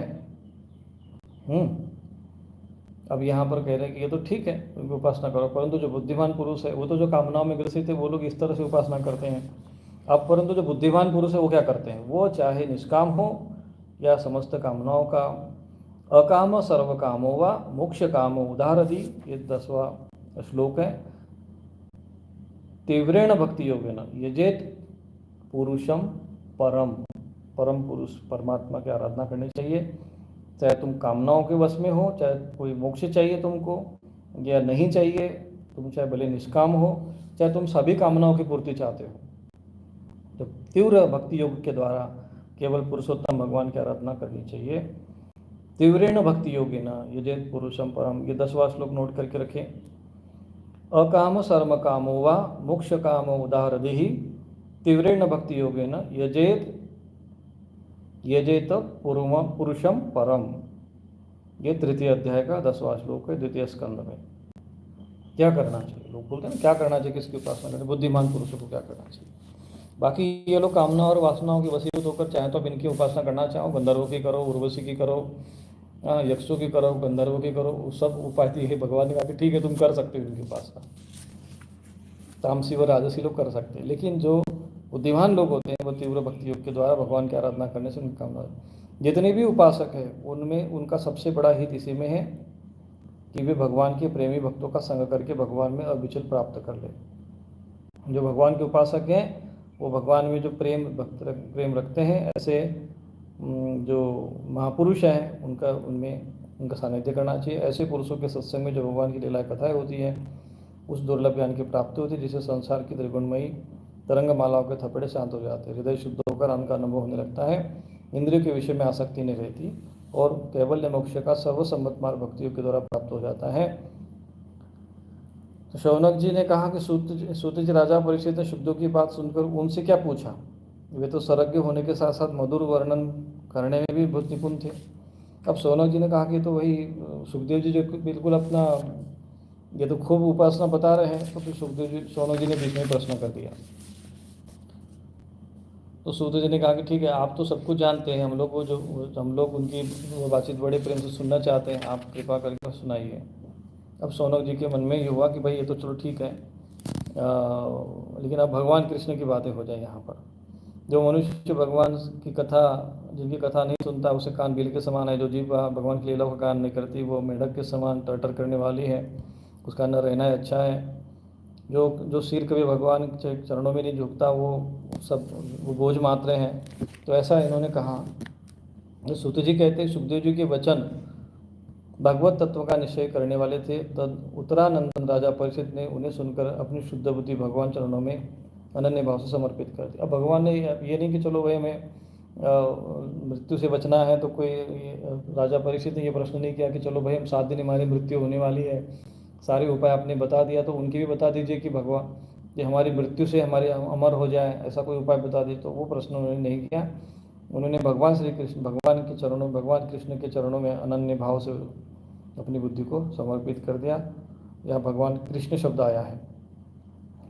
अब यहाँ पर कह रहे हैं कि ये तो ठीक है उनकी उपासना करो, परंतु जो बुद्धिमान पुरुष है वो तो जो कामनाओं में ग्रसित है वो लोग इस तरह से उपासना करते हैं। अब परंतु जो बुद्धिमान पुरुष है वो क्या करते हैं, वो चाहे निष्काम हो या समस्त कामनाओं का, अकाम सर्व कामो वा मोक्ष कामो उदाहरति, ये 10वां श्लोक है। तीव्रेण भक्ति योगेन यजेत पुरुषम परम, परम पुरुष परमात्मा की आराधना करनी चाहिए। चाहे तुम कामनाओं के वश में हो, चाहे कोई मोक्ष चाहिए तुमको या नहीं चाहिए, तुम चाहे भले निष्काम हो, चाहे तुम सभी कामनाओं की पूर्ति चाहते हो, तो तीव्र भक्ति योग के द्वारा केवल पुरुषोत्तम भगवान की आराधना करनी चाहिए। तीव्रेण भक्ति योगेन यजेत पुरुषम परम, ये 10वां श्लोक नोट करके रखें। अकाम सर्व कामो वा मोक्ष कामो उदाहरदिहि तीव्रेण भक्ति योगेन यजेत पुरुषम परम, ये 3 अध्याय का 10वां श्लोक है, 2 स्कंद में। क्या करना चाहिए, लोग बोलते हैं ना क्या करना चाहिए, किसकी उपासना करनी, बुद्धिमान पुरुषों को क्या करना चाहिए। बाकी ये लोग कामना और वासनाओं की वशीभूत होकर चाहे तो अब इनकी उपासना करना चाहो, गंधर्वों की करो, उर्वशी की करो, यक्षों की करो, गंधर्वों की करो, सब उपाय है भगवान ने कहा कि ठीक है तुम कर सकते हो इनकी उपासना, तामसी व राजसी लोग कर सकते हैं। लेकिन जो बुद्धिमान लोग होते हैं वो तीव्र भक्ति योग के द्वारा भगवान की आराधना करने से उनकी कामना, जितने भी उपासक है उनमें उनका सबसे बड़ा हित इसी में है कि वे भगवान के प्रेमी भक्तों का संग करके भगवान में अविचल प्राप्त कर ले। जो भगवान के उपासक हैं वो भगवान में जो प्रेम रखते हैं, ऐसे जो महापुरुष हैं उनका सानिध्य करना चाहिए। ऐसे पुरुषों के सत्संग में जो भगवान की लीला कथाएं होती हैं उस दुर्लभ ज्ञान की प्राप्ति होती है, जिससे संसार की त्रिगुणमयी तरंग मालाओं के थपड़े शांत हो जाते हैं, हृदय शुद्ध होकर आनंद का अनुभव होने लगता है, इंद्रियों के विषय में आसक्ति नहीं रहती और कैवल्य मोक्ष का सर्वसम्मत मार्ग भक्तियों के द्वारा प्राप्त हो जाता है। तो शौनक जी ने कहा कि सूत जी राजा परीक्षित ने शुद्धों की बात सुनकर उनसे क्या पूछा, वे तो सर्वज्ञ होने के साथ साथ मधुर वर्णन करने में भी बहुत निपुण थे। अब शौनक जी ने कहा कि तो वही सुखदेव जी जो बिल्कुल अपना ये तो खूब उपासना बता रहे हैं, तो फिर शौनक जी ने बीच में प्रश्न कर दिया। तो सूत जी ने कहा कि ठीक है आप तो सब कुछ जानते हैं, हम लोग उनकी बातचीत बड़े प्रेम से सुनना चाहते हैं, आप कृपा करके सुनाइए। अब शौनक जी के मन में ये हुआ कि भाई ये तो चलो ठीक है, लेकिन अब भगवान कृष्ण की बातें हो जाए यहाँ पर। जो मनुष्य भगवान की कथा, जिनकी कथा नहीं सुनता, उसे कान बिल के समान है। जो जीव भगवान की लीलाओं का गान नहीं करती, वो मेढक के समान टर्टर करने वाली है, उसका न रहना ही अच्छा है। जो सिर कभी भगवान के चरणों में नहीं झुकता, वो बोझ मात्र हैं। तो ऐसा इन्होंने कहा। सूत जी कहते हैं, सुखदेव जी के वचन भगवत तत्व का निश्चय करने वाले थे। तद उत्तरानंदन राजा परीक्षित ने उन्हें सुनकर अपनी शुद्ध बुद्धि भगवान चरणों में अनन्य भाव से समर्पित कर दी। अब भगवान ने ये नहीं कि चलो भाई हमें मृत्यु से बचना है, तो कोई राजा परीक्षित ने ये प्रश्न नहीं किया कि चलो भाई हम 7 दिन हमारी मृत्यु होने वाली है, सारे उपाय आपने बता दिया, तो उनकी भी बता दीजिए कि भगवान कि हमारी मृत्यु से हमारे अमर हो जाए, ऐसा कोई उपाय बता दिए। तो वो प्रश्न उन्होंने नहीं किया। उन्होंने भगवान श्री कृष्ण भगवान के चरणों भगवान कृष्ण के चरणों में अनन्य भाव से अपनी बुद्धि को समर्पित कर दिया। यह भगवान कृष्ण शब्द आया है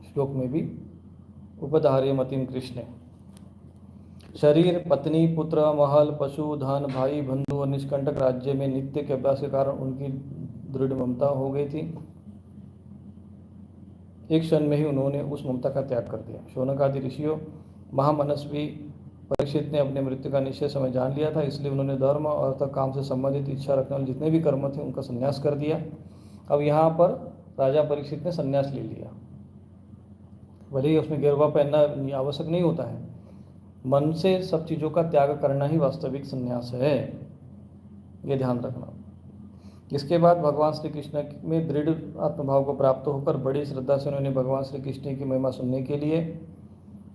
श्लोक में भी, उपधार्य मतिम कृष्ण। शरीर, पत्नी, पुत्र, महल, पशु, धन, भाई, बंधु और निष्कंटक राज्य में नित्य के अभ्यास के कारण उनकी दृढ़ ममता हो गई थी। एक क्षण में ही उन्होंने उस ममता का त्याग कर दिया। शौनक आदि ऋषियों, महामनस्वी परीक्षित ने अपने मृत्यु का निश्चय समय जान लिया था, इसलिए उन्होंने धर्म, अर्थ, काम से संबंधित इच्छा रखने वाले जितने भी कर्म थे उनका संन्यास कर दिया। अब यहाँ पर राजा परीक्षित ने संन्यास ले लिया। भले ही उसमें गेरुआ पहनना आवश्यक नहीं होता है, मन से सब चीज़ों का त्याग करना ही वास्तविक संन्यास है, ये ध्यान रखना। इसके बाद भगवान श्री कृष्ण में दृढ़ आत्मभाव को प्राप्त होकर बड़ी श्रद्धा से उन्होंने भगवान श्री कृष्ण की महिमा सुनने के लिए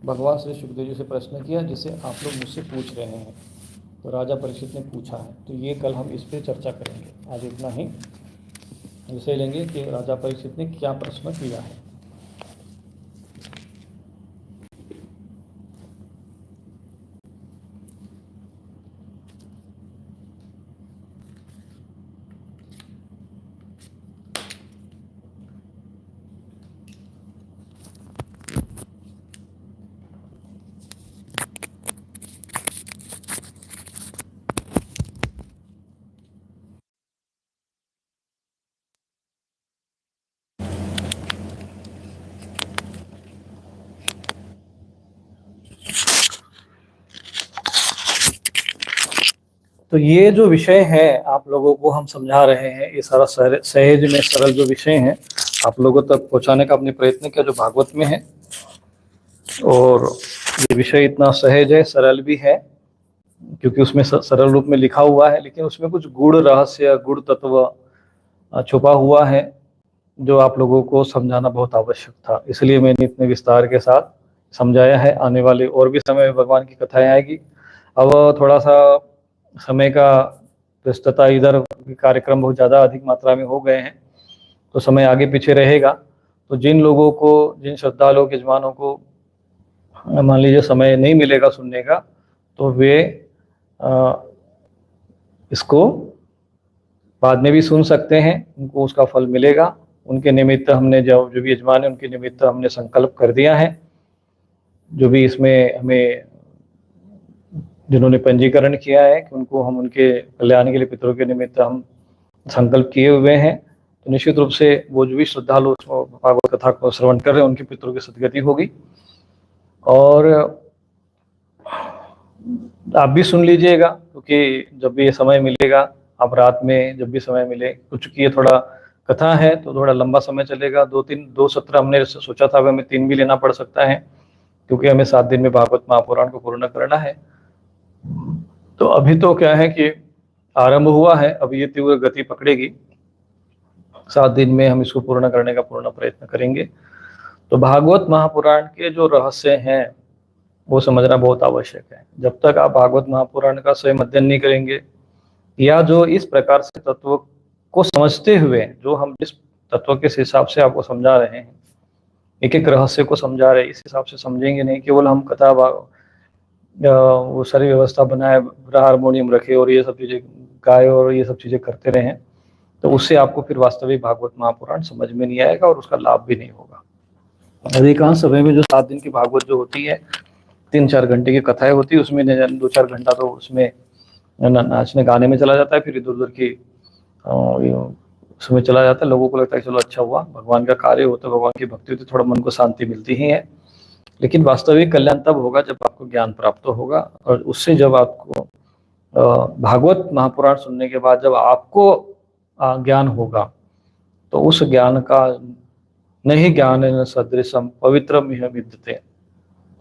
भगवान श्री सुखदेव जी से प्रश्न किया, जिसे आप लोग मुझसे पूछ रहे हैं। तो राजा परीक्षित ने पूछा है, तो ये कल हम इस पर चर्चा करेंगे। आज इतना ही विषय लेंगे कि राजा परीक्षित ने क्या प्रश्न किया है। तो ये जो विषय है आप लोगों को हम समझा रहे हैं, ये सारा सहज में सरल जो विषय है आप लोगों तक पहुंचाने का अपने प्रयत्न किया, जो भागवत में है। और ये विषय इतना सहज है, सरल भी है, क्योंकि उसमें सरल रूप में लिखा हुआ है, लेकिन उसमें कुछ गूढ़ रहस्य, गूढ़ तत्व छुपा हुआ है, जो आप लोगों को समझाना बहुत आवश्यक था। इसलिए मैंने इतने विस्तार के साथ समझाया है। आने वाले और भी समय में भगवान की कथाएं आएगी। अब थोड़ा सा समय का व्यस्तता, इधर कार्यक्रम बहुत ज़्यादा अधिक मात्रा में हो गए हैं, तो समय आगे पीछे रहेगा। तो जिन लोगों को, जिन श्रद्धालुओं के जवानों को मान लीजिए समय नहीं मिलेगा सुनने का, तो वे इसको बाद में भी सुन सकते हैं, उनको उसका फल मिलेगा। उनके निमित्त हमने जो भी यजमान है उनके निमित्त हमने संकल्प कर दिया है। जो भी इसमें हमें जिन्होंने पंजीकरण किया है कि उनको हम उनके कल्याण के लिए पितरों के निमित्त हम संकल्प किए हुए हैं, तो निश्चित रूप से वो जो भी श्रद्धालु भागवत कथा को श्रवण कर रहे हैं उनके पितरों की सदगति होगी। और आप भी सुन लीजिएगा, क्योंकि जब भी ये समय मिलेगा, आप रात में जब भी समय मिले, कुछ की थोड़ा कथा है तो थोड़ा लंबा समय चलेगा। 2 सत्र हमने सोचा था, हमें 3 भी लेना पड़ सकता है, क्योंकि हमें 7 दिन में भागवत महापुराण को पूर्ण करना है। तो अभी तो क्या है कि आरंभ हुआ है, अब ये तीव्र गति पकड़ेगी। 7 दिन में हम इसको पूर्ण करने का पूर्ण प्रयत्न करेंगे। तो भागवत महापुराण के जो रहस्य हैं वो समझना बहुत आवश्यक है। जब तक आप भागवत महापुराण का स्वयं अध्ययन नहीं करेंगे, या जो इस प्रकार से तत्व को समझते हुए, जो हम जिस तत्व के हिसाब से आपको समझा रहे हैं, एक एक रहस्य को समझा रहे हैं, इस हिसाब से समझेंगे नहीं, केवल हम कथा वो सारी व्यवस्था बनाए, हारमोनियम रखे और ये सब चीज़ें गाए और ये सब चीज़ें करते रहें, तो उससे आपको फिर वास्तविक भागवत महापुराण समझ में नहीं आएगा और उसका लाभ भी नहीं होगा। अधिकांश समय में जो 7 दिन की भागवत जो होती है, 3-4 घंटे की कथाएं होती है, उसमें 2-4 घंटा तो उसमें नाचने गाने में चला जाता है, फिर इधर उधर की उसमें चला जाता है। लोगों को लगता है चलो अच्छा हुआ, भगवान का कार्य होता है, भगवान की भक्ति होती है, थोड़ा मन को शांति मिलती ही है। लेकिन वास्तविक कल्याण तब होगा जब आपको ज्ञान प्राप्त होगा, और उससे जब आपको भागवत महापुराण सुनने के बाद जब आपको ज्ञान होगा, तो उस ज्ञान का नहीं ज्ञान सदृशम पवित्रम इह विद्यते,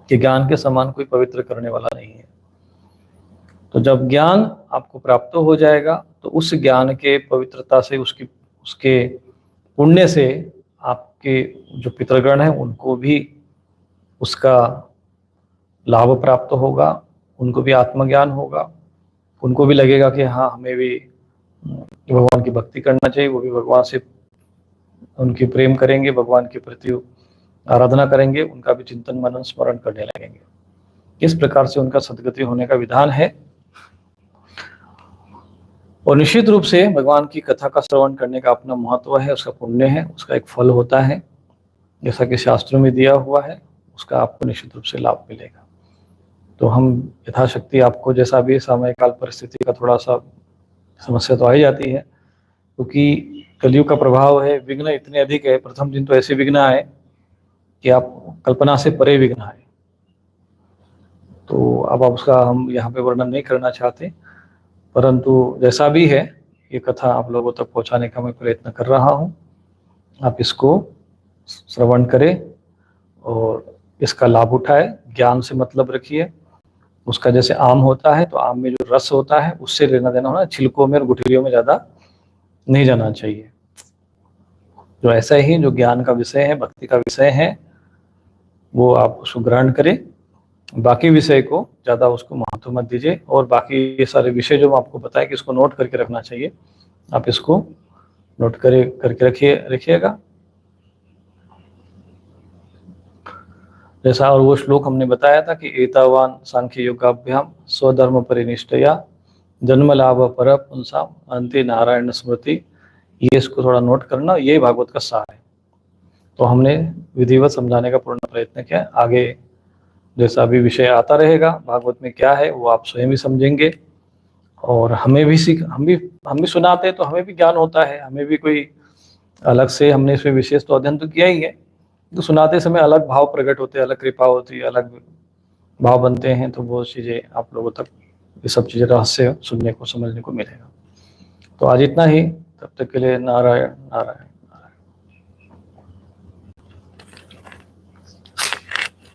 कि ज्ञान के समान कोई पवित्र करने वाला नहीं है। तो जब ज्ञान आपको प्राप्त हो जाएगा तो उस ज्ञान के पवित्रता से, उसके पुण्य से आपके जो पितृगण हैं उनको भी उसका लाभ प्राप्त होगा, उनको भी आत्मज्ञान होगा, उनको भी लगेगा कि हाँ हमें भी भगवान की भक्ति करना चाहिए, वो भी भगवान से उनकी प्रेम करेंगे, भगवान के प्रति आराधना करेंगे, उनका भी चिंतन मनन स्मरण करने लगेंगे। इस प्रकार से उनका सद्गति होने का विधान है। और निश्चित रूप से भगवान की कथा का श्रवण करने का अपना महत्व है, उसका पुण्य है, उसका एक फल होता है, जैसा कि शास्त्रों में दिया हुआ है, उसका आपको निश्चित रूप से लाभ मिलेगा। तो हम यथाशक्ति आपको, जैसा भी समय काल परिस्थिति का थोड़ा सा समस्या तो आ ही जाती है, क्योंकि कलयुग का प्रभाव है, विघ्न इतने अधिक है। प्रथम दिन तो ऐसे विघ्न आए कि आप कल्पना से परे विघ्न आए। तो अब उसका हम यहाँ पे वर्णन नहीं करना चाहते, परंतु जैसा भी है ये कथा आप लोगों तक पहुँचाने का मैं प्रयत्न कर रहा हूँ। आप इसको श्रवण करें और इसका लाभ उठाए, ज्ञान से मतलब रखिए। उसका जैसे आम होता है तो आम में जो रस होता है उससे लेना देना होना, छिलकों में और गुठलियों में ज़्यादा नहीं जाना चाहिए। जो ऐसा ही जो ज्ञान का विषय है, भक्ति का विषय है, वो आप उसको ग्रहण करें, बाकी विषय को ज़्यादा उसको महत्व मत दीजिए। और बाकी ये सारे विषय जो मैं आपको बताया कि इसको नोट करके रखना चाहिए, आप इसको नोट करके रखिएगा। जैसा और वो श्लोक हमने बताया था कि एतावान सांख्य योगाभ्याम स्वधर्म परिनिष्ठया जन्म लाभ पर पुंसाम अंति नारायण स्मृति, ये इसको थोड़ा नोट करना, ये भागवत का सार है। तो हमने विधिवत समझाने का पूर्ण प्रयत्न किया। आगे जैसा भी विषय आता रहेगा भागवत में क्या है वो आप स्वयं ही समझेंगे, और हमें भी हम भी सुनाते हैं तो हमें भी ज्ञान होता है, हमें भी कोई अलग से, हमने इसमें विशेष तो अध्ययन तो किया ही है, तो सुनाते समय अलग भाव प्रकट होते हैं, अलग कृपा होती है, अलग भाव बनते हैं। तो वो चीज़ें आप लोगों तक, ये सब चीज़ें रहस्य सुनने को समझने को मिलेगा। तो आज इतना ही, तब तक के लिए नारायण नारायण।